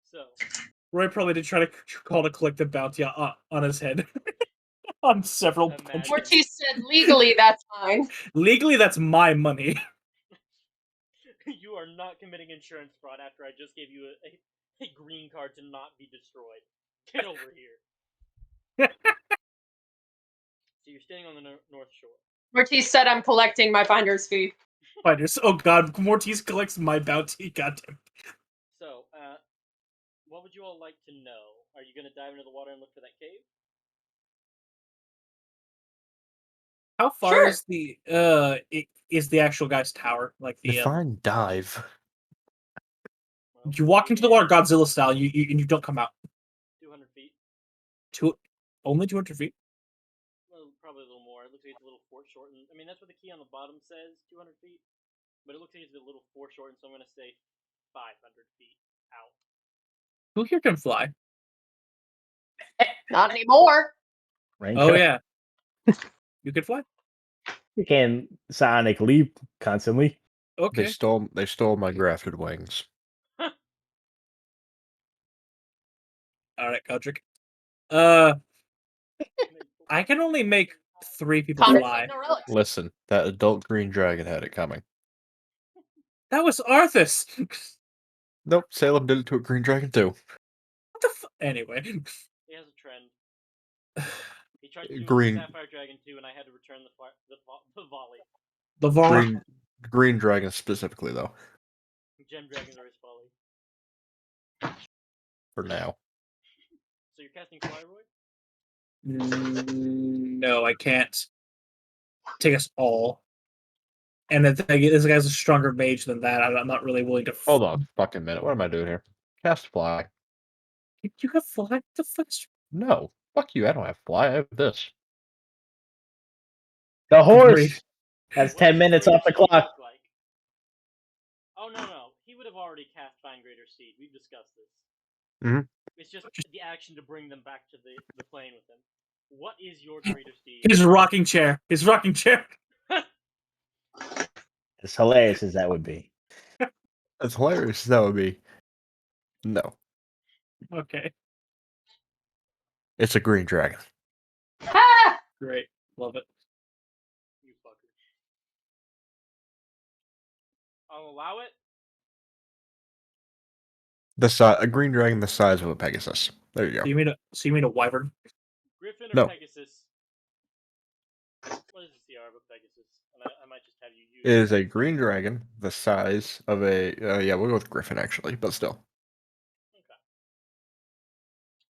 So, Roy probably did try to call to collect the bounty on his head. On several Imagine. punches. Mortiz said legally that's fine. Legally, that's my money. you are not committing insurance fraud after I just gave you a green card to not be destroyed. Get over here. So you're standing on the North Shore. Mortiz said I'm collecting my finder's fee. Fighters. Oh god, Mortiz collects my bounty. Goddamn. So, what would you all like to know? Are you going to dive into the water and look for that cave? How far Sure. is the actual guy's tower? Like the Define dive. Well, you walk into the water Godzilla style, and you don't come out. 200 feet. Only 200 feet. Well, probably a little more. It looks looks like it's a little foreshortened. I mean, that's what the key on the bottom says, 200 feet. But it looks like it's a little foreshortened, so I'm going to say 500 feet out. Who here can fly? Not anymore. Right? Oh yeah, you could fly. You can sonic leap constantly. Okay. They stole my grafted wings. All right, Kodrick. I can only make 3 people fly. Listen, that adult green dragon had it coming. That was Arthas. Nope, Salem did it to a green dragon too. What the Anyway. He has a trend. He tried to do Green- it with Sapphire Dragon 2, and I had to return the volley. The Vaughn. Green dragon specifically though. Gem Dragons are his folly. For now. So you're casting Fly, Roy? No, I can't. Take us all. And the thing is, this guy's a stronger mage than that. I'm not really willing to. Hold on, fucking minute. What am I doing here? Cast fly. You have fly? What the fuck? No, fuck you. I don't have fly. I have this. The horse Agreed. has What 10 does minutes Greater off the Seed clock. look like? Oh, no. He would have already cast Find Greater Seed. We've discussed this. Mhm. It's just the action to bring them back to the plane with him. What is your Greater Seed? His rocking chair. His rocking chair. As hilarious as that would be. As hilarious as that would be. No. Okay. It's a green dragon. Ah! Great. Love it. You fucker. I'll allow it. A green dragon the size of a Pegasus. There you go. So you mean a wyvern? Griffin or No. Pegasus? What is the CR of a Pegasus? And I might just have you use It is a green dragon the size of a. Yeah, we'll go with Griffin actually, but still. Okay.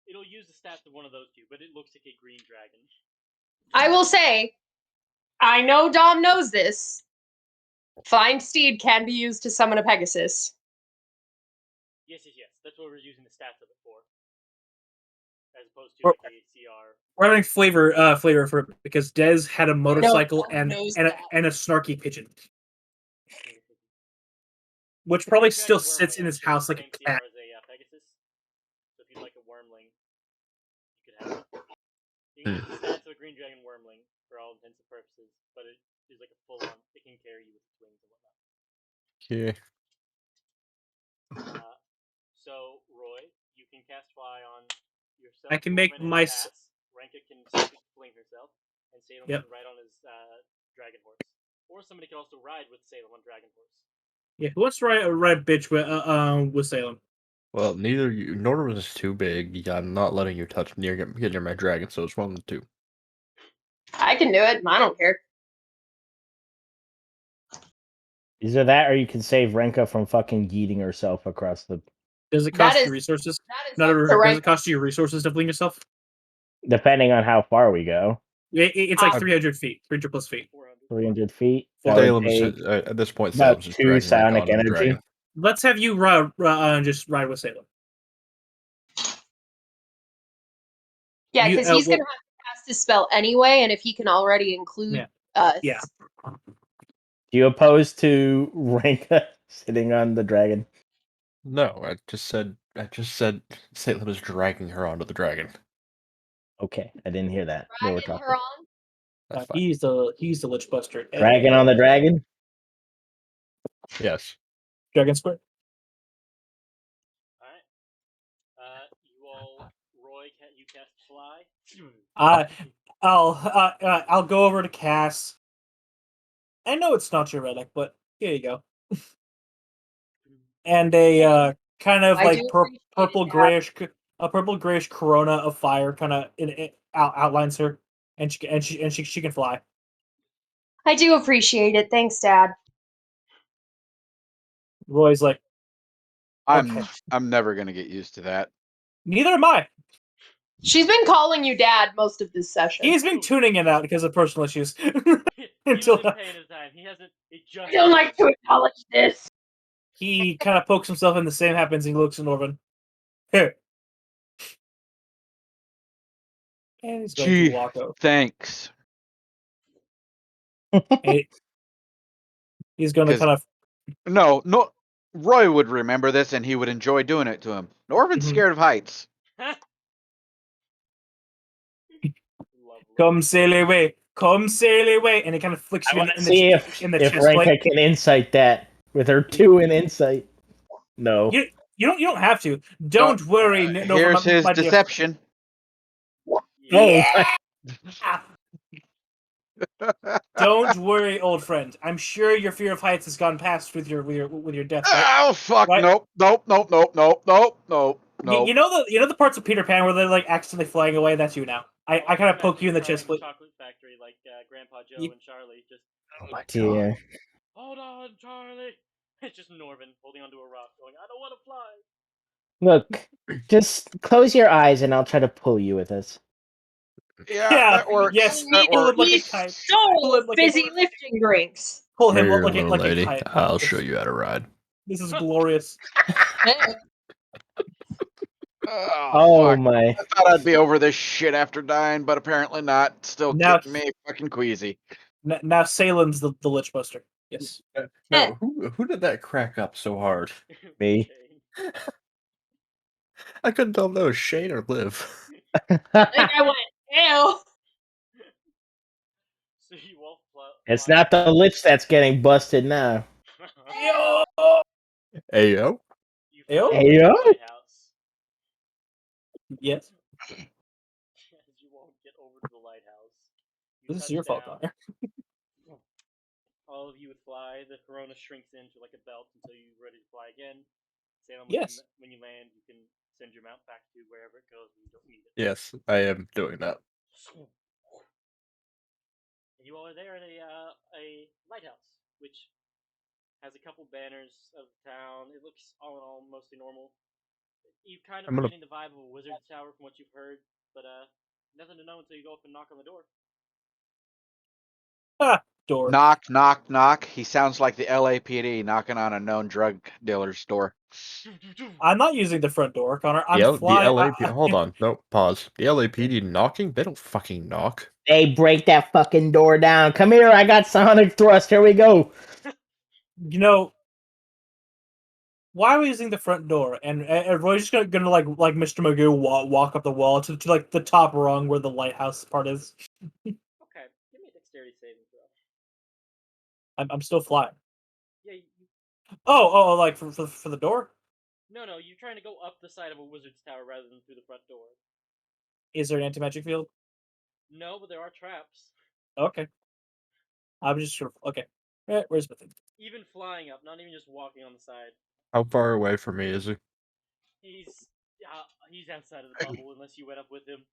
It'll use the stats of one of those two, but it looks like a green dragon. I will say, I know Dom knows this. Find Steed can be used to summon a Pegasus. Yes. That's what we're using the stats of it for. As opposed to like a CR. We're having flavor for it because Dez had a motorcycle and a snarky pigeon, which probably still sits in his house like a cat. As a Pegasus. So if you'd like a wormling, you could have it. You can use the stats of a green dragon wormling for all intents and purposes, but it is like a full-on. It can carry you with its wings and whatnot. Okay. So Roy, you can cast fly on yourself. I can make my. Renka can fling herself, and Salem can ride on his dragon horse. Or somebody can also ride with Salem on dragon horse. Yeah, who wants to ride bitch with Salem? Well, neither you. Nordrum is too big. I'm not letting you touch get near my dragon, so it's one of the two. I can do it. I don't care. Either that or you can save Renka from fucking yeeting herself across the. Does it cost you resources? Does it cost you resources to fling yourself? Depending on how far we go. It's like 300 feet. 300 plus feet. 300 feet. Salem's, at this point, about Salem's just 2 dragging sonic Renka onto the energy. dragon. Let's have you just ride with Salem. Yeah, because he's going to have to cast his spell anyway, and if he can already include us. Yeah. Do you oppose to Renka sitting on the dragon? No, I just said Salem is dragging her onto the dragon. Okay, I didn't hear that. Dragging her on? That's fine. He's the Lich Buster. Dragon on the dragon? Yes. Dragon Square. Alright. You all, Roy, you cast fly. I'll go over to Cass. I know it's not your relic, but here you go. And a kind of like purple grayish corona of fire kind of outlines her, and she can fly. I do appreciate it. Thanks, Dad. Roy's like, I'm never gonna get used to that. Neither am I. She's been calling you Dad most of this session. He's been tuning it out because of personal issues. He wasn't paying his time. He hasn't. I don't like to acknowledge this. He kind of pokes himself in the same happens. He looks at Norvin. Here. And he's going to walk over. Thanks. And he's going to 'Cause- kind of. No, Roy would remember this and he would enjoy doing it to him. Norman's Mhm. scared of heights. Lovely. Come sail away, come sail away, and he kind of flicks I you want in to see the if chest plate. Renka can insight that with her 2 in insight. No. You don't have to. Don't worry, no, Here's his my dear. deception. Oh, Yeah. Don't worry, old friend. I'm sure your fear of heights has gone past with your death. Right? Oh fuck! Right? Nope. You know the parts of Peter Pan where they're like accidentally flying away. That's you now. I kind of poke you in the chest plate. Chocolate factory, like Grandpa Joe You- and Charlie. Just dear. hold on, Charlie. It's just Norman holding onto a rock, going, "I don't want to fly." Look, just close your eyes and I'll try to pull you with us. Yeah, that works. Yes, That pull him works. like a He's kite. Pull so him like busy a, lifting drinks. pull him Here, like little a lady. kite. I'll show you how to ride. This is glorious. Oh, fuck. my. I thought I'd be over this shit after dying, but apparently not. Still Now- getting me fucking queasy. Now Salem's the Lich Buster. Yes. No, who did that crack up so hard? Me. Shane. I couldn't tell if that was Shane or Liv. I think I went, ew. So you all It's not the lips that's getting busted now. Yo! Ayo. You fly Ew. over to the Ayo? lighthouse. Yes. As you won't get over to the lighthouse. You This is touch your fault, down. Connor. All of you would fly. The corona shrinks into like a belt until you're ready to fly again. Salem, Yes. when you land, you can send your mount back to wherever it goes when you don't need it. Yes, I am doing that. And you all are there at a lighthouse, which has a couple banners of the town. It looks all in all mostly normal. You kind of I'm are gonna- getting the vibe of a wizard's tower from what you've heard, but nothing to know until you go up and knock on the door. Door. Knock, knock, knock. He sounds like the LAPD knocking on a known drug dealer's door. I'm not using the front door, Connor. I'm The flying. LAPD. Hold on. No, pause. The LAPD knocking? They don't fucking knock. Hey, break that fucking door down. Come here, I got sonic thrust. Here we go. You know, why are we using the front door? And Roy's just gonna like Mr. Magoo walk up the wall to like the top rung where the lighthouse part is. Okay, give me a dexterity saving throw. I'm still flying. Yeah, Oh, like for the door. no, you're trying to go up the side of a wizard's tower rather than through the front door. Is there an anti-magic field? No, but there are traps. Okay. I'm just sort of okay. Where's the thing? Even flying up, not even just walking on the side. How far away from me is he? He's outside of the bubble unless you went up with him.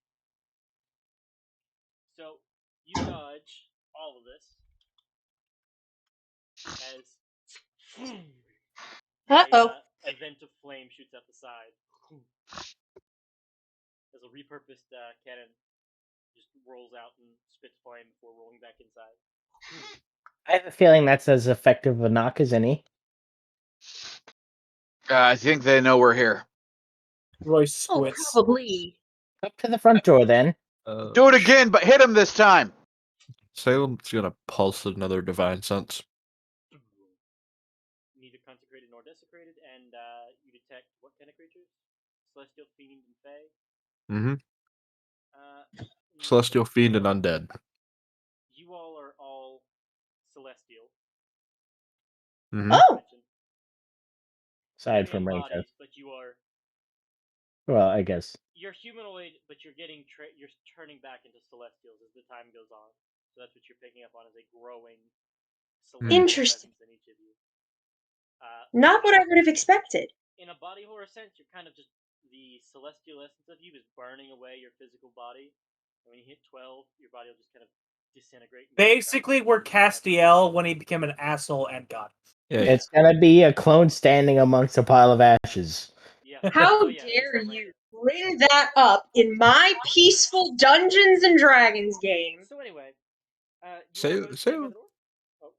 So you dodge all of this as Uh-oh. a vent of flame shoots out the side. As a repurposed cannon just rolls out and spits flame before rolling back inside. I have a feeling that's as effective a knock as any. I think they know we're here. Roy Oh, squits. probably. Up to the front door then. Do it again, but hit him this time. Salem's gonna pulse another divine sense. Neither consecrated nor desecrated, and you detect what kind of creatures? Celestial, fiend, and fey. Mm-hmm. Mm, Celestial fiend and undead. You all are all celestial. Mm-hmm. Oh, Aside In from Renka. bodies, but you are Well, I guess. you're humanoid, but you're getting you're turning back into celestials as the time goes on. So that's what you're picking up on as a growing celestial Interesting. presence in each of you. Not what I would have expected. In a body horror sense, you're kind of just the celestial essence of you is burning away your physical body. And when you hit 12, your body will just kind of disintegrate. Basically, we're Castiel when he became an asshole and God. Yeah. It's gonna be a clone standing amongst a pile of ashes. Yeah. How Oh, yeah, dare it's you bring that up in my peaceful Dungeons and Dragons game? So anyway, you Say- all go say- by the door? Oh,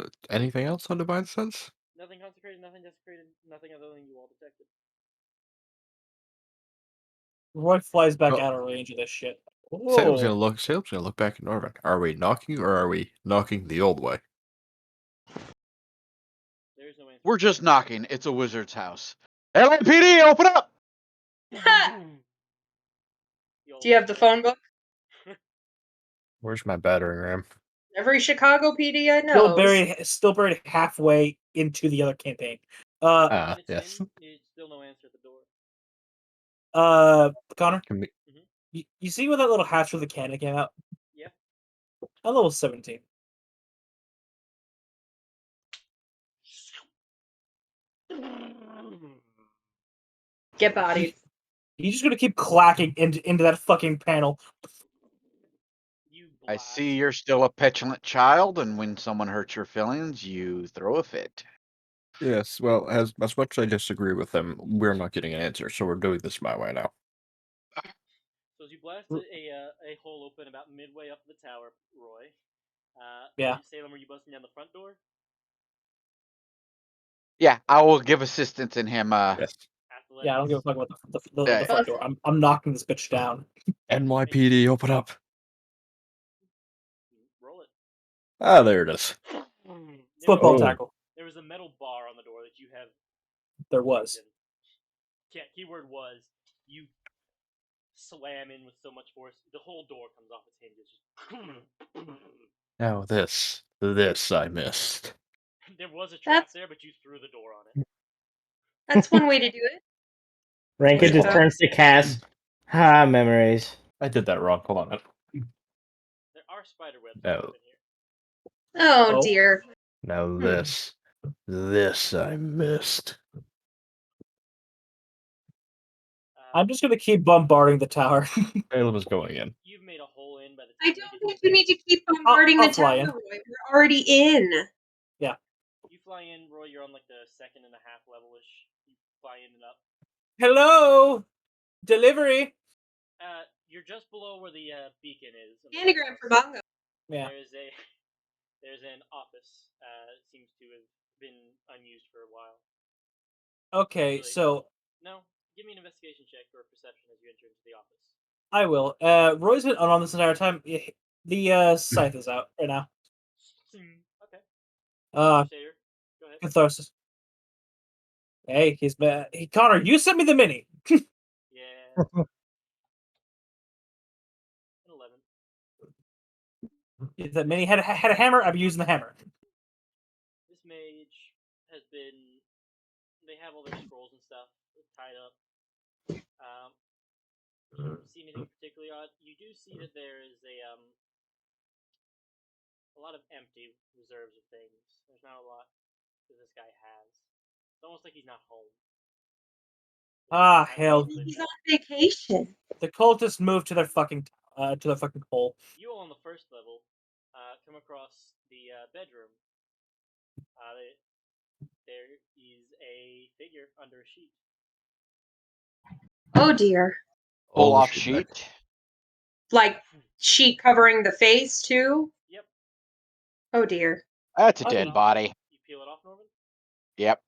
okay. Anything else on divine sense? Nothing consecrated, nothing desecrated, nothing other than you all detected. Roy flies back Oh. out of range of this shit. Salem's Oh, gonna look back at Norvin. Are we knocking or are we knocking the old way? There's no answer. We're just knocking. It's a wizard's house. LAPD, open up! Do you have the phone book? Where's my battering ram? Every Chicago PD I know. still buried halfway into the other campaign. 10 Ah, minutes yes. in, there's still no answer at the door. Connor, Can we- you see where that little hatch with the cannon came out? Yeah. A level 17. Get bodied. You're just gonna keep clacking into that fucking panel. You I blast. see you're still a petulant child, and when someone hurts your feelings, you throw a fit. Yes, well, as much as I disagree with them, we're not getting an answer, so we're doing this my way now. So as you blast a hole open about midway up the tower, Roy. Yeah. Salem, were you busting down the front door? Yeah, I will give assistance in him. Yes. Yeah, I don't give a fuck about the Yeah. front door. I'm knocking this bitch down. NYPD, open up. Roll it. Ah, there it is. Football Oh. tackle. There was a metal bar on the door that you have. There was. broken. Yeah, keyword was you slam in with so much force, the whole door comes off its hinges. Now this I missed. There was a trap That's- there, but you threw the door on it. That's one way to do it. Ranka Wait, just turns to Cass. Ah, memories. I did that wrong. Hold on. There are spider webs No. in here. Oh, Oh. dear. Now this I missed. I'm just gonna keep bombarding the tower. Caleb is going in. You've made a hole in by the I time don't you think you need to keep bombarding I'll the fly tower, in. Roy. We're already in. You fly in, Roy. You're on like the second and a half level-ish. You fly in and up. Hello, delivery. You're just below where the beacon is. on the Anagram for lighthouse. Bongo. Yeah. There's an office. Seems to have been unused for a while. Okay, Actually, so no. Give me an investigation check or perception as you enter into the office. I will. Roy's been on this entire time. The scythe is out right now. Okay. Crusader, go ahead. Catharsis. Hey, he's bad. Hey, Connor, you sent me the mini. Yeah. An 11. If that mini had a hammer, I'd be using the hammer. This mage has been. They have all their scrolls and stuff tied up. You don't see anything particularly odd. You do see that there is a lot of empty reserves of things. There's not a lot that this guy has. It's almost like he's not home. Ah, hell. He's on vacation. The cultists moved to their fucking hole. You all on the first level come across the bedroom. There is a figure under a sheet. Oh, dear. Pull All the off shit back. sheet. Like, sheet covering the face, too? Yep. Oh, dear. That's a I dead didn't- body. You peel it off, Norman? Yep.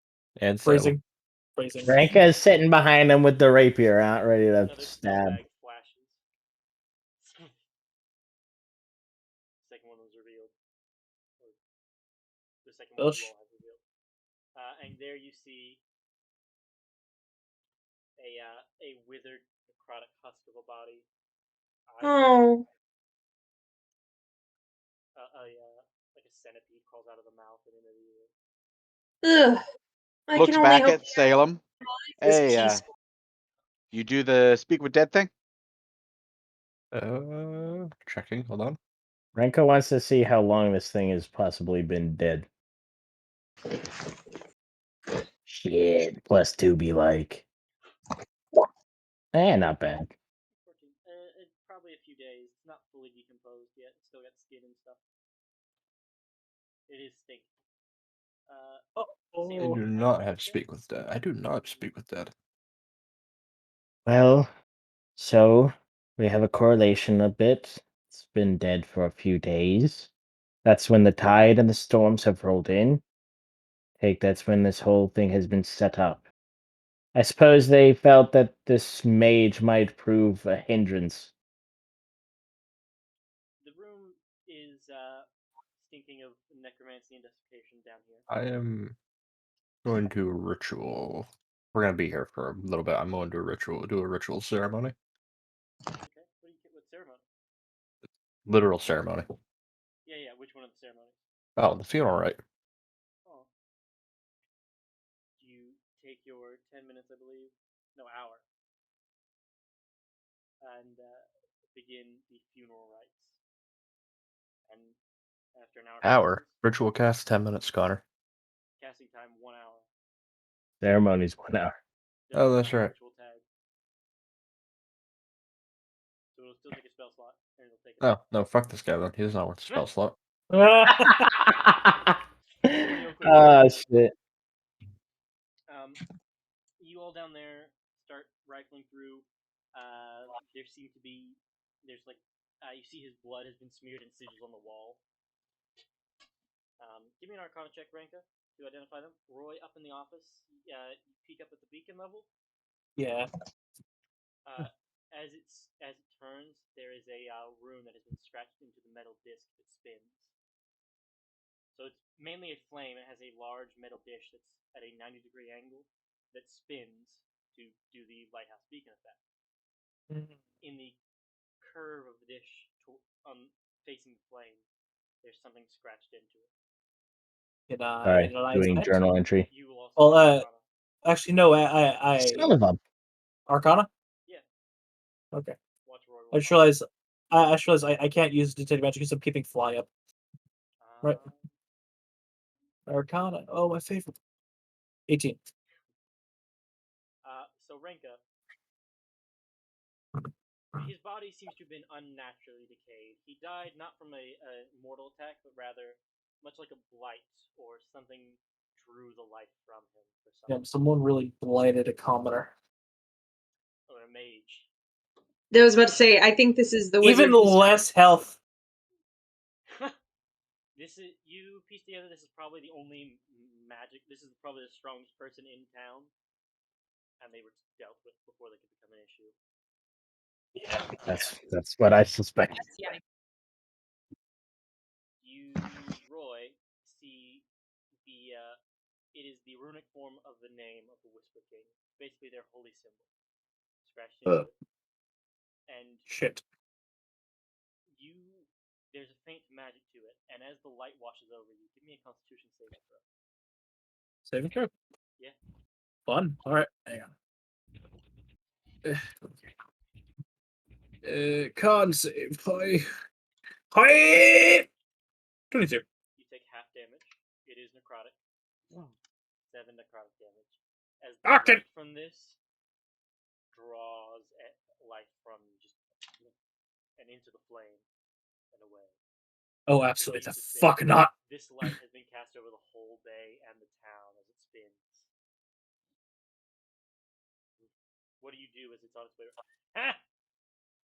And Salem. Phrasing. Phrasing. Ranka is sitting behind him with the rapier out, ready to Another stab. bag flashes. Second one was revealed. Or the second one you all have revealed. And there you see a withered, necrotic husk of a body. Oh. Like a centipede crawls out of the mouth and into the ear. Ugh. I Looks can only back hope at Salem. this Hey, peaceful. you do the speak with dead thing? Checking. Hold on. Ranka wants to see how long this thing has possibly been dead. Shit. Plus 2 be like. Not bad. 14. It's probably a few days. It's not fully decomposed yet. It's still got skin and stuff. It is stinky. I do not have to speak with Dad. I do not speak with Dad. Well, so we have a correlation a bit. It's been dead for a few days. That's when the tide and the storms have rolled in. That's when this whole thing has been set up. I suppose they felt that this mage might prove a hindrance anything of necromancy and desiccation down here? I am going to ritual. We're gonna be here for a little bit. I'm going to do a ritual ceremony. Okay. What ceremony? Literal ceremony. Yeah. Which one of the ceremonies? Oh, the funeral rite. Oh. You take your 10 minutes, I believe. No, hour. And begin the funeral rites. And after an hour passes, Ritual cast 10 minutes, Connor. casting time 1 hour. Ceremony's 1 hour. Oh, that's right. Ritual tag. So it'll still take a spell slot, and it'll take. Oh no, fuck this guy then. He does not want the spell slot. Shit. You all down there start rifling through. There seem to be. There's like. You see his blood has been smeared in sigils on the wall. Give me an Arcana check, Ranka, to identify them. Roy, up in the office, you peek up at the beacon level. Yeah. As it turns, there is a rune that has been scratched into the metal disc that spins. So it's mainly a flame. It has a large metal dish that's at a 90-degree angle that spins to do the lighthouse beacon effect. In the curve of the dish facing the flame, there's something scratched into it. Can I Sorry, analyze doing that? journal entry. You will also. Well, actually, no. I Son of a. Arcana. Yeah. Okay. Watch Roy. I just realized. I just realized I can't use detect magic because I'm keeping fly up. Right. Arcana. Oh, my favorite. 18. So Renka, his body seems to have been unnaturally decayed. He died not from a mortal attack, but rather much like a blight or something drew the life from him. For some Yeah, someone really blighted a commoner. or a mage. I was about to say, I think this is the wizard. Even less health. This is you piece together. This is probably the only magic. This is probably the strongest person in town, and they were dealt with before they could become an issue. Yeah, that's what I suspect. Yeah. You, Roy, see the it is the runic form of the name of the Whisper King. Basically, their holy symbol scratched into it. And shit. There's a faint magic to it, and as the light washes over you, give me a Constitution saving throw. Saving throw? Yeah. Fun. All right. Hang on. Con save. Hi. 22. You take half damage. It is necrotic. 7 necrotic damage. As the light from this draws life from you, just and into the flame and away. Oh, absolutely. The fuck not. This light has been cast over the whole bay and the town as it spins. What do you do as it's on its way? Ah!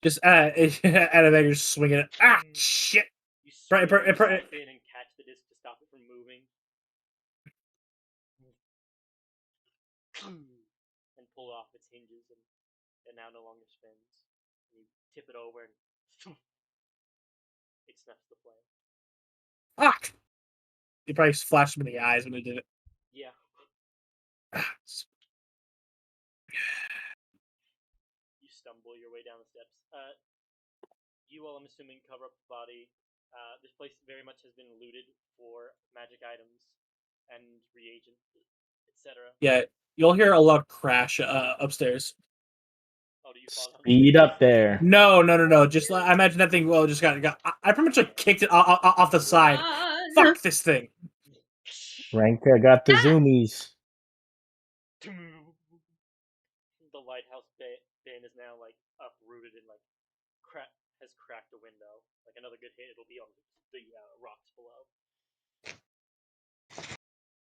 Just out of anger, just swinging it. Ah, shit! You swing yourself in and catch the disc to stop it from moving. And pull off its hinges, and it now no longer spins. And you tip it over, and it snuffs the flame. Fuck! It probably flashed him in the eyes when it did it. Yeah. You stumble your way down the steps. You all, I'm assuming, cover up the body. This place very much has been looted for magic items and reagents, etc. Yeah, you'll hear a loud crash upstairs. Oh, do you fall down? Speed up there. No. Just I imagine that thing. Well, just got. I pretty much like kicked it off the side. Fuck this thing. Ranka got the zoomies. The lighthouse bin is now like uprooted and like has cracked a window. Like another good hit, it'll be on the rocks below.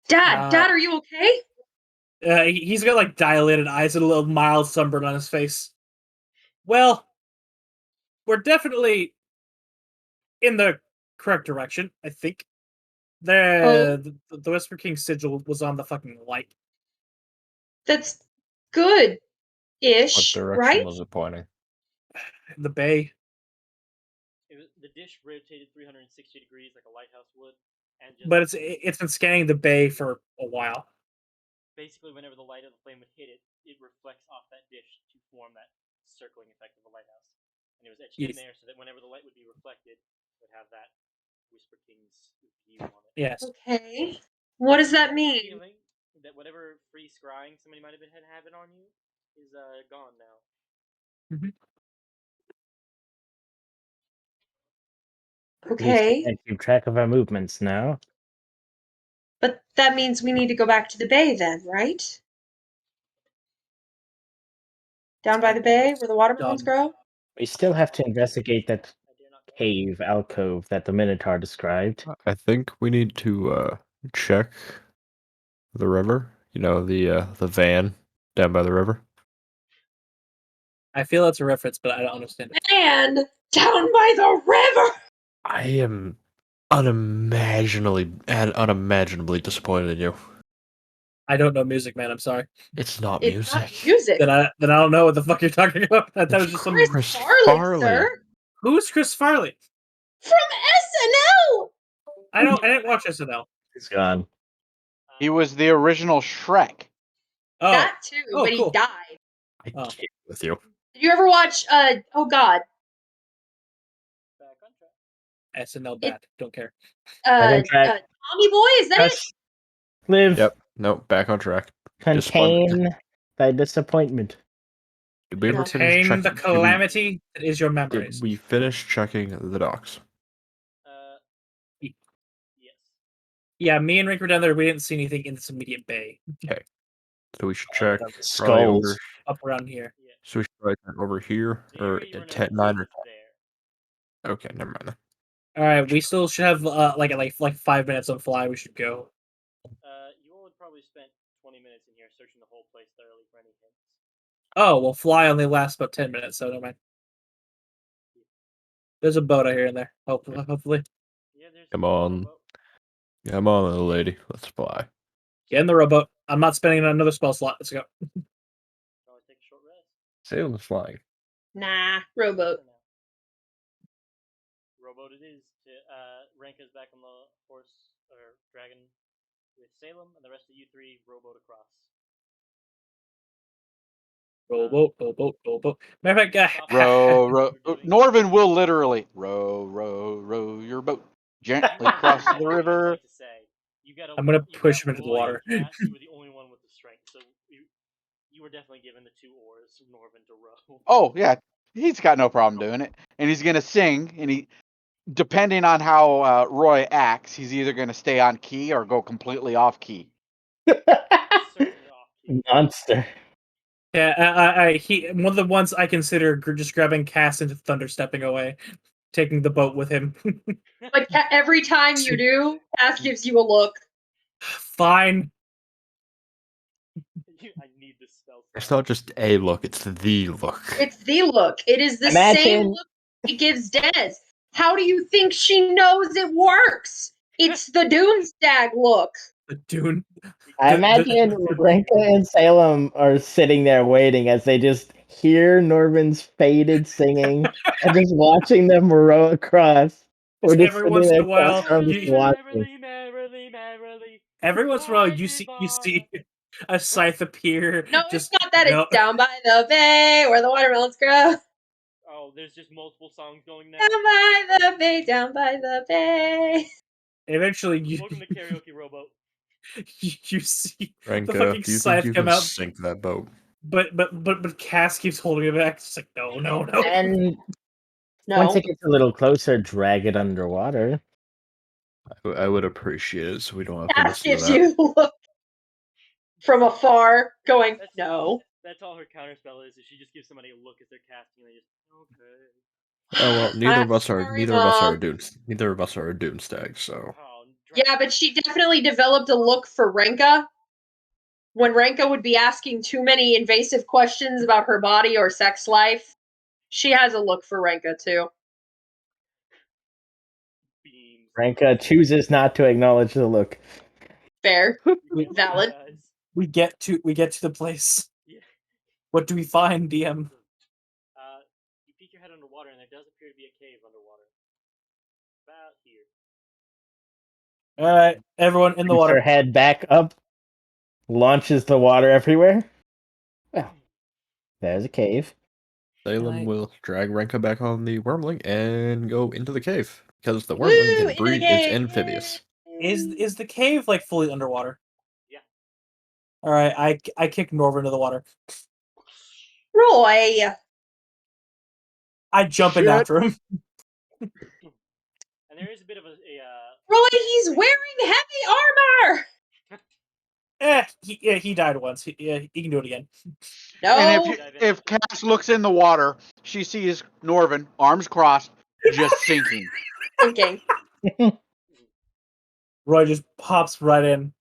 Dad, are you okay? He's got like dilated eyes and a little mild sunburn on his face. Well, we're definitely in the correct direction, I think. The Whisper King sigil was on the fucking light. That's good-ish, What direction right? was it pointing? The bay. The dish rotated 360 degrees like a lighthouse would. and just But it's been scanning the bay for a while. basically whenever the light of the flame would hit it, it reflects off that dish to form that circling effect of a lighthouse. And it was etched in Yes. there so that whenever the light would be reflected, it would have that Whisper King's view on it. Yes. Okay. What does that I have a mean? feeling that whatever free scrying somebody might have been having on you is gone now. At least we Okay. can keep track of our movements now. But that means we need to go back to the bay then, right? Down by the bay where the watermelons grow? We still have to investigate that I dare not go. cave alcove that the Minotaur described. I think we need to check the river. You know, the van down by the river. I feel that's a reference, but I don't understand it. And down by the river! I am unimaginably disappointed in you. I don't know music, man. I'm sorry. It's not It's music. not music. Then I don't know what the fuck you're talking about. That was just some. Chris Farley, sir. Who's Chris Farley? From SNL! I didn't watch SNL. He's gone. He was the original Shrek. Oh, That too, Oh, but cool. he died. I Oh. can't with you. Did you ever watch, oh god, Back on track. SNL bad. Don't care. Back on track. Tommy Boy, is that it? Just live. Yep. No, back on track. Contain thy disappointment. Did we ever finish Contain checking? the calamity that is your memories. Did we finish checking the docks? Yes. Yeah, me and Rick were down there. We didn't see anything in this immediate bay. So we should check probably Skulls. over. Up around here. Yeah. So we should probably check over here The or area you run at 10, into 9 or is there. 10. Okay, never mind. Then. All right, we still should have like 5 minutes on fly. We should go. You all would probably spent 20 minutes in here searching the whole place thoroughly for any hints. Oh well, fly only lasts about 10 minutes, so never mind. There's a boat out here in there. Hopefully. Yeah, there's Come a on. rowboat. Come on, little lady. Let's fly. Get in the rowboat. I'm not spending another spell slot. Let's go. Probably take a short rest. Salem is flying. Nah, rowboat. For now. Rowboat it is to Ranka's back on the horse or dragon with Salem, and the rest of you three rowboat across. Rowboat. Matter of fact, Row. Norvin will literally row your boat gently across the river. To say. I'm gonna push him into the water. You were the only one with the strength, so you were definitely given the 2 oars from Norvin to row. Oh yeah, he's got no problem doing it, and he's gonna sing. And he, depending on how Roy acts, he's either gonna stay on key or go completely off key. Certainly off key. Monster. Yeah, he one of the ones I consider just grabbing Cass and thunderstepping away, taking the boat with him. But every time you do, Cass gives you a look. Fine. I need this spell. It's not just a look, it's the look. It's the look. It is the same look he gives Des. How do you think she knows it works? It's the Doomstag look. The Dune. I imagine Ranka and Salem are sitting there waiting as they just hear Norvin's faded singing and just watching them row across. We're just Every once in a while, every once in a while, you see a scythe appear. No, it's not that. It's down by the bay where the watermelons grow. Oh, there's just multiple songs going now. Down by the bay, down by the bay. Eventually, you welcome to karaoke rowboat. You see Ranka, the fucking do you scythe think you come can out, sink that boat? but Cass keeps holding it back. It's like no. And once it gets a little closer, drag it underwater. I would appreciate it so we don't have to Cass listen to gives that. you the look from afar, going no. That's all her counterspell is she just gives somebody a look as they're casting, and they just okay. Oh well, neither of us are Mom. neither of us are a Doomstag, so Yeah, but she definitely developed a look for Renka. When Renka would be asking too many invasive questions about her body or sex life, she has a look for Renka too. Ranka chooses not to acknowledge the look. Fair. Valid. We get to the place. Yeah. What do we find, DM? You peek your head underwater, and there does appear to be a cave underwater. About here. All right, everyone in the Shoots her water. head back up, launches the water everywhere. Well, there's a cave. Salem Right. will drag Renka back on the wormling and go into the cave because the Woo! wormling can Into the breathe. It's cave! amphibious. Is the cave like fully underwater? Yeah. All right, I kick Norva into the water. Roy! I jump in Shit. after him. And there is a bit of a Roy, he's wearing heavy armor! He died once. He can do it again. No! And if Cass looks in the water, she sees Norvin, arms crossed, just sinking. Thinking. Roy just pops right in.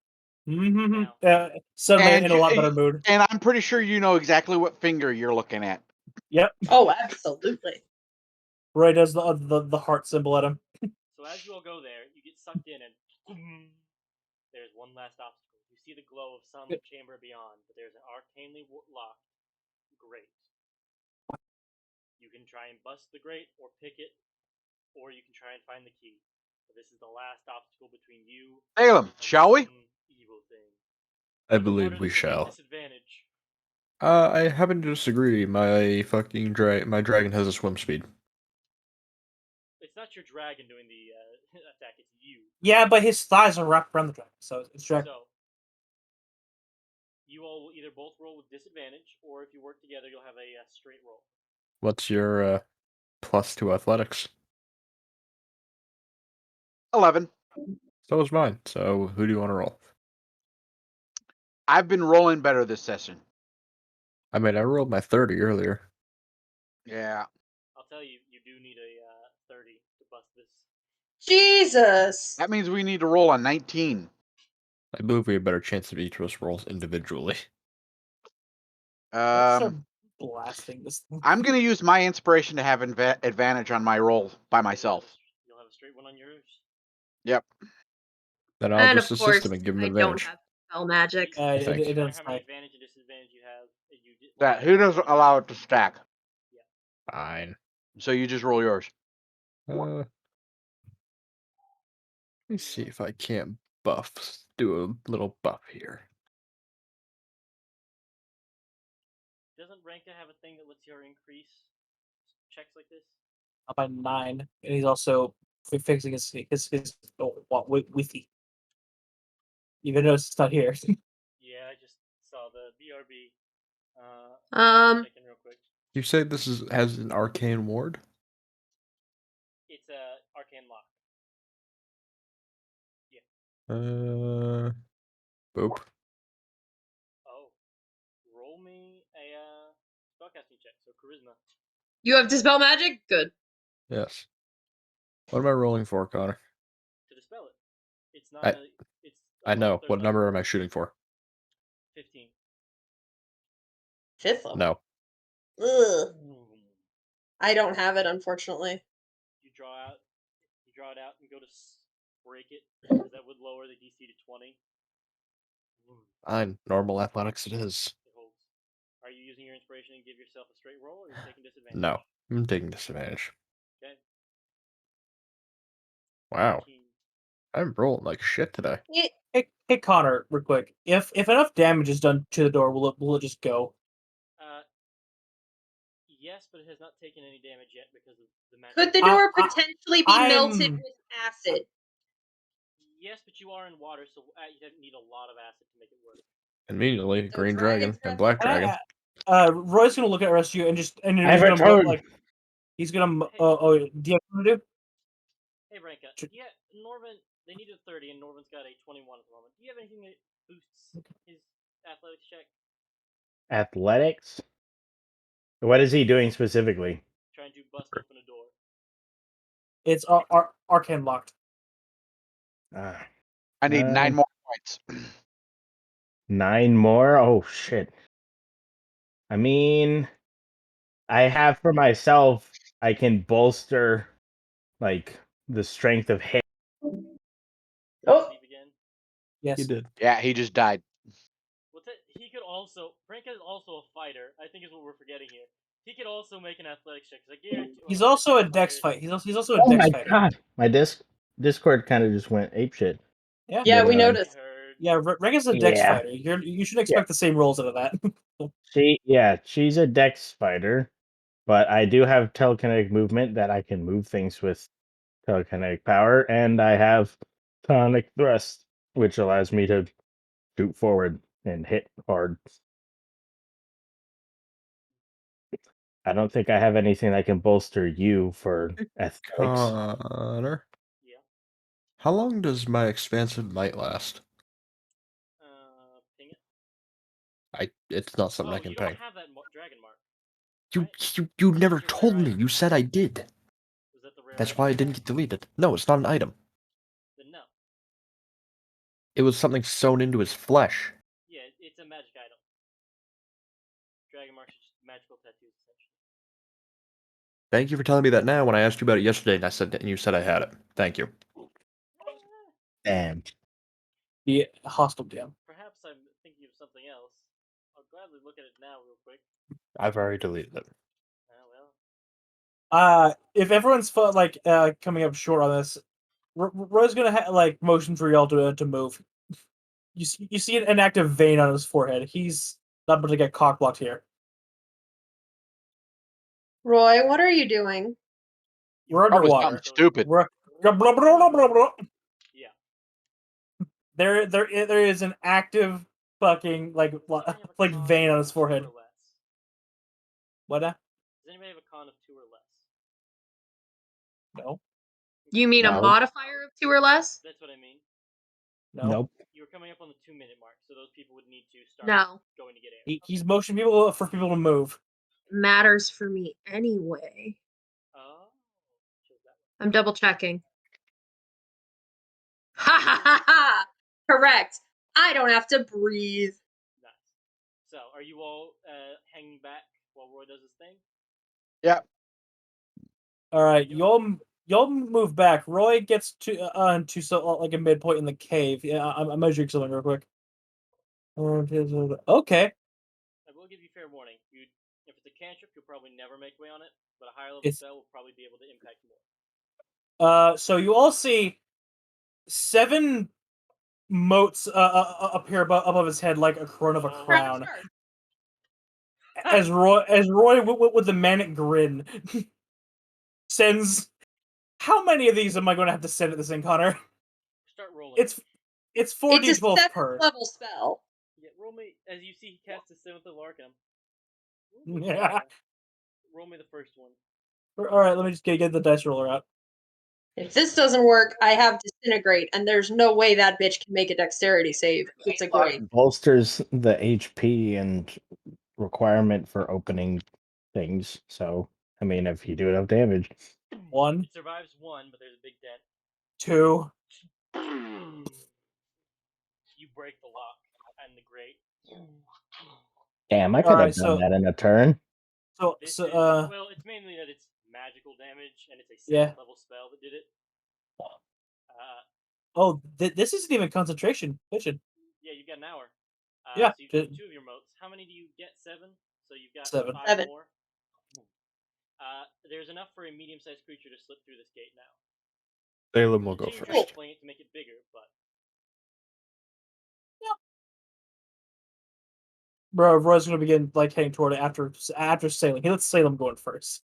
Now. Suddenly And in a lot better mood. And I'm pretty sure you know exactly what finger you're looking at. Yep. Oh, absolutely. Roy does the heart symbol at him. So as you all go there, you get sucked in, and there's one last obstacle. You see the glow of some chamber beyond, but there's an arcanely locked grate. You can try and bust the grate, or pick it, or you can try and find the key. But this is the last obstacle between you Salem, and shall we? some evil thing. I In the water, believe we this will be a shall. disadvantage. I happen to disagree. My fucking my dragon has a swim speed. It's not your dragon doing the attack; it's you. Yeah, but his thighs are wrapped around the dragon, so it's dragon. So you all will either both roll with disadvantage, or if you work together, you'll have a straight roll. What's your plus to athletics? 11. So is mine. So who do you want to roll? I've been rolling better this session. I mean, I rolled my 30 earlier. Yeah. I'll tell you, you do need a 30 to bust this. Jesus! That means we need to roll a 19. I believe we have a better chance of each of us rolls individually. Let's start blasting this thing. I'm going to use my inspiration to have advantage on my roll by myself. You'll have a straight one on yours. Yep. Then I'll And just of assist course, him and give him I advantage. don't have spell magic. It Thank you. It no matter doesn't how many stack. advantage and disadvantage you have, That who doesn't allow it to stack? Fine. So you just roll yours. Let me see if I can't do a little buff here. Doesn't Ranka have a thing that lets you increase checks like this? By 9, and he's also fixing his withy. Even though it's not here. Yeah, I just saw the BRB. Checking real quick. You say this has an arcane ward? It's a arcane lock. Boop. Oh, roll me a spellcasting check. So charisma. You have dispel magic? Good. Yes. What am I rolling for, Connor? To dispel it. It's not it's I know. third What level. number am I shooting for? 15. Fifth level. No. Ugh. I don't have it, unfortunately. You draw it out and go to break it, because that would lower the DC to 20. Fine. Normal athletics it is. It holds. Are you using your inspiration and give yourself a straight roll, or are you taking disadvantage? No. I'm taking disadvantage. Okay. Wow. 13. I'm rolling like shit today. Hey Connor, real quick. If enough damage is done to the door, will it just go? Yes, but it has not taken any damage yet because of the magic. Could the door potentially be melted with acid? Yes, but you are in water, so you don't need a lot of acid to make it work. Immediately, So green dragon dragon's and black dragon. Roy's gonna look at the rest of you and he's I've gonna returned. he's gonna Hey. do you have something to do? Hey Branka, yeah, Norvin, they need a 30 and Norvin's got a 21 at the moment. Do you have anything that boosts his athletics check? Athletics? What is he doing specifically? Trying to bust open a door. It's arcane locked. I need 9 more points. 9 more? Oh, shit. I mean, I have for myself, I can bolster, like, the strength of hair. Oh. Sleep again? Yes. He did. Yeah, he just died. He could also. Branka is also a fighter, I think is what we're forgetting here. He could also make an athletics check. I guarantee. He's also a dex fight. He's also a Oh dex my fighter. god! My Discord kind of just went apeshit. Yeah. Yeah, we But, noticed. Heard. Yeah, Rega's a dex Yeah. fighter. You should expect the same rolls out of that. she's a dex fighter, but I do have telekinetic movement that I can move things with telekinetic power, and I have tonic thrust, which allows me to shoot forward and hit hard. I don't think I have anything that can bolster you for athletics. Connor, Yeah. how long does my expansive might last? Ping it. It's not something Oh, I can you don't ping. have that dragon mark. You right? you never That's your told rare me. item. You said I did. Was that the rare That's item why you it didn't had? get deleted. No, it's not an item. Then no. It was something sewn into his flesh. Yeah, it's a magic item. Dragon marks are just magical tattoos, essentially. Thank you for telling me that now when I asked you about it yesterday and you said I had it. Thank you. Damn. The hostile DM. Perhaps I'm thinking of something else. I'll gladly look at it now, real quick. I've already deleted it. Well. If everyone's coming up short on this, Roy's gonna motion for y'all to move. You see an active vein on his forehead. He's not about to get cock blocked here. Roy, what are you doing? We're Probably underwater. something stupid. Yeah. There is an active fucking vein on his forehead. What? Does anybody have a con of 2 or less? No. You mean a No. modifier of 2 or less? That's what I mean. No. Nope. You were coming up on the 2-minute mark, so those people would need to start No. going to get air. He's motioning people for people to move. Matters for me anyway. Oh. I'm double checking. Ha ha ha ha! Correct. I don't have to breathe. Nice. So, are you all hanging back while Roy does his thing? Yeah. All right, y'all move back. Roy gets to a midpoint in the cave. Yeah, I'm measuring something real quick. Okay. I will give you fair warning. If it's a cantrip, you'll probably never make way on it, but a higher level It's- spell will probably be able to impact more. So you all see 7 motes up here above his head like a corona of a crown. As Roy with the manic grin sends. How many of these am I going to have to send at this thing, Connor? Start rolling. It's It's a 4d12 7th per. level spell. Yeah, roll me. As you see, he casts his 7th level Arcanum. Yeah. Roll me the first one. All right, let me just get the dice roller out. If this doesn't work, I have disintegrate, and there's no way that bitch can make a dexterity save. It's a great. Bolsters the HP and requirement for opening things. So, I mean, if you do enough damage. 1, It survives 1, but there's a big dent. 2. You break the lock and the grate. Damn, I could have Alright, done that in a turn. This So is well, it's mainly that it's magical damage and it's a 7th level spell that did it. This isn't even concentration. Bitchin'. Yeah, you've got an hour. Yeah, So you've got 2 of your motes. How many do you get? 7. So you've got 7. 5 7. more. There's enough for a medium-sized creature to slip through this gate now. Salem will go Continue first. trying to fling it to make it bigger, but Bro, Roy's gonna begin heading toward it after Salem. He lets Salem go in first.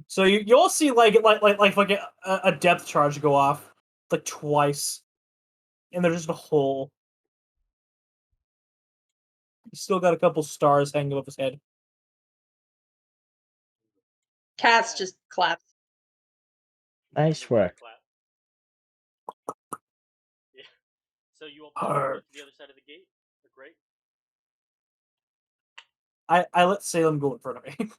So you all see a depth charge go off twice, and there's just a hole. He's still got a couple stars hanging above his head. Cass just claps. Nice work. Yeah. So you all to the other side of the gate? Great. I let Salem go in front of me.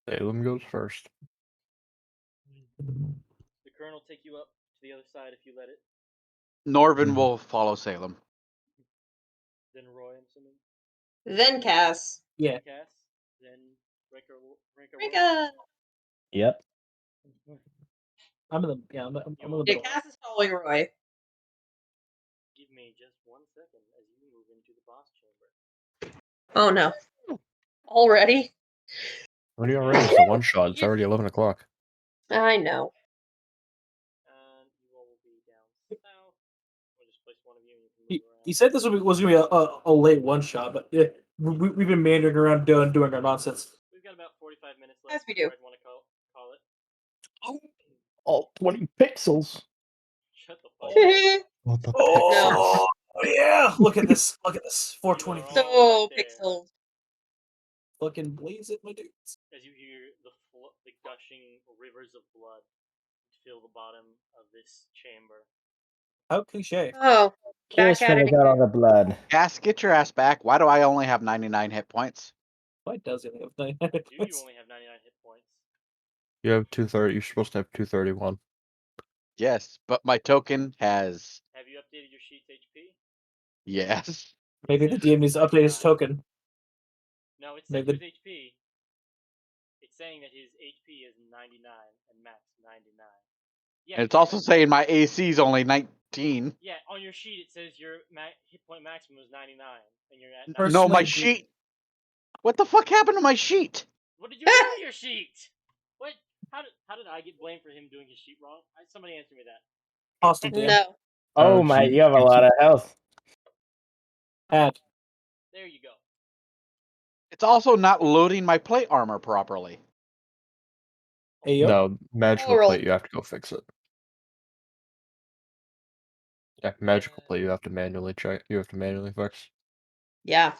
Salem goes first. The Kern will take you up to the other side if you let it. Norvin will follow Salem. Then Roy, I'm assuming. Then Cass. Yeah. Cass. Then Ranker. Rika. Yep. I'm in the I'm in the Yeah, middle. Cass is following Roy. Give me just 1 second as you move into the boss chamber. Oh no. Already? Already, it's a one shot. It's already 11 o'clock. I know. can move around. He said this was going to be a late one shot, but yeah, we've been meandering around doing our nonsense. We've got about 45 minutes Yes, left. we do. I'd want to call it. All 20 pixels. Shut the fuck up. What the Oh yeah! Look at this! Look at this! You 420. are all So right there. pixels. Fucking blaze it, my dudes. As you hear the gushing rivers of blood fill the bottom of this chamber. How cliche. Oh, back Just at when it I got all again. the blood. Gas, get your ass back. Why do I only have 99 hit points? Why does it have 99 You only have 99 hit points. You have 230. You're supposed to have 231. Yes, but my token has Have you updated your sheet's HP? yes. Maybe the DM needs to update his token. No, it said Maybe his HP. It's saying that his HP is 99 and max 99. Yeah, And it's also saying my AC is only 19. yeah. On your sheet, it says your hit point maximum is 99, and you're at 99. Personally, No, my sheet. What the fuck happened to my sheet? What did you do with your sheet? What? How did I get blamed for him doing his sheet wrong? Somebody answer me that. Austin DM. No. Oh my, you have a lot of health. Add. There you go. It's also not loading my plate armor properly. Hey, yo. No, magical Oral. plate, you have to go fix it. Yeah, magical plate, you have to manually check. You have to manually fix. Yeah.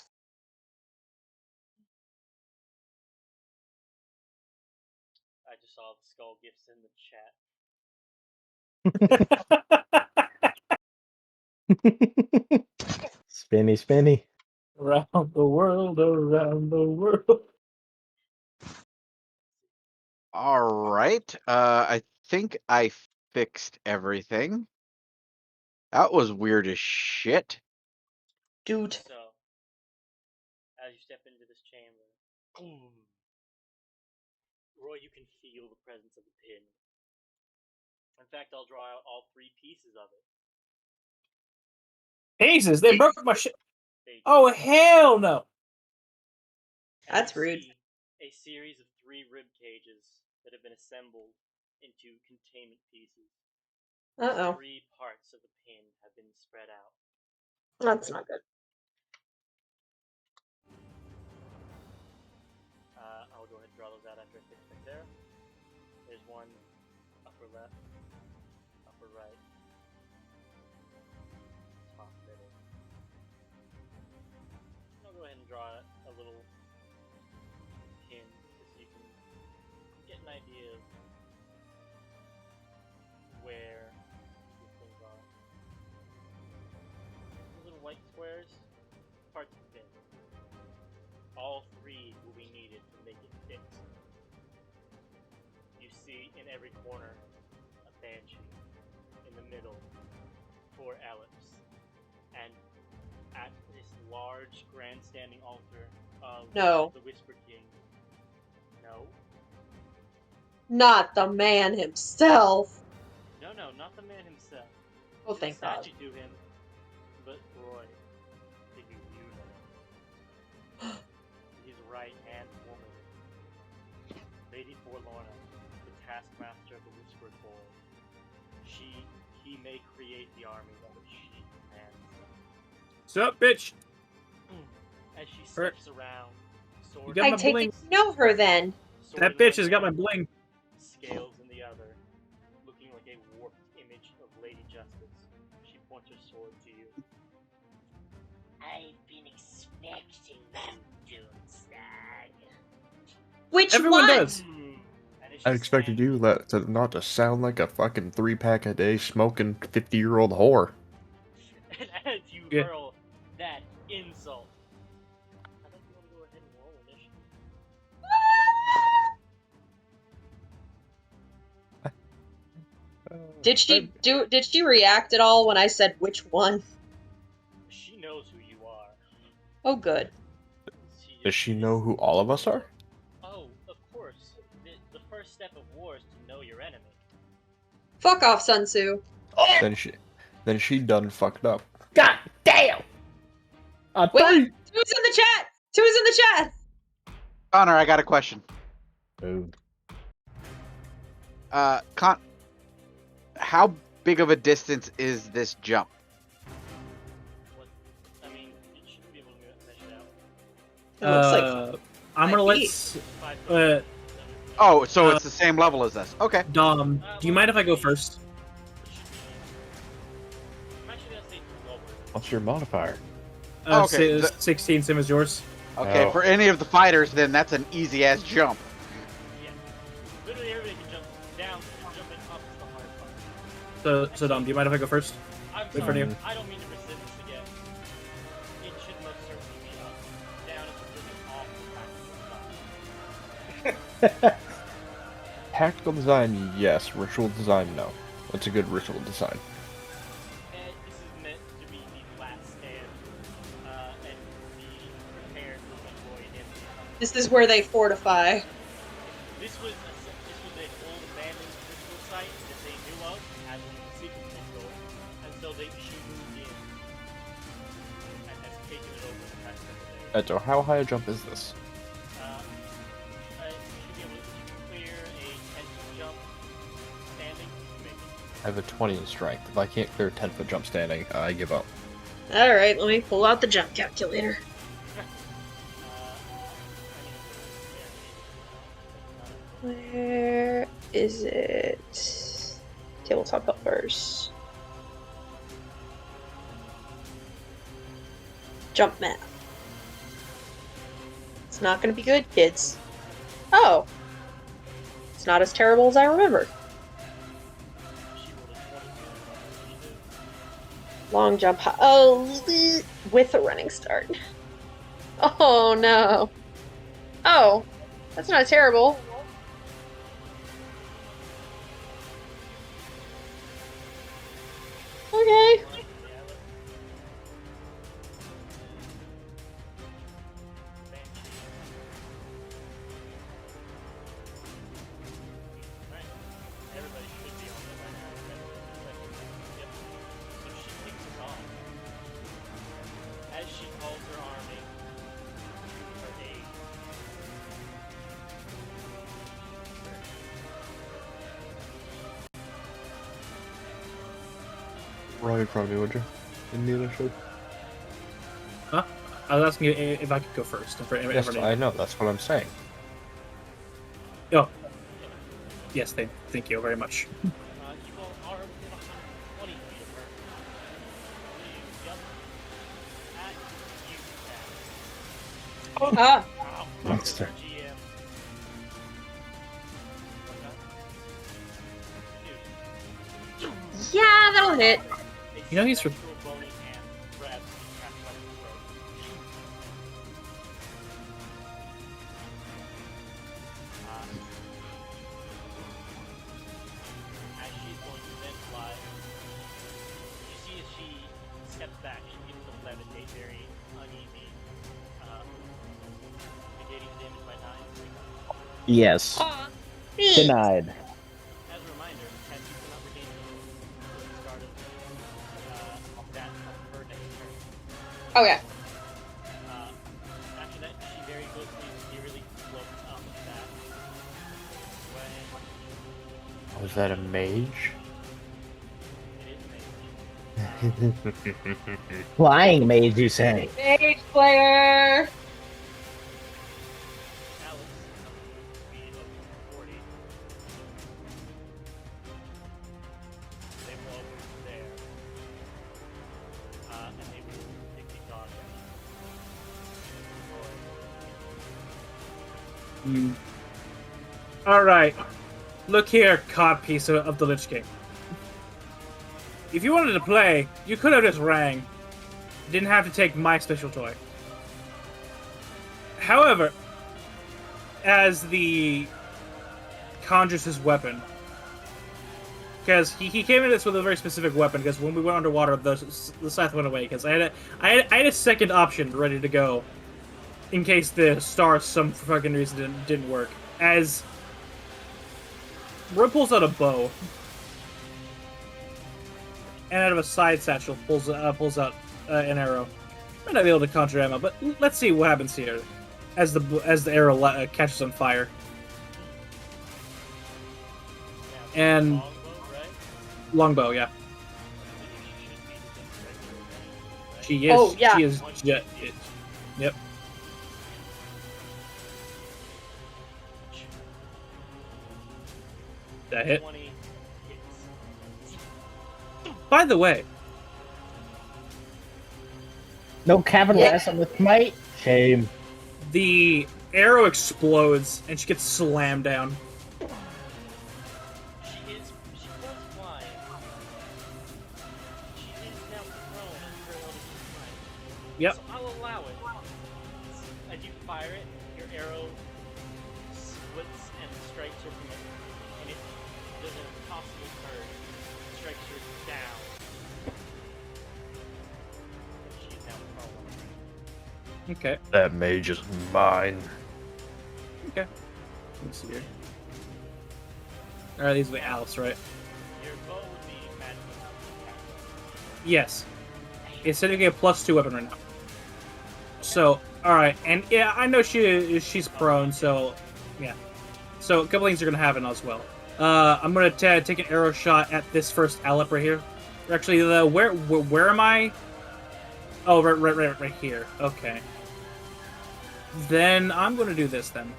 I just saw the skull gifts in the chat. Spinny, spinny. Around the world, around the world. All right. I think I fixed everything. That was weird as shit. Dude. So, as you step into this chamber, boom. Roy, you can feel the presence of the pin. In fact, I'll draw out all 3 pieces of it. Jesus, they broke my shit. They Oh, hell no. and That's you rude. see a series of 3 rib cages that have been assembled into containment pieces. Uh-oh. 3 parts of the pin have been spread out. That's not good. I'll go ahead and draw those out after I fix right there. There's one upper left, upper right, top middle. And I'll go ahead and draw a little pin just so you can get an idea of where these things are. The little white squares, parts of the pin. All 3 will be needed to make it fit. You see in every corner a banshee, in the middle 4 ellipses, and at this large grandstanding altar of No. the Whisper King. No, Not the man himself. no, not the man himself. Oh, thank God. Statue to him, but Roy, figure you know. His right-hand woman, Lady Forlorna, the taskmaster of the Whispered Bowl. He may create the army, but she commands them. Sup, bitch? As she slips around, sword got I my take bling. it you know her then. sword That in bitch one has got my hand, bling. scales in the other, looking like a warped image of Lady Justice. She points her sword to you. I've been expecting you, Doomstag. Which Everyone one? does. And as I she expected you stands- not to sound like a fucking 3-pack a day smoking 50-year-old whore. And as you Yeah. hurl that insult, I think you want to go ahead and roll initiative. Did she react at all when I said which one? She knows who you are. Oh, good. Does she know who all of us are? Oh, of course. The first step of war is to know your enemy. Fuck off, Sun Tzu. Then she done fucked up. God damn! Wait, Three! who's in the chat? Who's in the chat? Connor, I got a question. Oh. How big of a distance is this jump? It looks like I'm gonna let. 5 feet. Oh, so it's the same level as this. Okay. Dom, do you mind if I go first? I'm actually gonna say lower. What's your modifier? Okay, 16, same as yours. Okay, Oh. for any of the fighters, then that's an easy ass jump. Yeah. Literally everybody can jump down, and jumping up is the hard part. So Dom, do you mind if I go first? I'm Wait for sorry, you. I don't mean to resist this again. It should most certainly be up. Down is a really awful practical design. Tactical design, yes. Ritual design, no. What's a good ritual design? And this is meant to be the last stand, and be prepared for when Roy and Anthony come. this is where they fortify. This was an old abandoned ritual site that they knew of as a secret ritual, and so she moved in and has taken it over the past couple days. Edzo, how high a jump is this? You should be able to clear a 10-foot jump standing. Maybe. I have a 20 in strength. If I can't clear a 10-foot jump standing, I give up. All right, let me pull out the jump calculator. Where is it? Tabletop helpers. Jump map. It's not going to be good, kids. Oh. It's not as terrible as I remember. Long jump. Oh, with a running start. Oh, no. Oh, that's not terrible. Okay. Everybody should be on the right now. Yep. So she kicks us off. As she calls her army to her aid. Right in front of me, would you? In the other show? Huh? I was asking you if I could go first. Yes, I know. That's what I'm saying. Oh. Yes, thank you very much. You all are within 120 feet of her. Yep. At you, Cat. Ah. Wow. Monster. GM. Yeah, that'll hit. You know he's Bony hand grabs Cat's by the throat. As she's going to then fly, you see as she steps back, she begins to levitate very uneasy, negating the damage by 9. Yes. Aw. Denied. As a reminder, Cat, you cannot regain the start of that of her next turn. Okay. After that, she very closely, eerily floats up that. When Was that a mage? it is made. Flying mage, you say? Mage player. Alex, speed of 40. They will over there. And they will take the dog All right. Look here, codpiece of the Lich King. If you wanted to play, you could have just rang. You didn't have to take my special toy. However, as the Conjurer's weapon, because he came in this with a very specific weapon. Because when we went underwater, the scythe went away. Because I had a second option ready to go, in case the star some fucking reason didn't work. As Roy pulls out a bow, and out of a side satchel pulls out an arrow. Might not be able to conjure ammo, but let's see what happens here as the arrow catches on fire. And longbow, yeah. She is. Oh, yeah. She is. Yep. That hit. 20 hits. By the way, No capital S on with might. Shame. the arrow explodes and she gets slammed down. She was flying. She is now prone and parallel to flying. Yep. So I'll allow it. As you fire it, your arrow splits and strikes her from it, and it does an impossible turn. Strikes her down. She is now prone. Okay. That mage is mine. Okay. Let's see here. Alright, these will be Alice, right? Your bow would be magical attack. Yes. It's said you get a +2 weapon right now. So, alright, and yeah, I know she's prone, so yeah. So a couple things are gonna happen as well. I'm gonna take an arrow shot at this first ally right here. Actually, where am I? Oh, right here. Okay. Then I'm gonna do this then.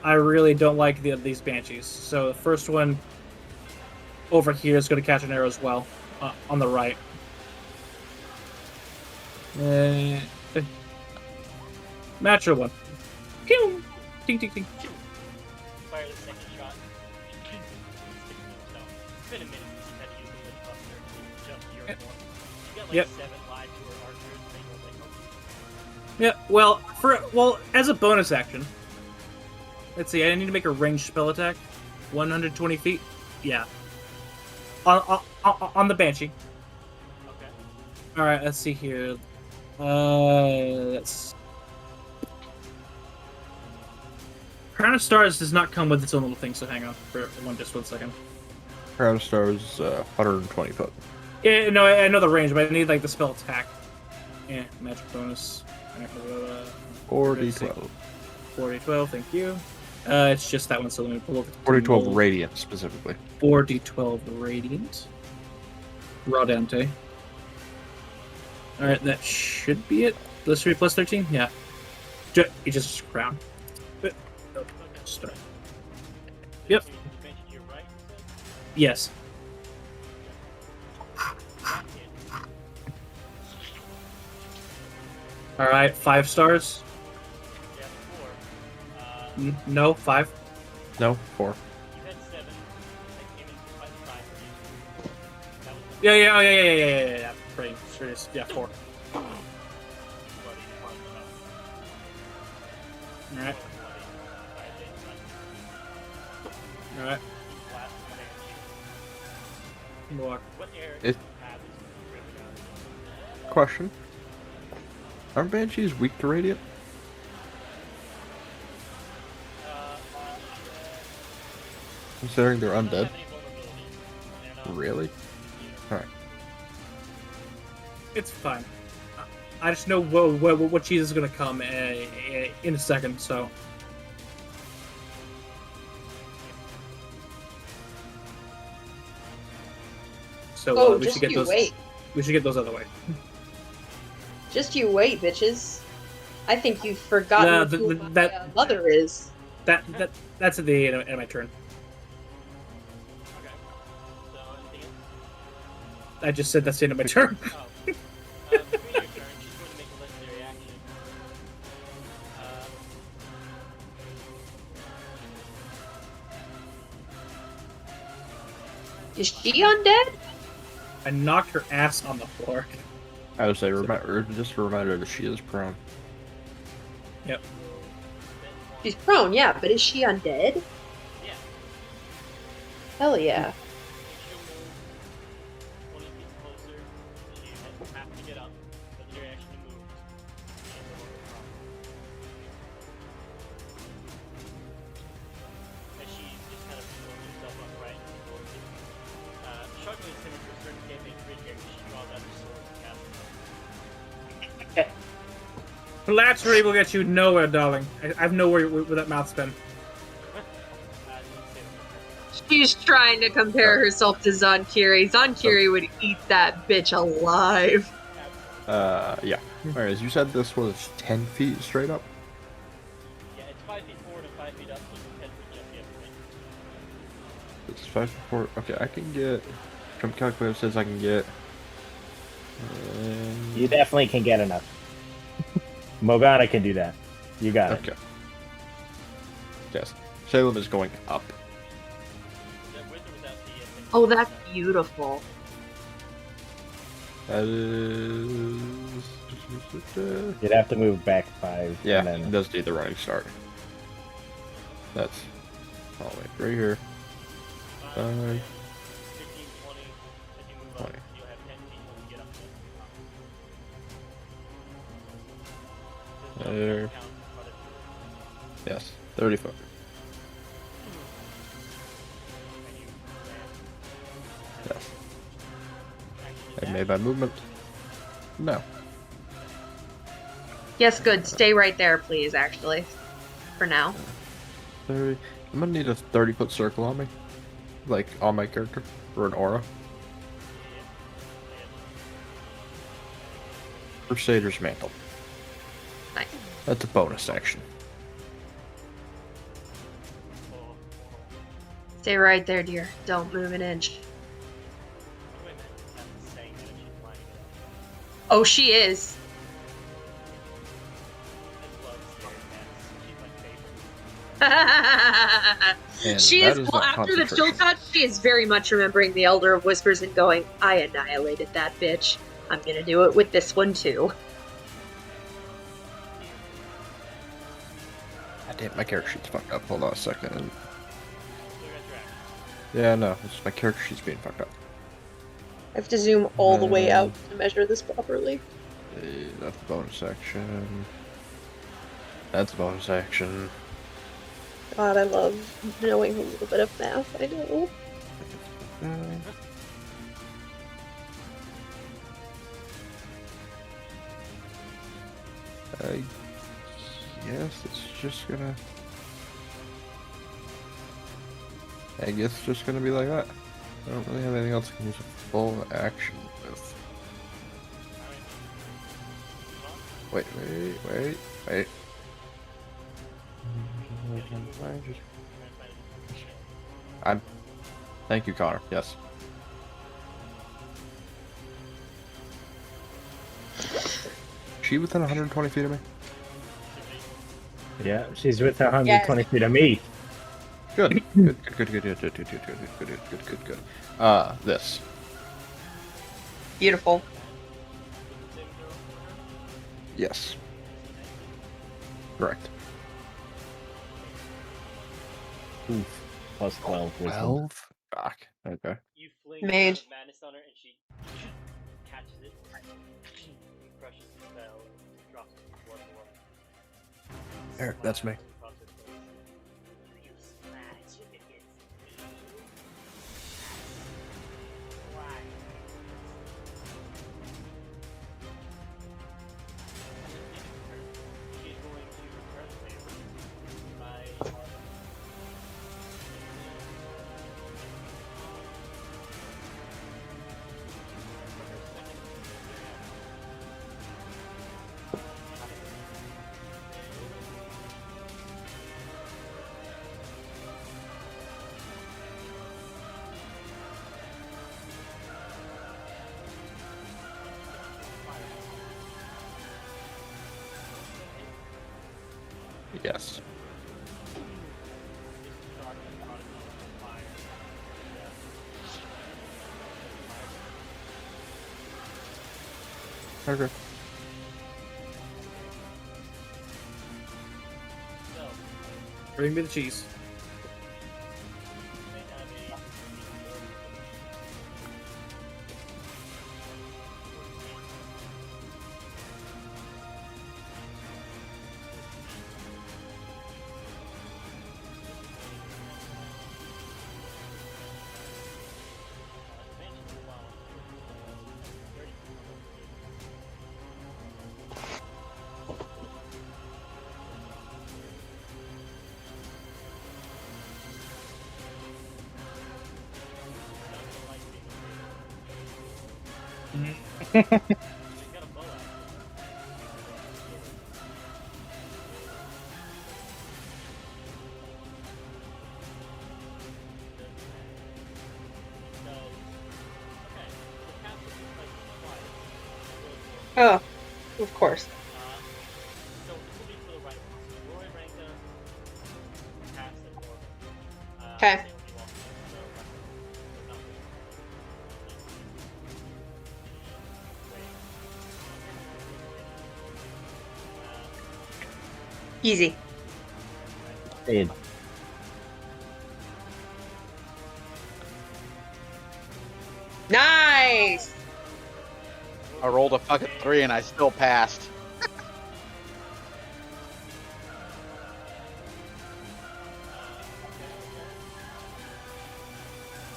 I really don't like these banshees. So the first one over here is gonna catch an arrow as well, on the right. Natural one. Pew! Ding ding ding. Fire the second shot. It's been a minute since you've had to use the Witch Buster. It's just your one. She's got like 7 lives to her archers. They don't like her. Yeah, well, as a bonus action. Let's see, I need to make a ranged spell attack. 120 feet? Yeah. On the Banshee. Okay. Alright, let's see here. Let's... Crown of Stars does not come with its own little thing, so hang on for just 1 second. Crown of Stars, 120 foot. Yeah, no, I know the range, but I need like the spell attack. Yeah, magic bonus. 4d12. 4d12, thank you. It's just that one, so let me pull up. 4d12 radiant, specifically. 4d12 radiant. Raw Dante. Alright, that should be it. This should be plus 13? Yeah. It's just crown. Start. Yep. You're right, you said? Yes. Alright, 5 stars. Yeah, 4. No, 5. No, 4. You had 7. That came in 5 for you. That was the Yeah. Pretty serious. Yeah, 4. Alright. Alright. Walk. What area It- have is really good. Question. Aren't banshees weak to radiant? Considering they're Don't undead? have any vulnerabilities. They're not- Really? Alright. It's fine. I just know what cheese is going to come in a second, so... So we should get those. wait. We should get those out of the way. Just you wait, bitches. I think you've forgotten who my mother is. That's at the end of my turn. Okay. So, anything else? I just said that's the end of my turn. Oh. Between your turn, she's going to make a legendary action. Is she undead? I knocked her ass on the floor. I would say, just a reminder that she is prone. Yep. She's prone, yeah, but is she undead? Yeah. Hell yeah. She'll move 20 feet closer. You have to get up. Legendary action to move. And no longer prone. As she just kind of pulls herself upright and towards it. Struggling to a certain campaign creature, she draws out her sword and casts it. Flattery will get you nowhere, darling. I have nowhere where that mouth's been. She's trying to compare herself to Zonkiri. Zonkiri would eat that bitch alive. Yeah. Alright, as you said, this was 10 feet straight up? Yeah, it's 5 feet forward and 5 feet up, so you can 10 feet jump the other way. 5 4. Okay, I can get. Jump calculator says I can get. You definitely can get enough. Morgana can do that. You got it. Okay. Yes. Salem is going up. Is that with or without the Oh, that's beautiful. That is. You'd have to move back 5. Yeah, And it then... does need the running start. That's. Oh, wait, right here. 5, 5. 15, 20. If you move up, 20. you'll have 10 feet when you get up there. There. Count, but if Yes, 30 foot. and you Yes. actually I made my movement. No. Yes, good. Stay right there, please, actually. For now. 30. I'm gonna need a 30-foot circle on me. Like, on my character. Or an aura. Crusader's Mantle. Nice. That's a bonus action. Stay right there, dear. Don't move an inch. Oh, she is. And She that is, is well, not after the chill concentration. touch, she is very much remembering the Elder of Whispers and going, I annihilated that bitch. I'm gonna do it with this one too. God damn, my character sheet's fucked up. Hold on a second. Yeah, no, it's my character sheet's being fucked up. I have to zoom all the way out to measure this properly. That's a bonus action. That's a bonus action. God, I love knowing a little bit of math, I know. I guess it's just gonna. I guess it's just gonna be like that. I don't really have anything else I can use a full action with. Wait. I'm. Thank you, Connor. Yes. She within 120 feet of me? Yeah, she's with 120 feet of me. Good. Good. This. Beautiful. Yes. Correct. Oof. Plus 12. wisdom. 12? Fuck. Okay. You fling Mage. Sword of Madness on her and she catches it, and crushes the spell, and drops it in blood water. Eric, that's me. Across her face. You smash it against me. Why? She's going to return the favor by Yes. Okay. Bring me the cheese. Oh, of course. So this will be to the right. So Roy, Ranka, Cass, and Morgan. Okay. They will be walking to the left. So not this way. Easy. Aid. Nice! I rolled a fucking 3 and I still passed.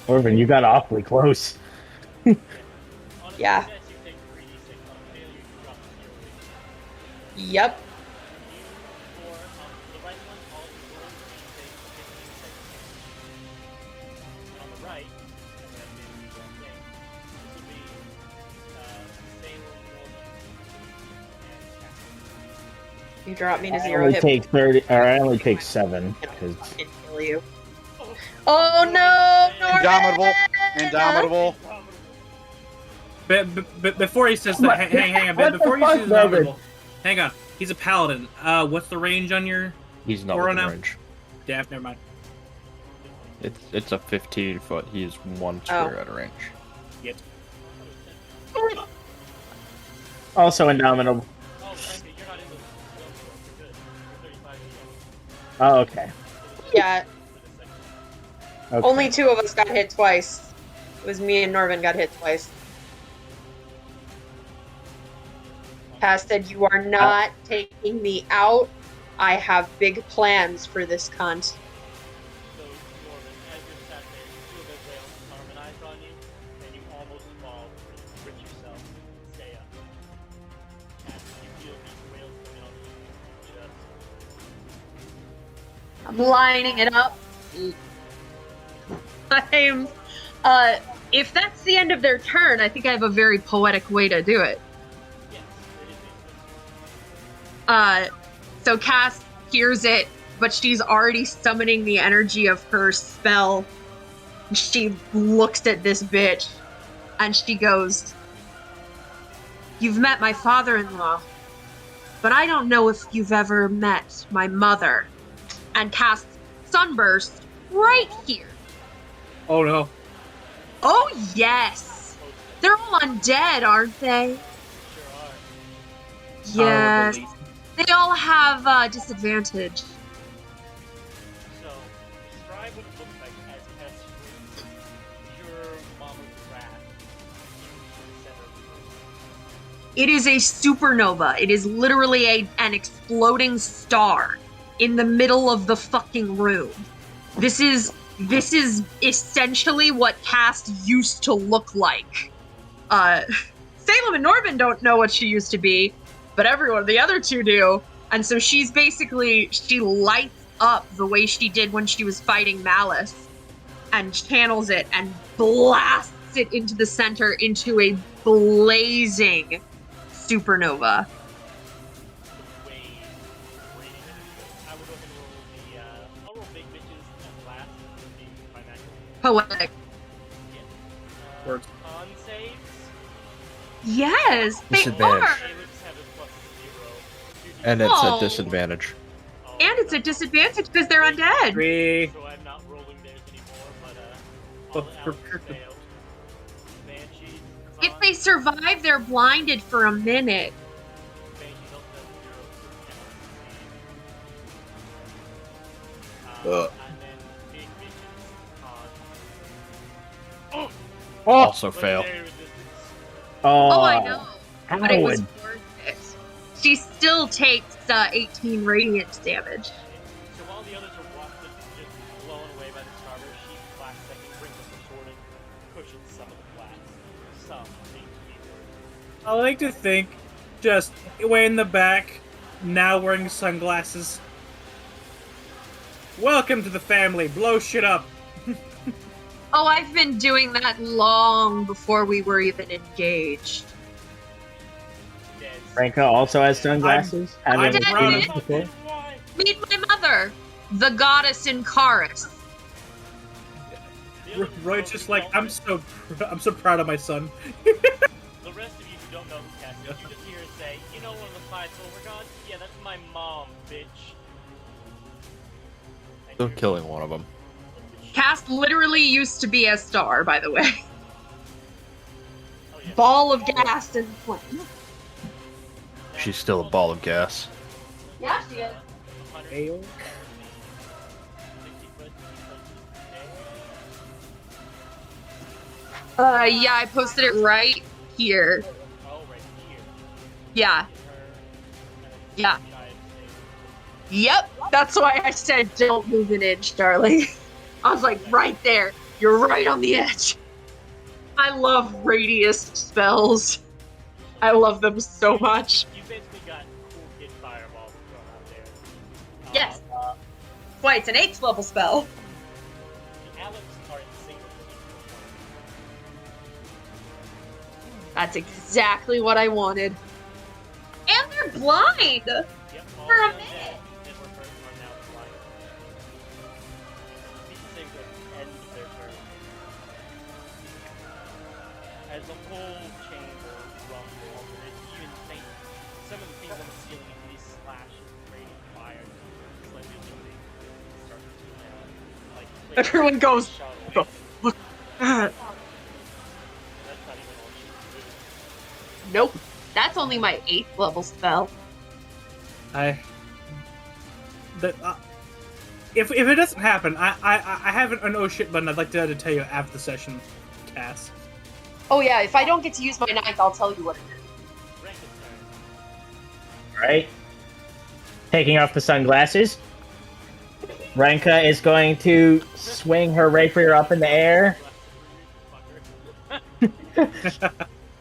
Orvin, you got awfully close. On a Yeah. success, you take 3d6. On a failure, you drop to 0. Yep. For the right one, all you roll, you take 15 seconds. On the right, I'm going to do the same thing. This will be same Morgan and Cass. You drop me to I 0 only hit. take 30, or I only take 7 because Fucking kill you. Oh no! Indomitable. Indomitable. But before he says that, hang on. What the Before he fuck, says Norman? indomitable, hang on. He's a paladin. What's the range on your? He's not Aura within now? range. Yeah, never mind. It's a 15-foot. He's 1 square out of range. Yet. also indomitable. Oh, Frankie, you're not in the zone, you're good. You're 35 feet. Oh, okay. Yeah, Okay. only 2 of us got hit twice. It was me and Norvin got hit twice. Cass said, "You are not taking me out. I have big plans for this cunt." So, Norman, as you're sat there, you feel the whales harmonize on you, and you almost fall, rich yourself, stay up. As you feel these whales coming on you, just I'm lining it up. I'm, if that's the end of their turn, I think I have a very poetic way to do it. yes, it is. So Cass hears it, but she's already summoning the energy of her spell. She looks at this bitch, and she goes, "You've met my father-in-law, but I don't know if you've ever met my mother." And casts Sunburst right here. Oh no. Oh, yes. They're all undead, aren't they? Sure are. Yes. They all have disadvantage. So, describe what it looks like as Tess shoots pure mama's wrath into the center of the room. It is a supernova. It is literally an exploding star in the middle of the fucking room. This is essentially what Cass used to look like. Salem and Norman don't know what she used to be, but the other 2 do. And so she lights up the way she did when she was fighting Malice and channels it and blasts it into the center into a blazing supernova. I will go ahead and roll I'll roll big bitches and last would be my natural. Poetic. Words. Con saves. Yes, they Disadvantage. are. Caleb's have a plus 0. And it's Oh. a disadvantage. And it's a disadvantage because they're undead. 3. So I'm not rolling theirs anymore, but But all the for- elves failed. Banshees. If they survive, they're blinded for a minute. Banshees also have 0 Ugh. and then big bitches con. Also fail. Legendary resistance. Oh, I know. How But it was would worth it. She still takes 18 radiant damage. So while the others are wafted, just blown away by the starter, she flash second brings up her sword and pushes some of the flats. Some seem to be worth. I like to think, just way in the back, now wearing sunglasses. Welcome to the family. Blow shit up. Oh, I've been doing that long before we were even engaged. Dead. Franca also has sunglasses? I'm Having proud seen of- it before? Why? Meet my mother, the goddess Incaris. The other Roy's just like, I'm so proud of my son. The rest of you who don't know who Cass You just hear her say, "You know one of the 5 silver gods? Yeah, that's my mom, bitch." And Still you're- killing one of them. Cass literally used to be a star, by the way. Oh, yeah. Ball of gas and flame. She's still a ball of gas. Yeah, she is. Ale. 60 foot. Yeah, I posted it right here. Oh, right here. Yeah. Yeah. Giant thing. Yep. That's why I said don't move an inch, darling. I was like, right there. You're right on the edge. I love radius spells. I love them so much. You basically got cool kid fireballs thrown out there. Yes. Wait, it's an 8th level spell. The Alex are in single. That's exactly what I wanted. And they're blind! Yep, all For a the minute. undead that were hurt are now blind. These things will end their turn. As the whole chamber rumbles, and it's even faint. Some of the things on the ceiling, you see these slashes of radiant fire, slightly illuminating, start to like. Everyone goes, shuttle. Look. That's not even all she can do. Nope. That's only my 8th level spell. If it doesn't happen, I have an oh shit button I'd like to tell you after the session, Cass. Oh yeah, if I don't get to use my 9th, I'll tell you what it is. Rankin's turn. Right? Taking off the sunglasses. Renka is going to swing her rapier up in the air,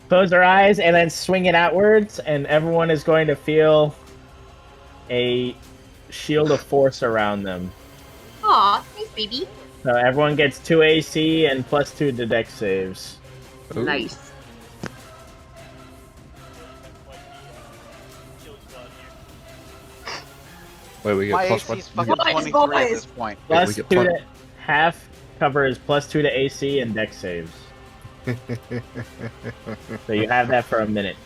close her eyes, and then swing it outwards, and everyone is going to feel a shield of force around them. Aw, thanks, baby. So everyone gets 2 AC and +2 to dex saves. Ooh. Nice. Wait, we get My plus AC one. is fucking Boys, 23 boys. at this point. Yeah, we Plus get 2 to half covers +2 to AC and dex saves. So you have that for a minute.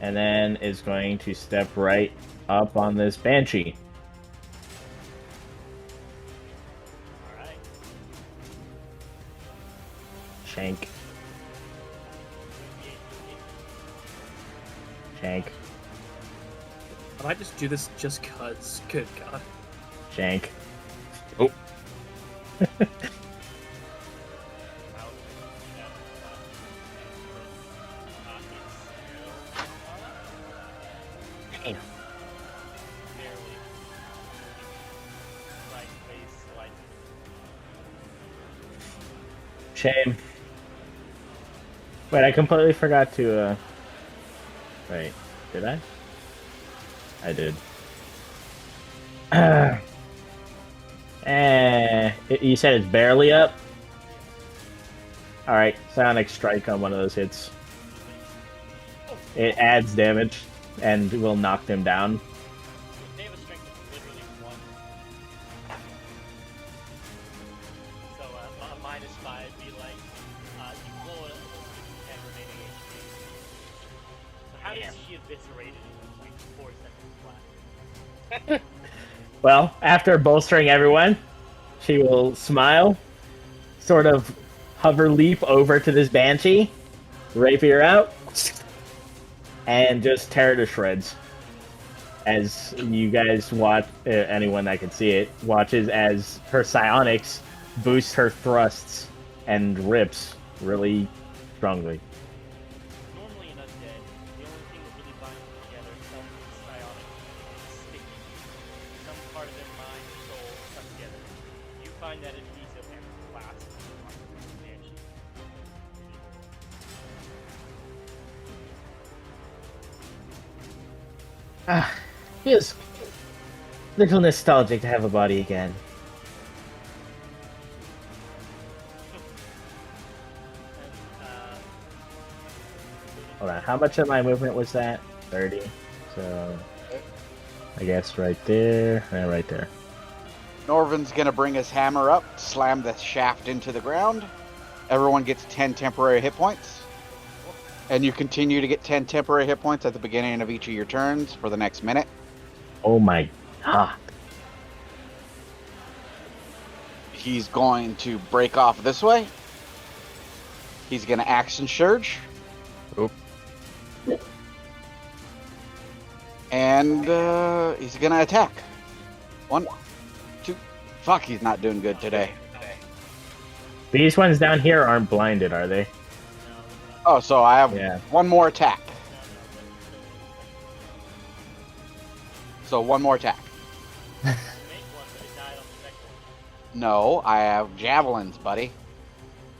And then is going to step right up on this banshee. Alright. Shank. Shank. I might just do this just cuz. Good God. Shank. Oh. Damn. Shame. Wait, I completely forgot to, Wait, did I? I did. You said it's barely up? Alright, Sonic Strike on one of those hits. It adds damage and will knock them down. They have a strength of literally 1. So a -5 would be like, you blow it with 10 remaining HP. So how does she eviscerate it in like 4 seconds flat? Well, after bolstering everyone, she will smile, sort of hover leap over to this banshee, rapier out, and just tear it to shreds. As you guys watch, anyone that can see it, watches as her psionics boost her thrusts and rips really strongly. Normally in undead, the only thing that really binds them together is some psionic sticky. Some part of their mind or soul stuck together. You find that adhesive and clasp on the banshee. Ah, feels a little nostalgic to have a body again. And, Hold on, how much of my movement was that? 30. So, I guess right there, and right there. Norvin's gonna bring his hammer up, slam the shaft into the ground. everyone gets 10 temporary hit points. And you continue to get 10 temporary hit points at the beginning of each of your turns for the next minute. Oh my god. He's going to break off this way. He's going to action surge. Oop. And he's going to attack. 1, 2. Fuck, he's not doing good today. These ones down here aren't blinded, are they? Oh, so I have Yeah. one more attack. So one more attack. No, I have javelins, buddy.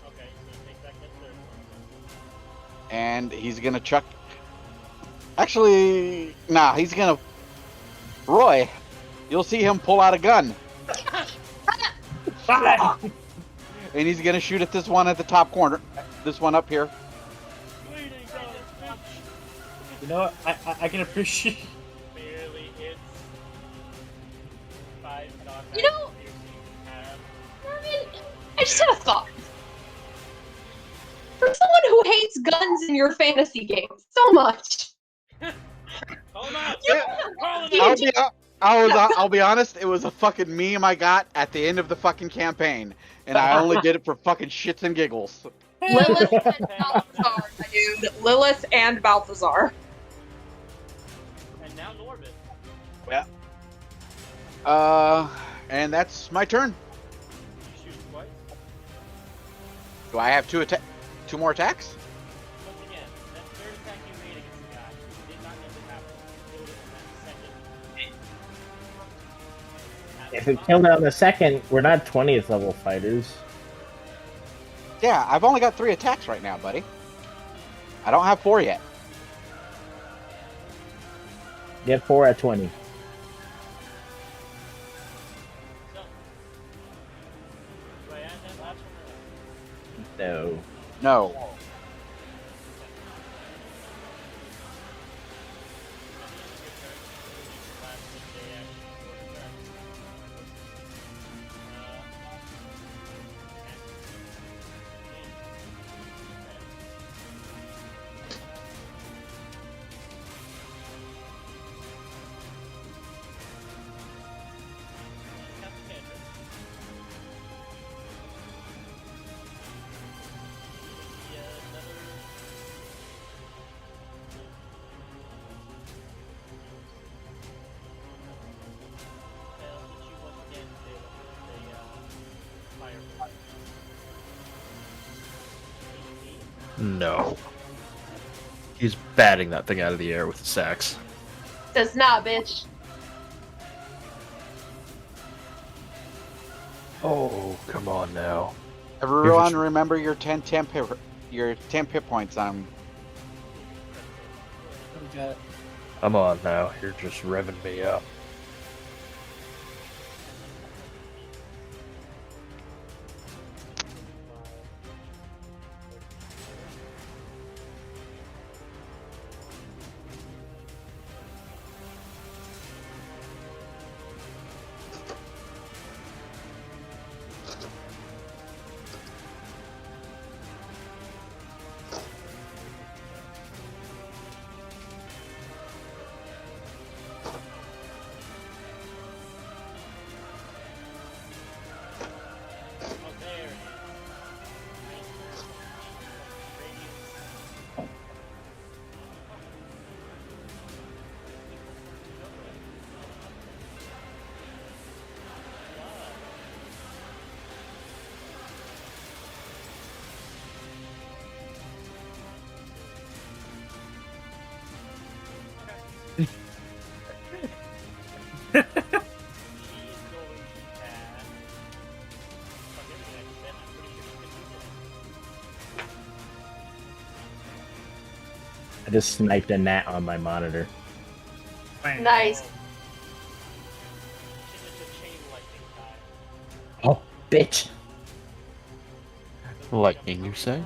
Okay, so you take back that third one. And he's gonna chuck. Actually, nah, he's gonna. Roy, you'll see him pull out a gun. And he's gonna shoot at this one at the top corner. This one up here. You know what? I can appreciate. Barely hits. 5 knockback. You know- Marvin, I just had a thought. For someone who hates guns in your fantasy games so much, Call him out! you Call him out! I'll be honest. It was a fucking meme I got at the end of the fucking campaign, and I only did it for fucking shits and giggles. Lilith and Balthazar, my dude. Lilith and Balthazar. And now Norbit. And that's my turn. You shoot twice. Do I have two more attacks? Once again, that third attack you made against the guy did not need to happen. It was in that second. If it killed on the second, we're not 20th level fighters. Yeah, I've only got 3 attacks right now, buddy. I don't have 4 yet. Get 4 at 20. So, do I add that last one or No. No. not? No. He's batting that thing out of the air with his axe. Does not, bitch. Oh, come on now. Everyone, remember your 10 hit points. Okay. Come on now. You're just revving me up. I just sniped a gnat on my monitor. Nice. Oh, bitch! Lightning, you say?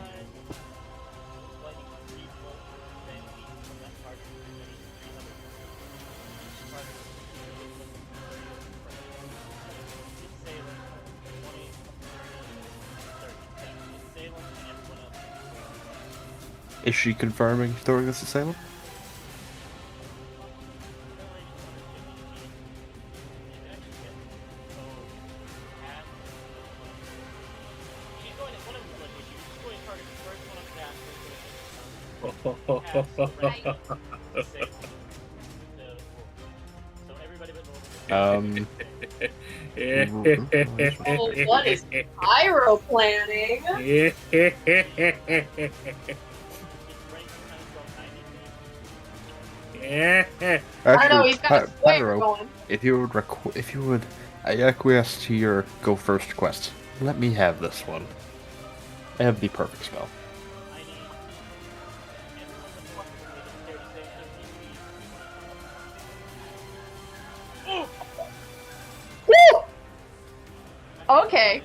Is she confirming throwing this assailant? Oh, what is pyro planning? I don't know, he's got a square Pyro, going. if you would acquiesce to your go first quest, let me have this one. I have the perfect spell. Woo! Okay.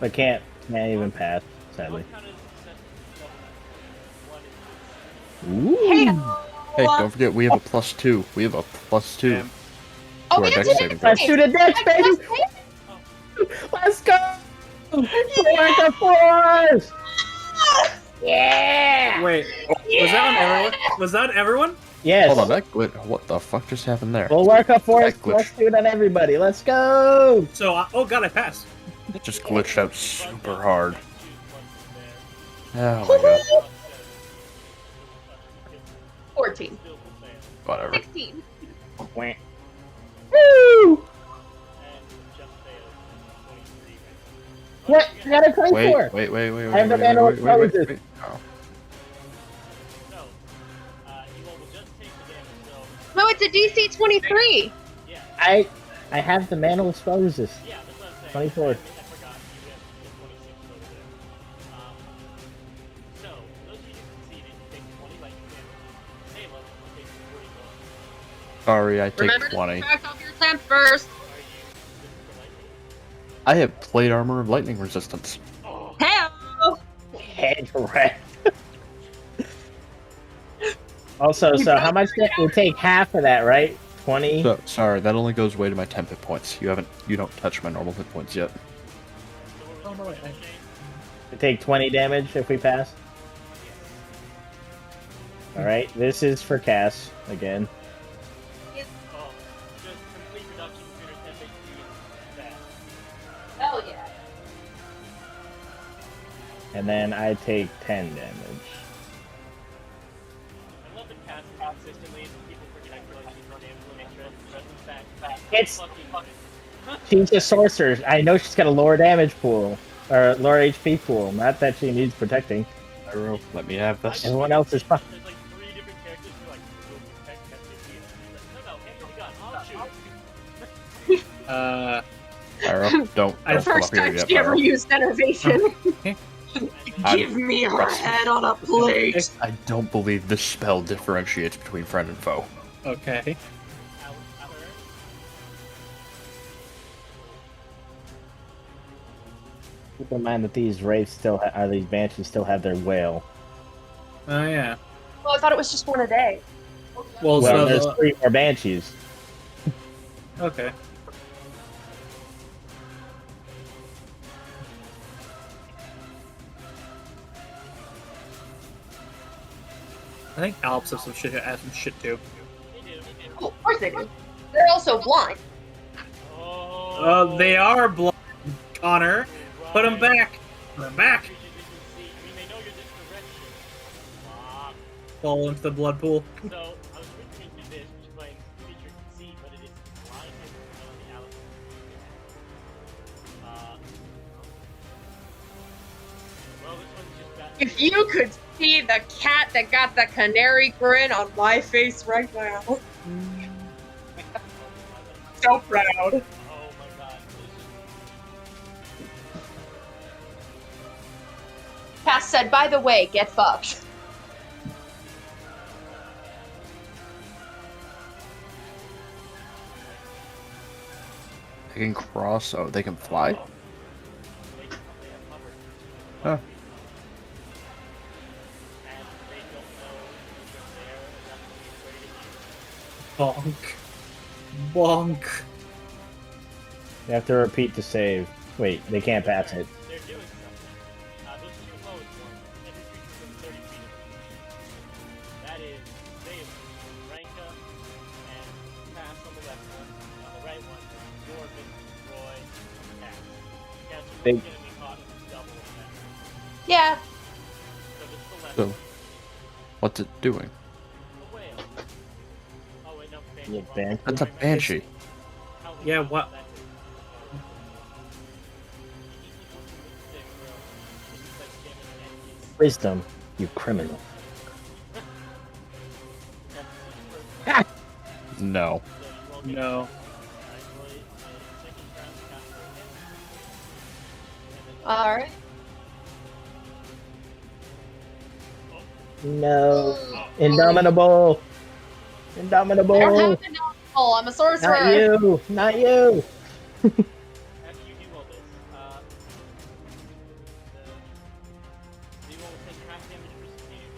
I can't even pass, sadly. Ooh. Hey, Hey, don't forget we have a +2. We have a +2 to oh, our yeah, dex saving Let's throw. shoot a dex, baby! Let's go! Four to fours! Yeah! Wait, was that on everyone? Was that on everyone? Yes. Hold on, what the fuck just happened there? We'll work a force That glitch. +2 on everybody. Let's go! So, oh god, I passed. It just glitched out super hard. Oh my god. 14. Whatever. 16. Wah. Woo! What? You got a 24. Wait. I have the manual explosions. Oh. No, it's a DC 23. I have the manual explosions. 24. Sorry, I take Remember 20. to subtract off your temp first. I have plate armor of lightning resistance. Hell. Head wreck. Also, so how much did we take half of that, right? 20? So, sorry, that only goes way to my 10 hit points. You don't touch my normal hit points yet. Oh, no, wait. We take 20 damage if we pass. Alright, this is for Cass again. Hell yeah. And then I take 10 damage. It's she's a sorcerer. I know she's got a lower damage pool or lower HP pool. Not that she needs protecting. Pyro, let me have this. Everyone else is fine. There's like 3 different characters who are like, "We'll protect Cass 15." He's like, no, hand me the gun, I'll shoot. Pyro, don't The come first up here time yet, she ever Pyro. used enervation. I'm- Give me her trust me. head on a plate. I don't believe this spell differentiates between friend and foe. Okay. Keep in mind that these wraiths still these banshees still have their wail. Oh, yeah. Well, I thought it was just one a day. Well, Well, so there's 3 more banshees. okay. I think Alps have some shit has some shit too. Oh, of course they do. They're also blind. They are blind, Connor. Put them back. Put them back. Fall into the blood pool. So, I was looking into this, which claims feature can see, but it is blinded on the Alice. Well, this one's just got. If you could see the cat that got the canary grin on my face right now. So proud. Oh my god. Cass said, by the way, get fucked. They can cross. Oh, they can fly. Huh. Bonk. Bonk. You have to repeat to save. Wait, they can't pass it. They're doing something. Those 2 opposed ones, every creature within 30 feet of them Big- going to be caught in double effect. Yeah. So just the left So- one. What's it doing? The whale. Oh wait, no, Banshee. Yeah, wrong. Banshee. That's a Sorry, banshee. Howling Yeah, Wolf, what- that's it. He keeps looking with the stick, bro. This is like jamming an NPC. Wisdom, you criminal. That's the first one. No. So you roll No. Alright, roll a second round counter again. And then All right. No. Oh, Indomitable. I don't Indomitable. have to know. I'm a sorcerer. Not you. Not you. after you do all this, you will take half damage for succeeding.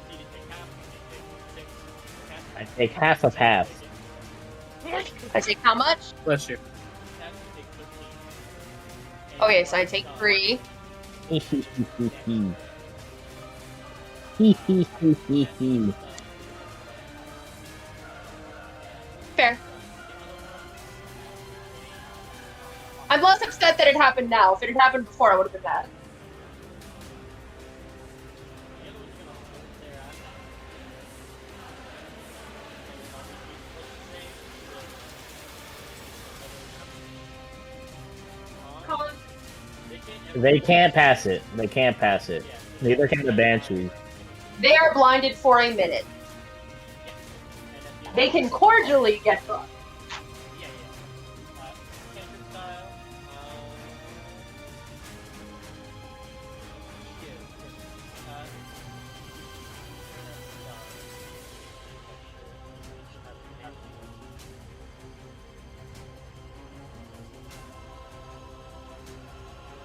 So you take half, you take 6, half. I take half of half. I take how much? Bless you. Half, you take 13. And Okay, you so I are take stunned. 3. Fair. I'm less upset that it happened now. If it had happened before, I would have been mad. The other one's gonna hold their ass. Colin? They can't pass it. They can't pass it. Neither can the Banshees. They are blinded for a minute. They can cordially get fucked. Yeah, yeah. Cantrip style.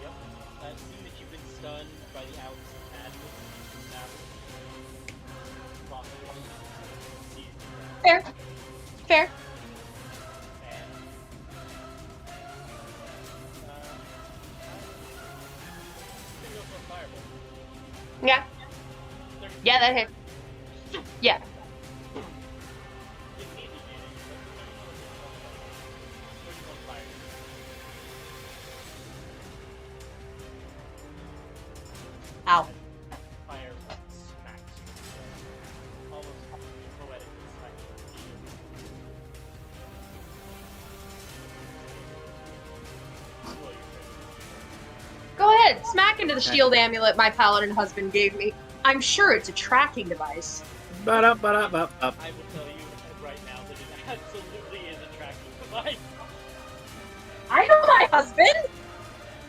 Yep. Seeing that you've been stunned by the outs madness, now Fair. Fair. and go for a fireball. Yeah. 30 Yeah, that hit. Yeah. Didn't need the advantage, but 31 fire. Ow. Fire smacks you. Almost poetic smack. Go ahead. Smack into the shield amulet my paladin husband gave me. I'm sure it's a tracking device. Ba-da-ba-da-ba-ba. I will tell you right now that it absolutely is a tracking device. I know my husband.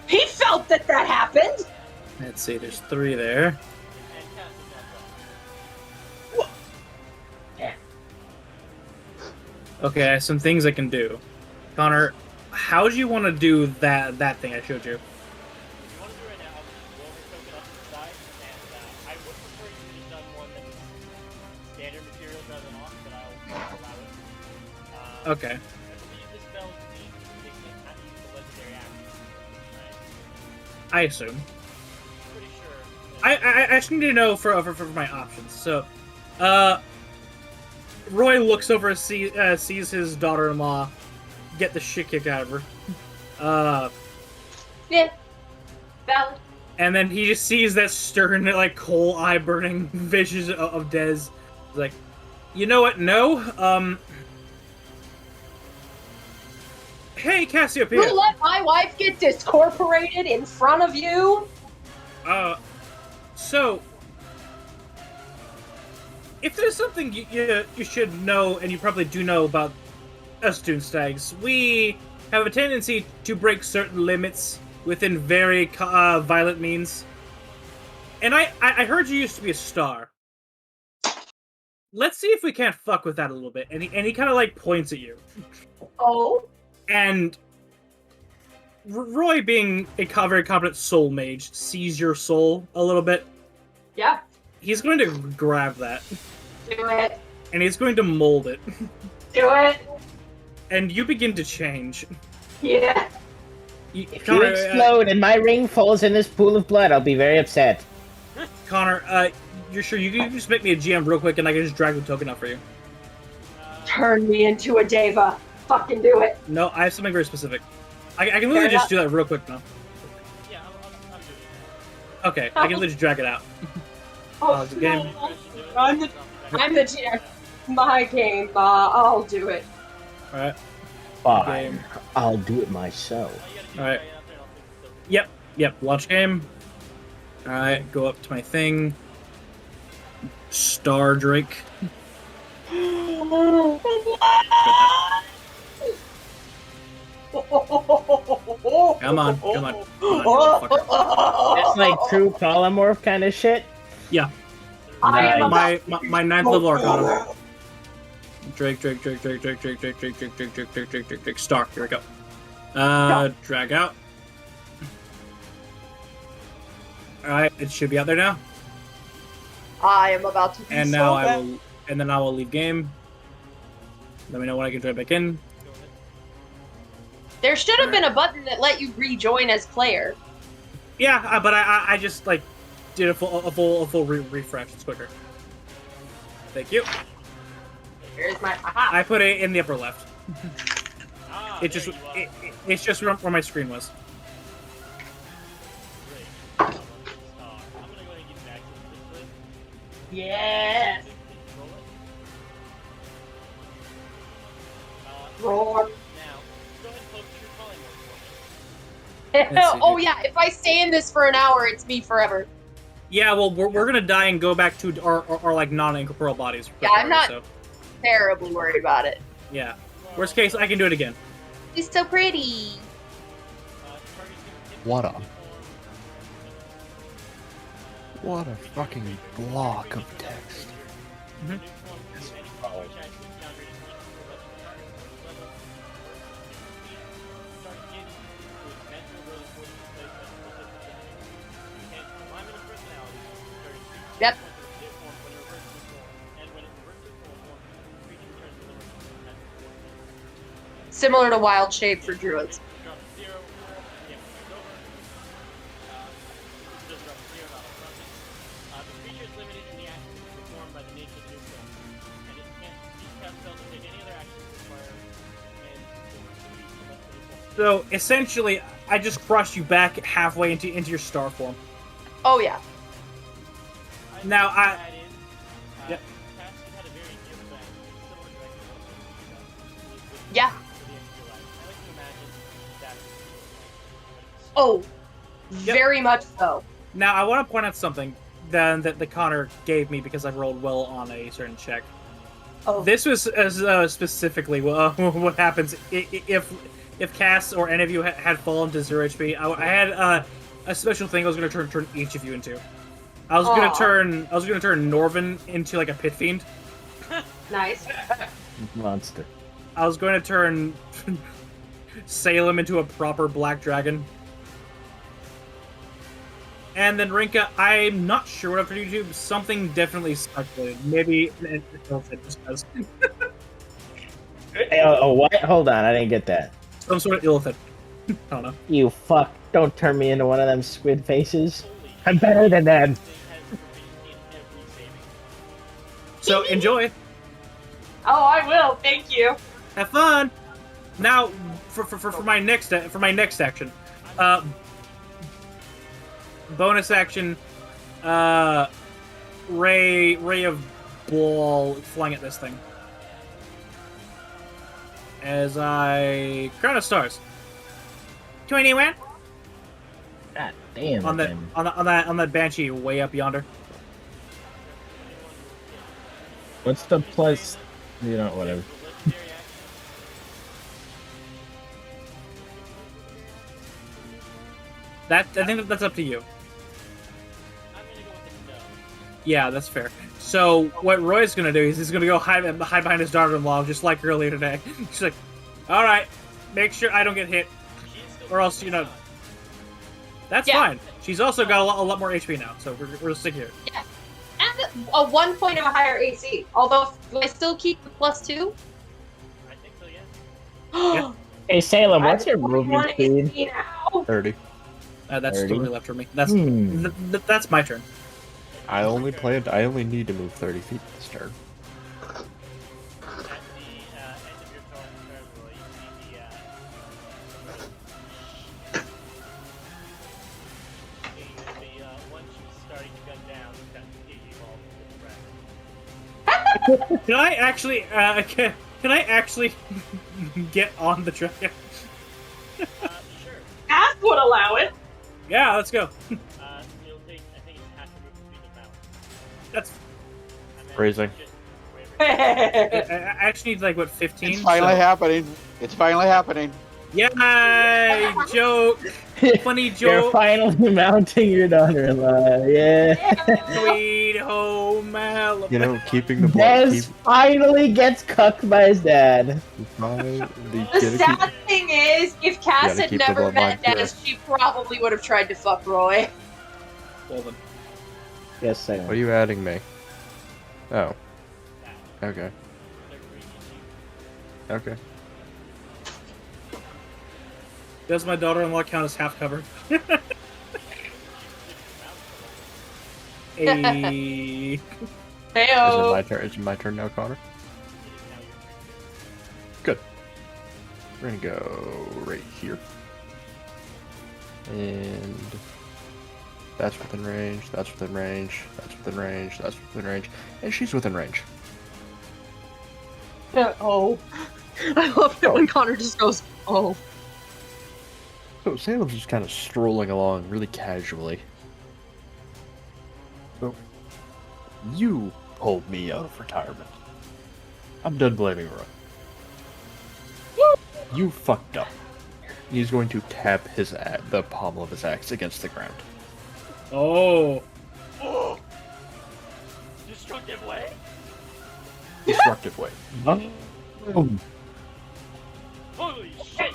He felt that happened. Let's see, there's 3 there. And cast it down. Okay, I have some things I can do. Connor, how do you want to do that thing I showed you? If you want to do it right now, I'll just roll your token up to the side, and I would prefer you to just done one that is standard materials rather than off, but I'll allow it. Okay. I believe the spells they can't have use the legendary action, right? I assume. Pretty sure. I just need to know for my options. So, Roy looks over, sees his daughter-in-law get the shit kicked out of her. Yeah. Valid. And then he just sees that stern, like, coal eye burning vision of Dez. He's like, you know what? No. Hey, Cassiopeia. You let my wife get discorporated in front of you? So, if there's something you should know, and you probably do know about us Doomstags, we have a tendency to break certain limits within very violent means. And I heard you used to be a star. Let's see if we can't fuck with that a little bit. And he kind of like points at you. Oh? And Roy, being a very competent soul mage, sees your soul a little bit. Yeah. He's going to grab that, Do it. and he's going to mold it. Do it. And you begin to change. Yeah. If you explode and my ring falls in this pool of blood, I'll be very upset. Connor, you're sure you can just make me a GM real quick, and I can just drag the token up for you? Turn me into a Deva. Fucking do it. No, I have something very specific. I can literally just do that real quick now. Yeah, I'm doing Okay, I can literally just drag it out. Oh, the game. I'm the GM. My game. I'll do it. All right. Fine. I'll do it myself. All right. Yep. Launch game. All right. Go up to my thing. Star Drake. Come on. It's like true polymorph kind of shit. Yeah. Nice. My 9th level Arcana. Drake. Star. Here we go. Drag out. Alright, it should be out there now. I am about to. And now I will leave game. Let me know when I can join back in. There should have been a button that let you rejoin as player. Yeah, but I just like did a full refresh. It's quicker. Thank you. Here's my aha. I put it in the upper left. It's just where my screen was. I'm gonna go ahead and give back to this. Yes. Roar. Now, go ahead and focus your calling for me. Oh yeah, if I stay in this for an hour, it's me forever. Yeah, well, we're gonna die and go back to our like non-incorporeal bodies. Yeah, I'm not terribly worried about it. Yeah. Worst case, I can do it again. She's so pretty. What a fucking block of text. Mm-hmm. Yep. Similar to Wild Shape for druids. So essentially, I just crushed you back halfway into your star form. Oh yeah. Now Yep. Yeah. Oh, very much so. Now I want to point out something that the Connor gave me because I rolled well on a certain check. Oh. This was specifically what happens if Cass or any of you had fallen to 0 HP. I had a special thing I was going to turn each of you into. I was going to turn Norvin into like a pit fiend. Nice. Monster. I was going to turn Salem into a proper black dragon. And then Rinka, I'm not sure what after YouTube. Something definitely speculated. Maybe an just does. Oh, what? Hold on, I didn't get that. Some sort of illithid. I don't know. You fuck. Don't turn me into one of them squid faces. I'm better than them. So enjoy. Oh, I will. Thank you. Have fun. Now, for my next action, bonus action, ray of ball flying at this thing. As I crown of stars. 21 God damn. on that banshee way up yonder. What's the plus? You know, whatever. I think that's up to you. Yeah, that's fair. So what Roy's gonna do is he's gonna go hide behind his daughter-in-law, just like earlier today. She's like, "All right, make sure I don't get hit, or else that's fine." She's also got a lot more HP now, so we're gonna stick here. Yeah, and a 1 point of a higher AC. Although, do I still keep the +2? I think so, yes. Yeah. Hey Salem, what's your movement speed? 30. That's 30? totally left for me. That's that's my turn. I only need to move 30 feet this turn. Can I actually? Can I actually get on the dragon? Sure. Ask would allow it. Yeah, let's go. It'll take, I think it's half the movement speed of mount. That's. And then Phrasing. just wherever- I actually need like what 15. It's finally so- happening. It's finally happening. Yay! Joke. Funny You're joke. finally mounting your daughter-in-law. Yeah. Sweet home Alabama. You know, keeping the blood. Des finally gets cucked by his dad. The sad thing is, if Cass gotta had keep the never bloodline met Des, pure. she probably would have tried to fuck Roy. Well then. Yes, I What are you adding me? Oh. Okay. Okay. Does my daughter-in-law count as half covered? Hey. Is Heyo. it my turn? Is it my turn now, Connor? Good. We're gonna go right here. And that's within range, that's within range, that's within range, that's within range, and she's within range. Oh. I love it when Connor just goes, oh. So Salem's just kind of strolling along really casually. So, you pulled me out of retirement. I'm done blaming Roy. You fucked up. He's going to tap the pommel of his axe against the ground. Oh. Oh! Destructive way? Destructive way. Holy shit!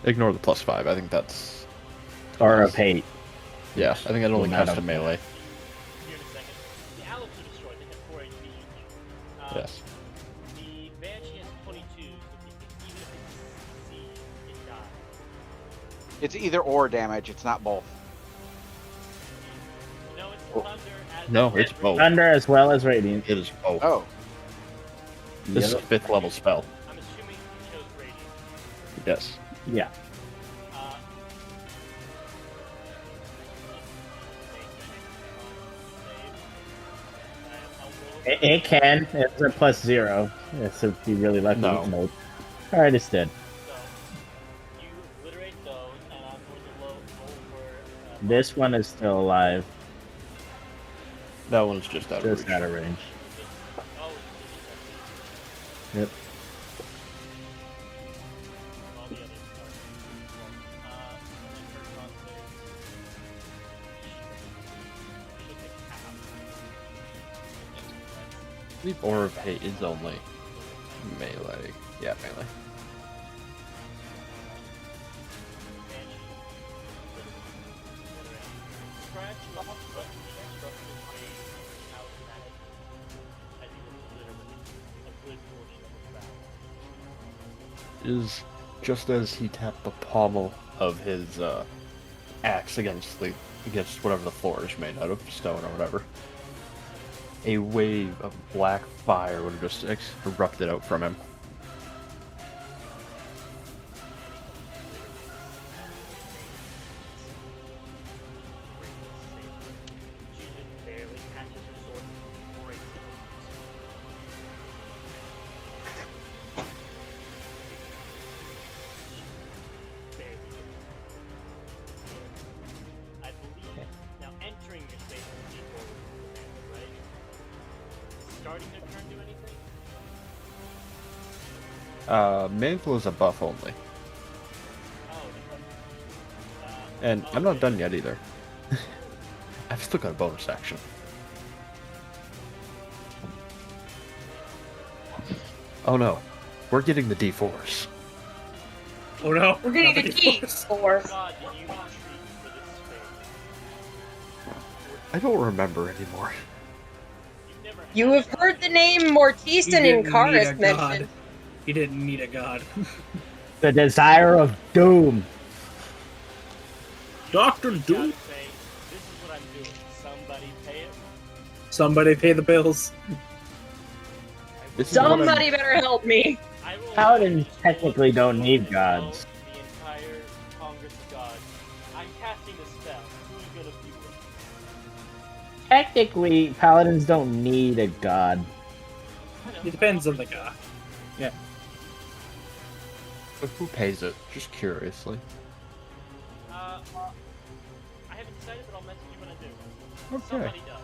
Ignore the +5. I think that's... Or a pate. Yeah, I think that only Not counts to a- melee. Here in a second. The owls are destroyed. They have 4 HP each. Yes. The Banshee has 22, so even if it's C, it dies. It's either or damage. It's not both. No, it's Thunder as No, the it's dead both. Thunder as well as Radiant. It is both. Oh, This is a Yep. 5th level spell. I'm assuming you chose Radiant. Yes. Yeah. Uh, It can. It's a +0. It's if you really lucky. No. Nope. Alright, it's dead. So, you obliterate those, and I'm going to load over... This one is still alive. That one's just out of Just reach. out of range. Oh, Yep. all the others are... and first on should take half. I believe Aura of Hate is only melee. Yeah, melee. Is just as he tapped the pommel of his axe against whatever the floor is made out of, stone or whatever, a wave of black fire would have just erupted out from him. I believe now entering your space is equal to the right? Starting their turn do anything? Mantle is a buff only. Oh, And I'm not done yet either. I've still got a bonus action. Oh no. We're getting the D4s. Oh no. We're getting Not the the key D4s. for. God, did you retreat for this space? I don't remember anymore. You've never You had have heard the name Mortis He and didn't need Inkaris a mentioned. god. He didn't need a god. The Desire of Doom. Doctor You Doom. gotta say, this is what I'm doing. Somebody pay it. Somebody pay the bills. This is what I'm- Somebody better help me. I will Paladins just technically look don't need and gods. know The entire Congress of Gods. I'm casting a spell. Who's gonna be with? Technically, paladins don't need a god. It depends on the guy. But who pays it? Just curiously. I haven't decided, but I'll message you when I do. Okay. Somebody does.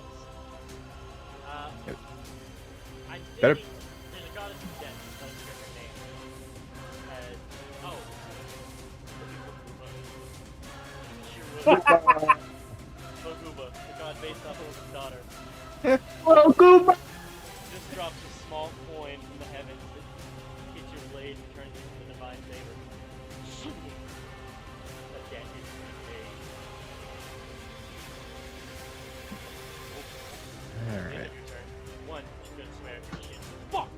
Yep. I'm thinking Better- there's a goddess of death. I don't forget her name. Boguba, the god based off of his daughter, Oh, Goomba! just drops a small coin from the heavens that hits your blade and turns it into a divine saber. A debt is paid. Alright. One, she's gonna swear at your shit. Fuck!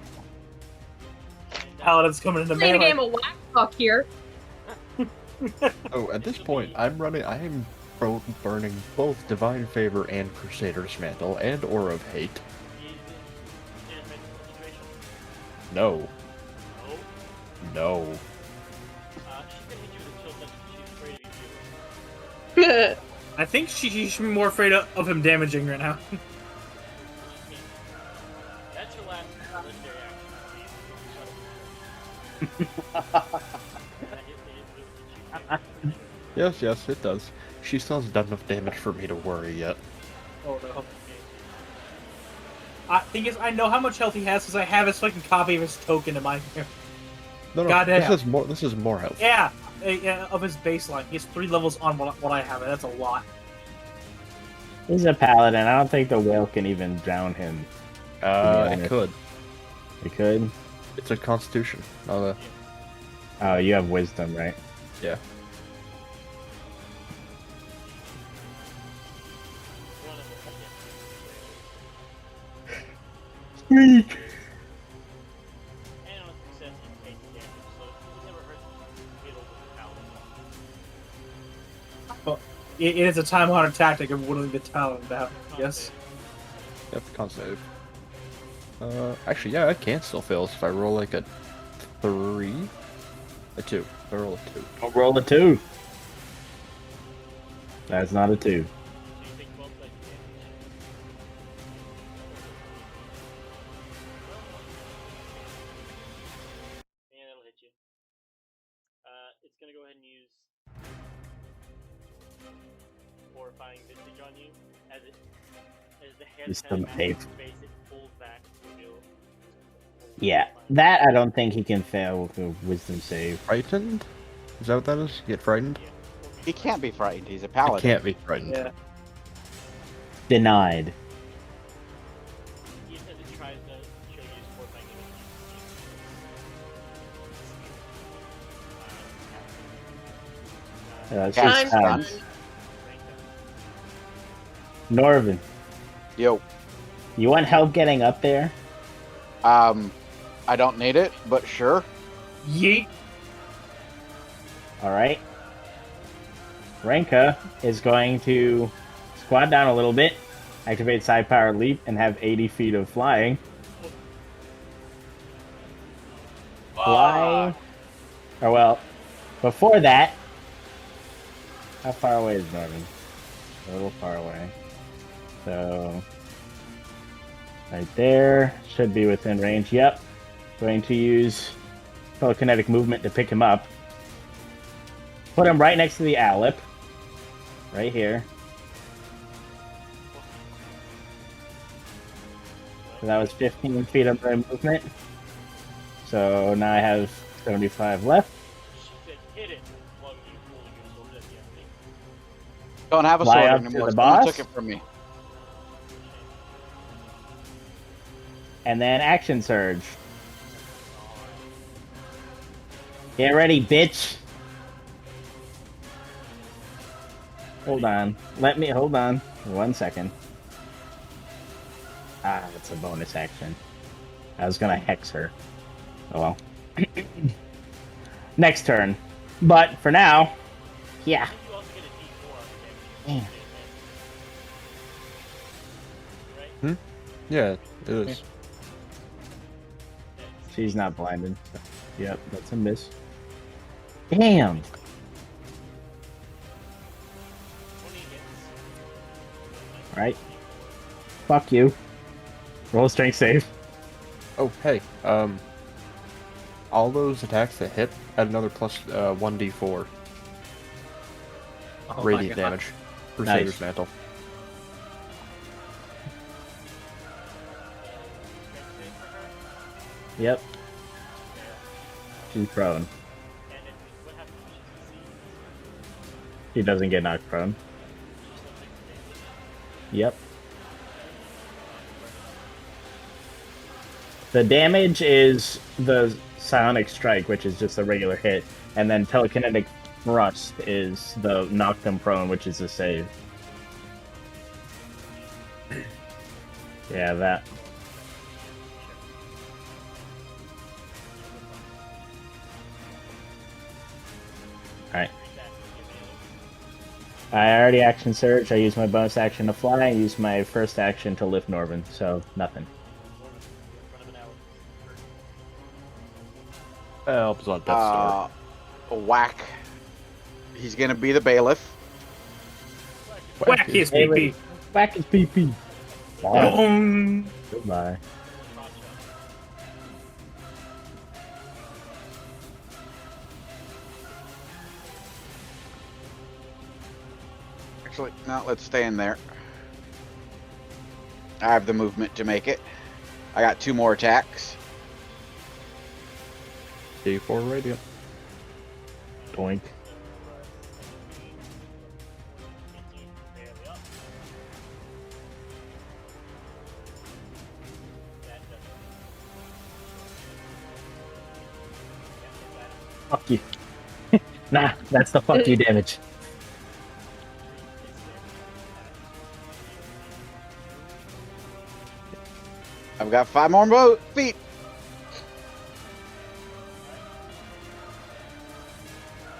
And, Paladin's coming into Playing a melee. game of whack fuck here. Oh, at this point, I am burning both Divine Favor and Crusader's Mantle and Aura of Hate. Is it a mental situation? No. No. No. She's gonna hit you with a chill touch because she's afraid of you. I think she should be more afraid of him damaging right now. That's her last legendary action. Yes, it does. She still hasn't done enough damage for me to worry yet. Oh no. Thing is, I know how much health he has because I have his fucking copy of his token in my. No, Goddamn. this is more health. Yeah, of his baseline. He has 3 levels on what I have, and that's a lot. He's a paladin. I don't think the whale can even drown him. It honest. could. It could? It's a constitution. Not a... Oh, you have wisdom, right? Yeah. One of them Sweet! and on a success, you take damage, so it never hurts to middle with the paladin. It is a time-honored tactic of whittling the talent down. Yes. Yep, con save. Actually, yeah, I can still fail if I roll like a 3. A 2. If I roll a 2. I'll roll a 2. That's not a 2. So you take 12 slice damage. And that'll hit you. It's gonna go ahead and use horrifying visage on you as the head Just kind of some hate. matches its face, it pulls back to reveal. Yeah, that I don't think he can fail with a wisdom save. Frightened? Is that what that is? Get frightened? He can't be frightened. He's a I paladin. can't be frightened. Yeah. Denied. He as it tries to show you his horrifying image. Six Cast times. stun. Norvin, Yo. you want help getting up there? I don't need it, but sure. Yeet. Alright. Renka is going to squat down a little bit, activate side power leap, and have 80 feet of flying. Fly. Or well, before that, how far away is Norman? A little far away. So, right there, should be within range. Yep. Going to use telekinetic movement to pick him up. Put him right next to the Alip. Right here. So that was 15 feet of my movement. So now I have 75 left. She said, hit it, while you pulling your sword at the enemy. Don't have a Fly sword up to anymore. the Someone boss. took it from me. And then action surge. Get ready, bitch. Hold on. Hold on. 1 second. Ah, that's a bonus action. I was gonna hex her. Oh well. Next turn. But for now, yeah. You also get a D4 on the damage. Yeah. Right? Yeah, it is. She's not blinded. Yep, that's a miss. Damn. 20 hits. Right. Fuck you. Roll a strength save. Oh, hey. All those attacks that hit add another plus 1d4 Oh my radiant God. damage. Nice. Crusader's Mantle. Yep. She's prone. And then what happens when she succeeds? She doesn't get knocked prone. She still takes the damage. Yep. The damage is the psionic strike, which is just a regular hit, and then telekinetic thrust is the knock them prone, which is a save. Yeah, that. Alright. I already action surge. I use my bonus action to fly. I use my first action to lift Norvin, so nothing. Helps on Death Star. Whack. He's gonna be the bailiff. Whack his PP. Back his PP. Boom. Goodbye. Actually, no, let's stay in there. I have the movement to make it. I got 2 more attacks. D4 radiant. Doink. Fuck you. Nah, that's the fuck you damage. I've got 5 more feet.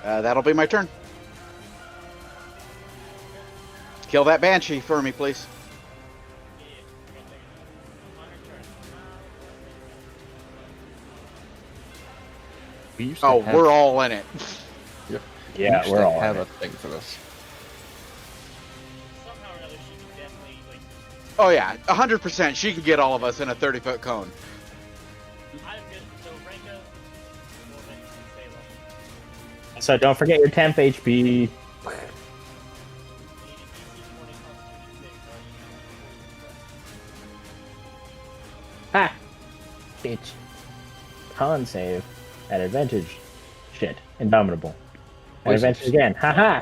That'll be my turn. Kill that banshee for me, please. We used to Oh, have, we're all in it. we Yeah, used we're to all have in a it. thing for this. Somehow or another, she can definitely, like, Oh yeah, 100%. She can get all of us in a 30-foot cone. I'm good. So, Renka, Norman, and Salem. So don't forget your temp HP. Ha! Bitch. Con save. At advantage. Shit. Indomitable. At Poison. advantage again. Haha!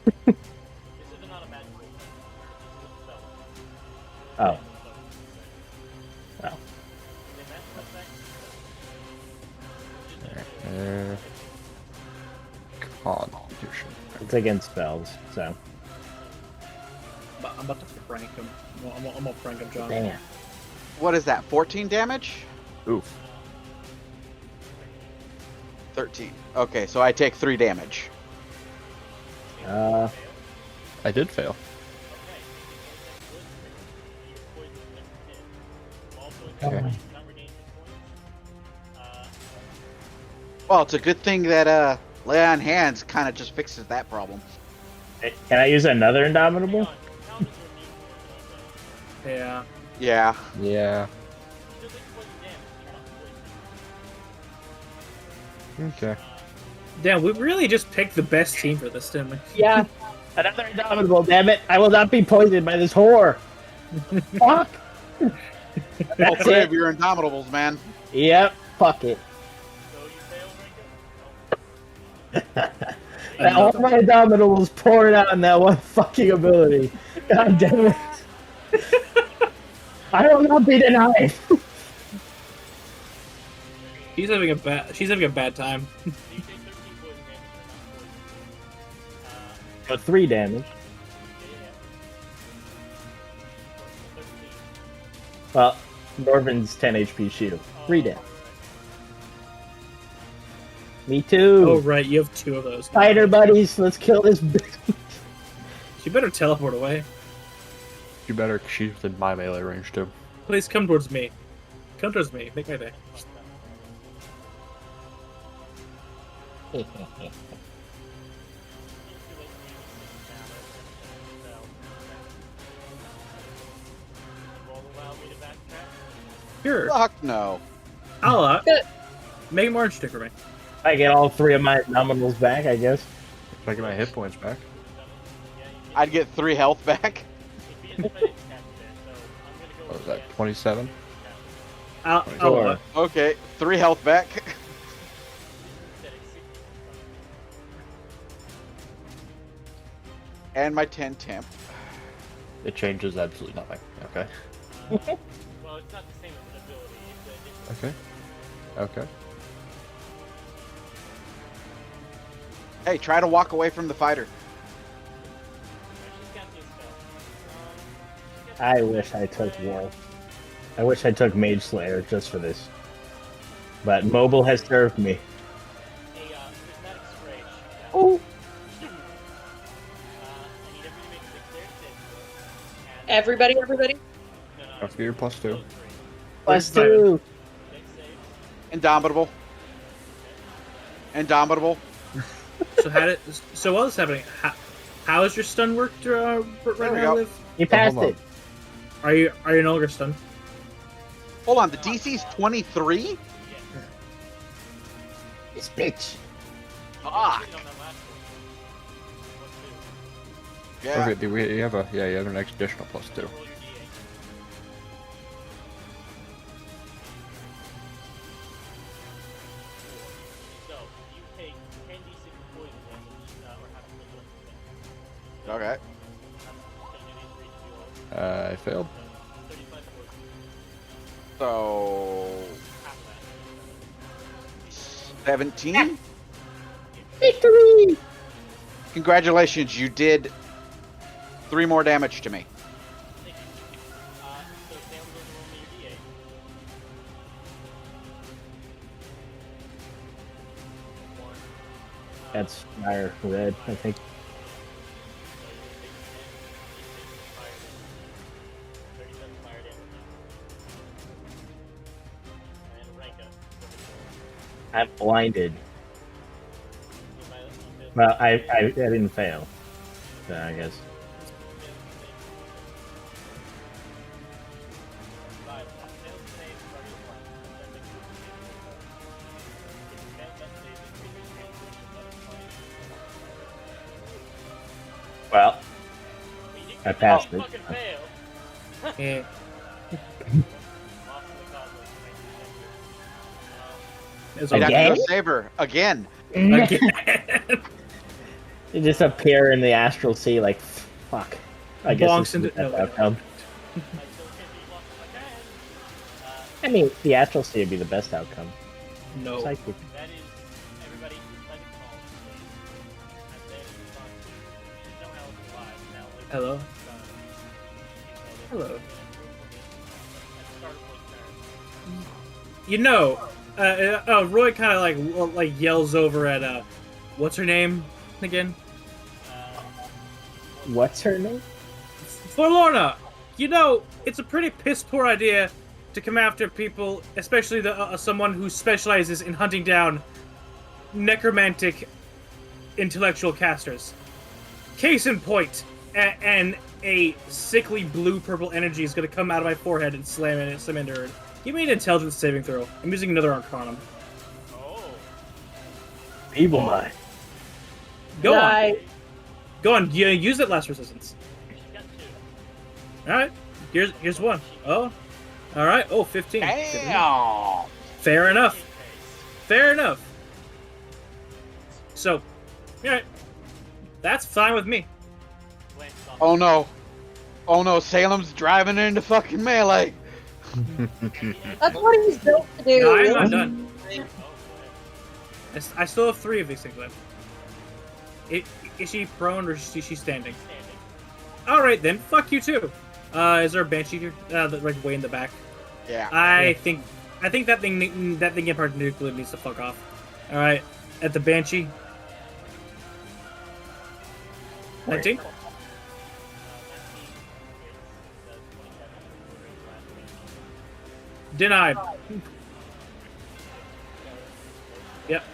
This is not a magical thing. This is a spell. Oh. Oh. Is it magical effect? Constitution. It's against spells, so. I'm about to prank him. I'm gonna prank him, John. Damn. What is that? 14 damage? Oof. 13. Okay, so I take 3 damage. Uh, I did fail. Okay. Well, it's a good thing that lay on hands kind of just fixes that problem. can I use another Indomitable? Yeah. Yeah. Yeah. Okay. Damn, we really just picked the best team for this, didn't we? Yeah. Another Indomitable, damn it. I will not be poisoned by this whore. Fuck. All That's 3 it. of your indomitables, man. Yep. Fuck it. And all my Indomitables poured out on that one fucking ability. God damn it. I will not be denied. She's having a bad time. So 3 damage. Well, Norvin's 10 HP shield. 3 damage. Me too. Oh right, you have 2 of those. Spider buddies, let's kill this bitch. She better teleport away. You better, 'cause she's within my melee range too. Please come towards me. Come towards me. Make my day. Sure. Fuck no. I'll make it more interesting for me. I get all 3 of my nominals back, I guess. If I get my hit points back. I'd get 3 health back. What was that? 27? I'll Sure. Okay, 3 health back. And my 10 temp. It changes absolutely nothing. Okay. Well, it's not the same as an ability. It's a different. Okay. Okay. Hey, try to walk away from the fighter. She's got this stuff. I wish I took Wolf. I wish I took Mage Slayer just for this. But mobile has served me. A prismatic spray. Oh! I need everybody to make a dexterity save. And Everybody. no, Don't forget your +2. those 3. +2! Dex save. Indomitable. Indomitable. So while this is happening, how is your stun work right There we now, go. Liv? You passed hold on. it. Are you no longer stunned? Hold on, the DC's 23? This bitch. Fuck. On that last one. Yeah. Okay, do you have you have an additional +2. Roll your d8. So, you take 10d6 poison damage, or have a critical Okay. I failed. 35 poison. So Half that. 17? Victory! Congratulations, you did 3 more damage to me. Thank you. So Sam goes to roll me your d8. One. That's fire red, I think. So you're going to take 10 d6 fire damage. 37 fire damage. And rank up. I'm blinded. So my miss- Well, I didn't fail. So I guess. Five. Failed save, starting with one. Then make two saves. If you fail that save, increase your strength, Well, but you I didn't passed it. fucking fail. Yeah. Lost in the cosmos. It's Hey, okay. Again? Dr. Saber, again. Again. you just appear in the astral sea like, fuck. I guess Bonks this is into- the best no, outcome. I still can't be lost if I can. I mean, the astral sea would be the best outcome. No. Psychic. That is everybody like it calls. And then response to you know how it's alive. Now like Hello? Hello. Hello. At the start of Roy's turn. You know, Roy kind of like yells over at what's her name again? What's her name? Forlorna. You know, it's a pretty piss poor idea to come after people, especially someone who specializes in hunting down necromantic intellectual casters. Case in point, and a sickly blue-purple energy is going to come out of my forehead and slam into her. Give me an intelligence saving throw. I'm using another Arcanum. Oh. Evil Mind. Go on. Nice. Go on. You use that last resistance. She's got 2. All right. Here's one. Oh. All right. Oh, 15. Damn. Fair enough. Fair enough. So, alright. That's fine with me. Oh no. Oh no, Salem's driving into fucking melee. That's what he's built to do. No, I'm not done. I still have 3 of these things left. Is she prone or is she standing? Alright then, fuck you too. Is there a banshee here? Like way in the back. Yeah. I think that thing in particular needs to fuck off. Alright. At the banshee. 19? Denied. Yep.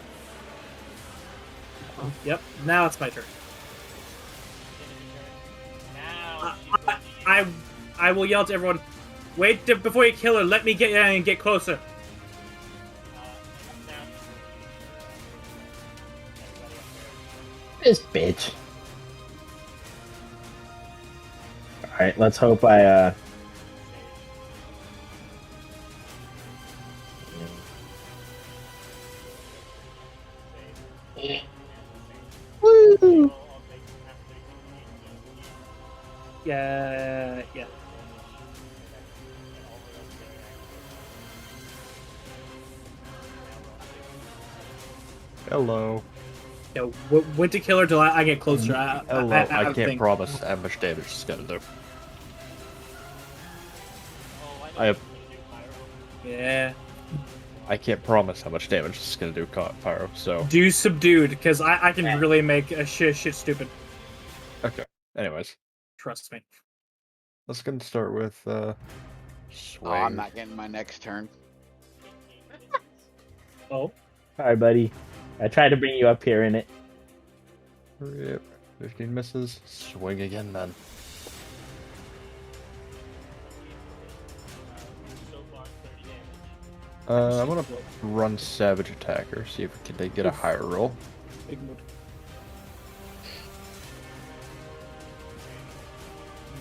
Yep. Now it's my turn. Now I will yell to everyone, Wait before you kill her. Let me get and get closer. This bitch. Alright, let's hope I, Woo! Yeah. Hello. Yeah, when to kill her till I get closer. Hello. I can't promise how much damage it's gonna do. Yeah. I can't promise how much damage it's gonna do, Pyro. So Do subdued, because I can really make a shit stupid. okay. Anyways, Trust me. let's go and start with swing. Oh, I'm not getting my next turn. Oh. Sorry, buddy. I tried to bring you up here in it. Yep. 15 misses. Swing again, then. I'm gonna run Savage Attacker, see if we can get a higher roll. Big mood.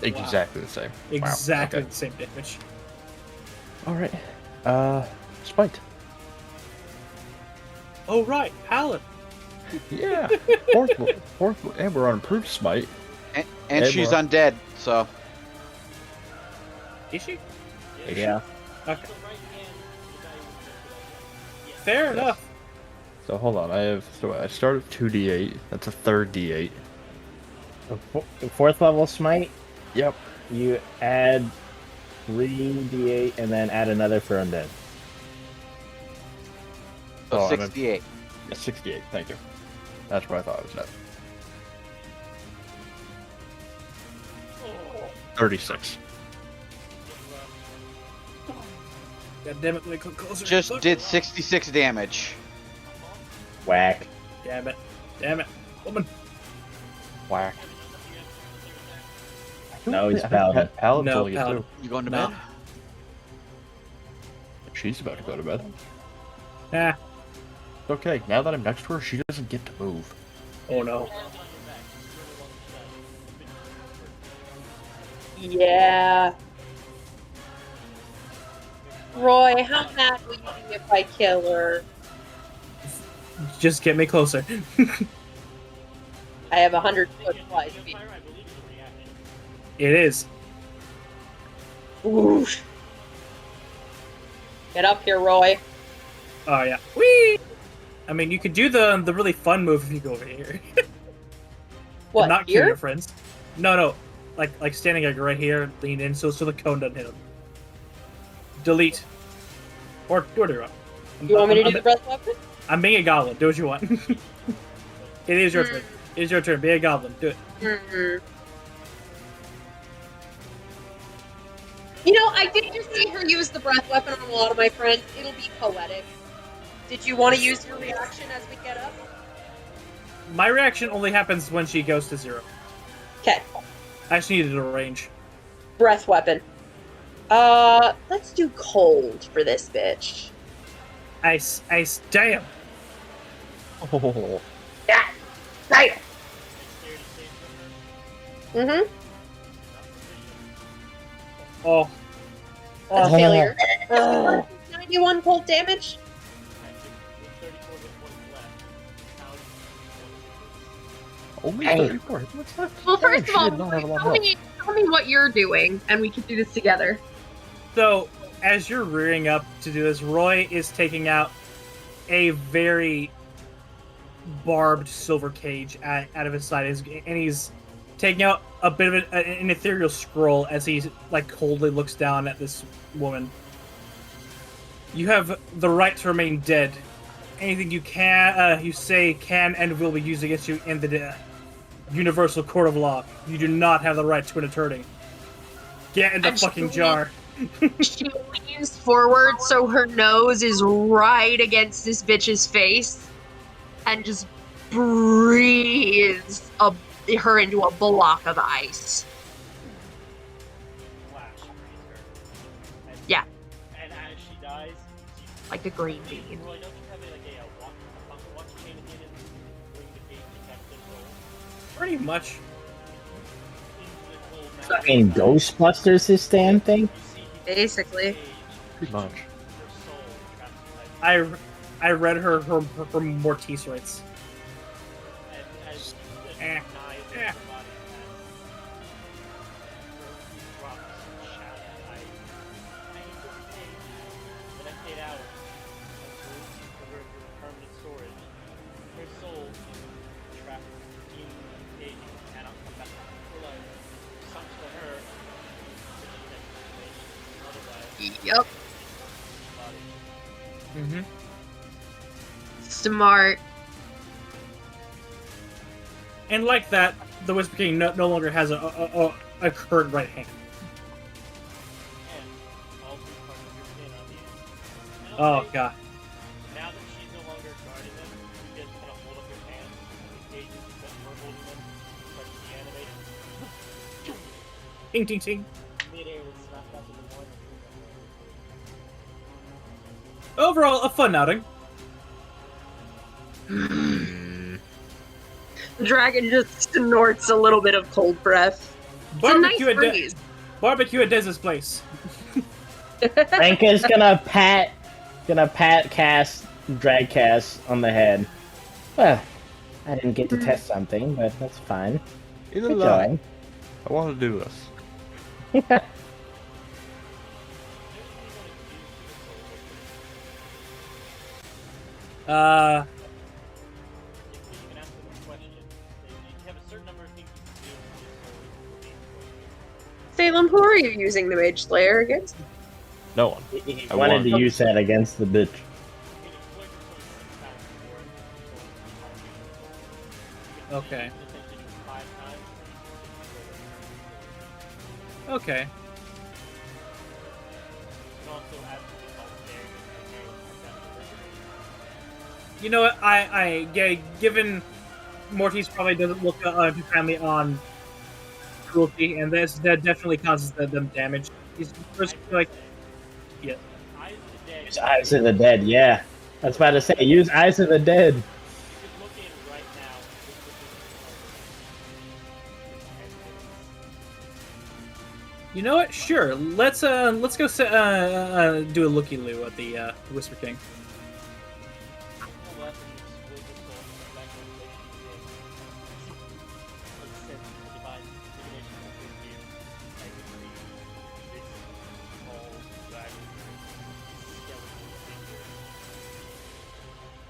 Exactly the same. Exactly Wow. Okay. the same damage. Alright. Spite. Oh right, Paladin. Yeah. Fourth, and we're on improved smite. And she's undead, so. Is she? Yeah. Okay. Fair enough. So hold on, I start at 2d8. That's a third d8. The fourth level smite, Yep. you add 3d8 and then add another for undead. So Oh, 68. Yeah, 68. Thank you. That's what I thought it was at. 36. God damn it, let me come closer. Just Closer. did 66 damage. Whack. Damn it. Damn it. Woman. Whack. No, he's Paladin. Paladin's No, only get Paladin. 2. You going to No. bed? She's about to go to bed. Ah. It's okay. Now that I'm next to her, she doesn't get to move. Oh no. Yeah. Roy, how mad will you be if I kill her? Just get me closer. I have 100-foot fly speed. It is. Oof. Get up here, Roy. Oh yeah. Whee! I mean, you could do the really fun move if you go over here. What, Not kill here? your friends. No. Like standing like right here, lean in, so the cone doesn't hit him. Delete. Or do it wrong. You want me to do the breath weapon? I'm being a goblin. Do what you want. It is your turn. It is your turn. Be a goblin. Do it. Mm-hmm. You know, I did just see her use the breath weapon on a lot of my friends. It'll be poetic. Did you want to use your reaction as we get up? My reaction only happens when she goes to 0. Okay. I just needed a range. Breath weapon. Let's do cold for this bitch. Ice. Damn. Oh. Yeah. Damn. Mm-hmm. Oh. A failure. 91 cold damage. Only Damn. 34. What's left? Well, first She of all, did not have a lot of tell health. me what you're doing, and we can do this together. So, as you're rearing up to do this, Roy is taking out a very barbed silver cage out of his side, and he's taking out a bit of an ethereal scroll as he like coldly looks down at this woman. You have the right to remain dead. Anything you say can and will be used against you in the universal court of law. You do not have the right to an attorney. Get in the fucking jar. She leans forward so her nose is right against this bitch's face and just breathes her into a block of ice. like a green bean. Roy, don't you have a pocket watch chain at the end of bring the gate to capture the soul? Pretty much. Into the cold Fucking mountain Ghostbusters, this damn thing. You see he Basically. Pretty much. her soul trapped inside I read her Mortiz rights. as Eh. knives in Eh. her body her drops shatter. I need this page. The next 8 hours until for her permanent storage. Her soul is trapped in the cage and cannot come back to life. Sucks for her. Otherwise, Yep. body. Mm-hmm. Smart. And like that, the Whisper King no longer has a current right hand. And all three parts of your skin on these. And Oh okay, god. now that she's no longer guarding them, you just kind of hold up your hands in cages that were holding them, start to deanimate. Ting ting ting. Mid-air would snap back into one. Overall, a fun outing. The dragon just snorts a little bit of cold breath. It's a nice breeze. Barbecue at Dez's place. Ranka's gonna pat Cass, drag Cass on the head. Well, I didn't get to test something, but that's fine. Either Good that. job. I want to do this. Uh, You can ask them a question. You have a certain number of things you can do with this. Salem, who are you using the Mage Slayer against? No one. He I wanted won. to use that against the bitch. Okay. Okay. You know what? Given Mortiz probably doesn't look too kindly on cruelty, and that definitely causes them damage. He's first like, yeah. Use Eyes of the Dead, yeah. I was about to say, use Eyes of the Dead. You know what? Sure. Let's go do a looky loo at the Whisper King.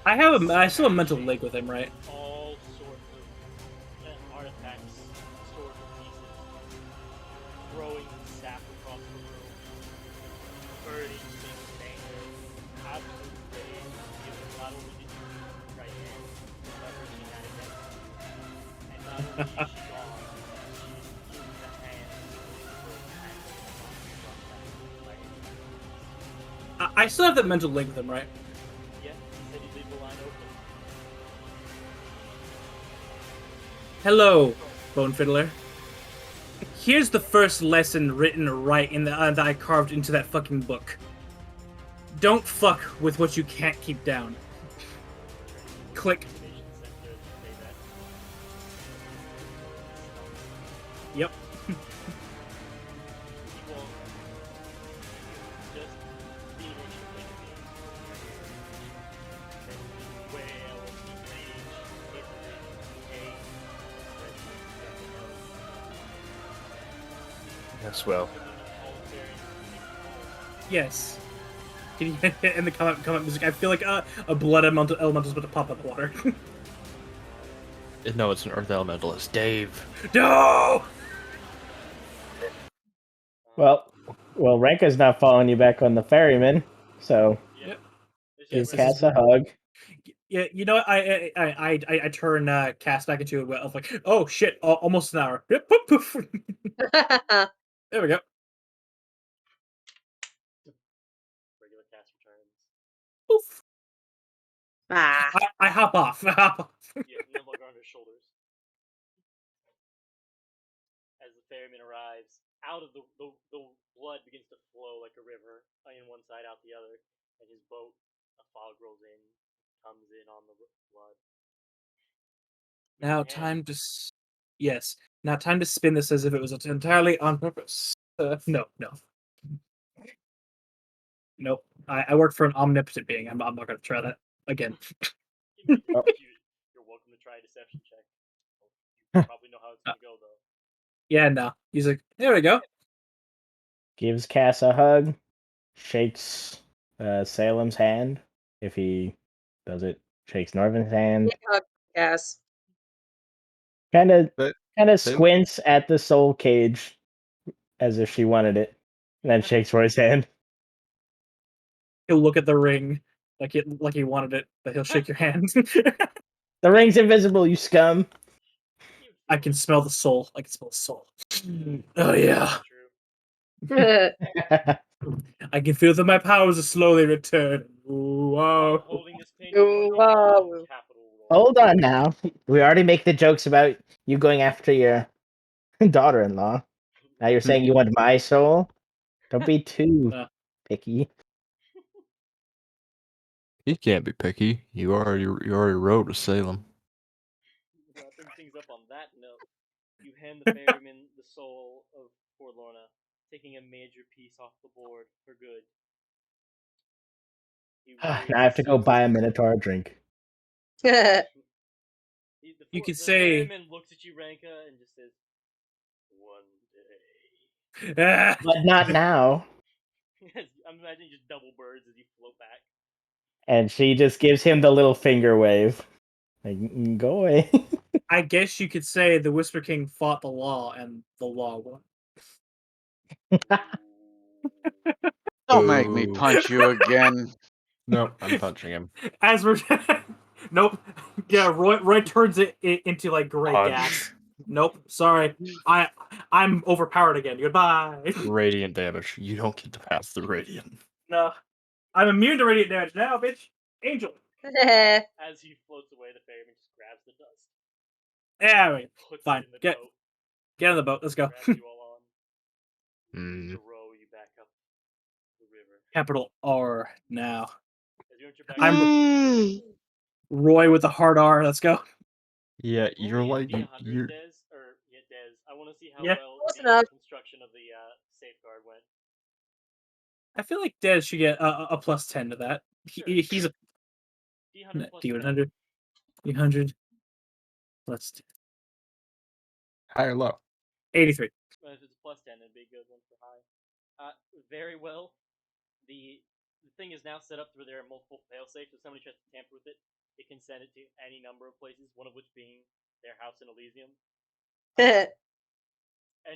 I still have a mental link with him, right? All sorts of artifacts stored in pieces, throwing sap across the room, burning things staying there, absolute rage, given not only did you use her right hand, but leverage she had against you, and not only is she gone, she is in the hands of the I still have that mental link with him, right? Yeah, he said he'd leave the line open. Hello, Bone Fiddler. Here's the first lesson written right in the that I carved into that fucking book. Don't fuck with what you can't keep down. Click. Yep. Yes, well. Yes. Can you in the comment music? I feel like a blood elemental is about to pop up water. No, it's an earth elementalist. Dave. No. Well, Ranka's not following you back on the ferryman, so Yep. give Cass a hug. Yeah, you know what? I turn Cass back into a elf, like, oh shit, almost an hour. Yep, poof, poof. There we go. Regular cast returns. Poof. Ah. I hop off. I hop off. Yeah, no longer on his shoulders. As the ferryman arrives, out of the blood begins to flow like a river, in one side, out the other, and his boat A fog rolls in, comes in on the blood. Now time to yes. Now time to spin this as if it was entirely on purpose. No. Nope. I work for an omnipotent being. I'm not going to try that again. You're welcome to try a deception check. You probably know how it's gonna go though. Yeah, no. He's like, there we go. Gives Cass a hug, shakes Salem's hand. If he does it, shakes Norvin's hand. Yes. Kind of Salem? squints at the soul cage as if she wanted it, and then shakes Roy's hand. He'll look at the ring like he wanted it, but he'll shake your hand. The ring's invisible, you scum. I can smell the soul. I can smell the soul. Oh yeah. True. I can feel that my powers are slowly returning. Whoa. Holding this pin, Ooh, you're going to wow. make a capital roll. Hold on now. We already make the jokes about you going after your daughter-in-law. Now you're saying you want my soul? Don't be too picky. He can't be picky. You already rode to Salem. Wrapping things up on that note, you hand the ferryman the soul of Forlorna, taking a major piece off the board for good. Now I have to go buy a Minotaur a drink. You could the say- ferryman looks at you, Ranka, and just says, "One day." But not now. I'm imagining just double birds as you float back. And she just gives him the little finger wave. Like, go away. I guess you could say the Whisper King fought the law and the law won. Don't make me Ooh. punch you again. Nope, I'm punching him. As we're nope. Yeah, Roy turns it into like gray Punch. gas. Nope, sorry. I'm overpowered again. Goodbye. Radiant damage. You don't get to pass the radiant. No. I'm immune to radiant damage now, bitch. Angel. As he floats away, the ferryman just grabs the dust. Yeah, wait. Puts Fine. it in the Get boat. Get on the boat. Let's go. Grabs you all on. Mm. To row you back up the river. Capital R now. As you enter back I'm Roy with a hard R. Let's go. Yeah, you're Roll me a like D100, you're. Des, or Des. I want to see how Yeah. well Close the enough. construction of the safeguard went. I feel like Dez should get a plus 10 to that. He's a D100 plus D100. D100 plus 10. High or low? 83. Well, if it's a plus 10, it'd be a good one for high. Very well. The thing is now set up to where there are multiple failsafes. If somebody tries to tamper with it, it can send it to any number of places, one of which being their house in Elysium. And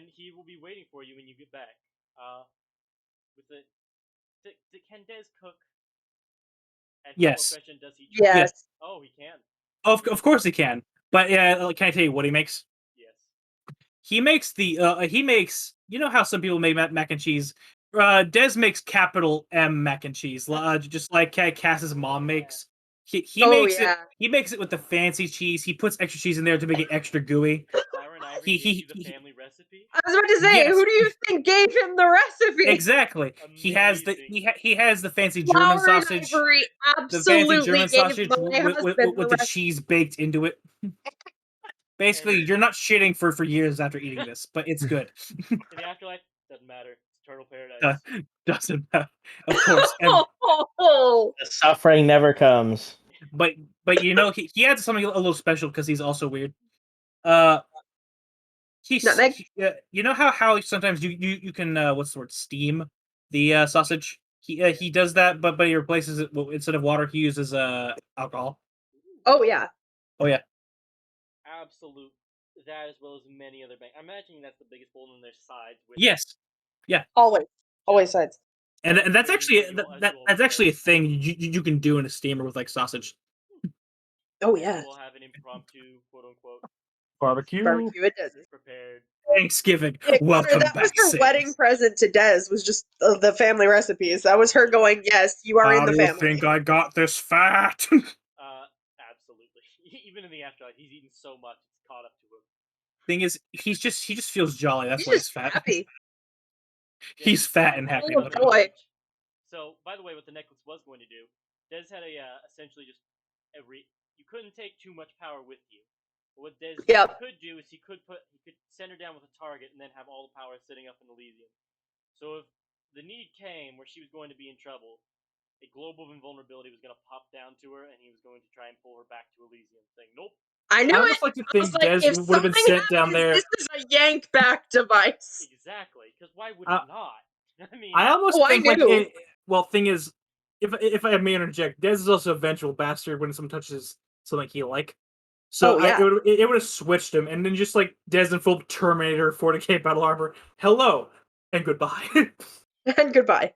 he will be waiting for you when you get back. Can Des cook? And Yes. Question, does he try? Yes. Oh, he can. Of course he can. But yeah, can I tell you what he makes? Yes. He makes you know how some people make mac and cheese? Des makes capital M mac and cheese, just like Cass's mom makes. He makes it with the fancy cheese. He puts extra cheese in there to make it extra gooey. Byron Ivory gave you the family recipe? I was about to say, Yes. who do you think gave him the recipe? Exactly. He has the fancy German Flour and sausage. Ivory The fancy absolutely German gave sausage my with husband the recipe. cheese baked into it. Basically, you're not shitting for years after eating this, but it's good. In the afterlife, doesn't matter. It's eternal paradise. Doesn't matter. Of course. Oh, The suffering never comes. But you know, he adds something a little special because he's also weird. Nutmeg? You know how sometimes you can what's the word, steam the sausage. He does that, but he replaces it instead of water. He uses alcohol. Oh yeah. Oh yeah. Absolute. That as well as many other banks. I'm imagining that's the biggest bowl on their sides. With Yes. Yeah. Always sides. And that's actually that's actually a thing you can do in a steamer with like sausage. Oh yeah. We'll have an impromptu quote unquote Barbecue it does. prepared. Thanksgiving. Yeah, Welcome that back. was her wedding present to Des. Was just the family recipes. That was her going, yes, you are in the family. How do you think I got this fat? Absolutely. Even in the afterlife, he's eaten so much it's caught up to him. Thing is, he just feels jolly. That's He's why he's just fat. happy. He's fat and happy. Oh boy. So, by the way, what the necklace was going to do Des had essentially just you couldn't take too much power with you. But what Des could do is he could send her down with a target and then have all the power sitting up in Elysium. So if the need came where she was going to be in trouble, a globe of invulnerability was going to pop down to her, and he was going to try and pull her back to Elysium, saying, "Nope." I knew I it. almost like to I was think like, Des if would have been something sent down there. This is a yank back device. Exactly, because why would it not? I mean, I almost Oh, I think like knew. well, thing is, if I may interject, Des is also a vengeful bastard when someone touches something he like. So Oh, yeah. it would have switched him, and then just like Des in full Terminator 40k battle armor, hello and goodbye. And goodbye.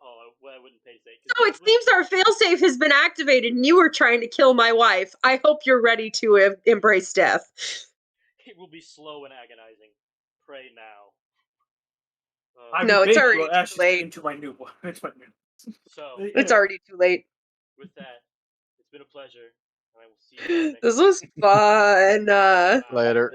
oh, well, I wouldn't pay to say. So it seems our failsafe has been activated, and you were trying to kill my wife. I hope you're ready to embrace death. It will be slow and agonizing. Pray now. No, it's already too late. Into my new one. So It's already too late. with that, it's been a pleasure, and I will see you all next This was fun. Later.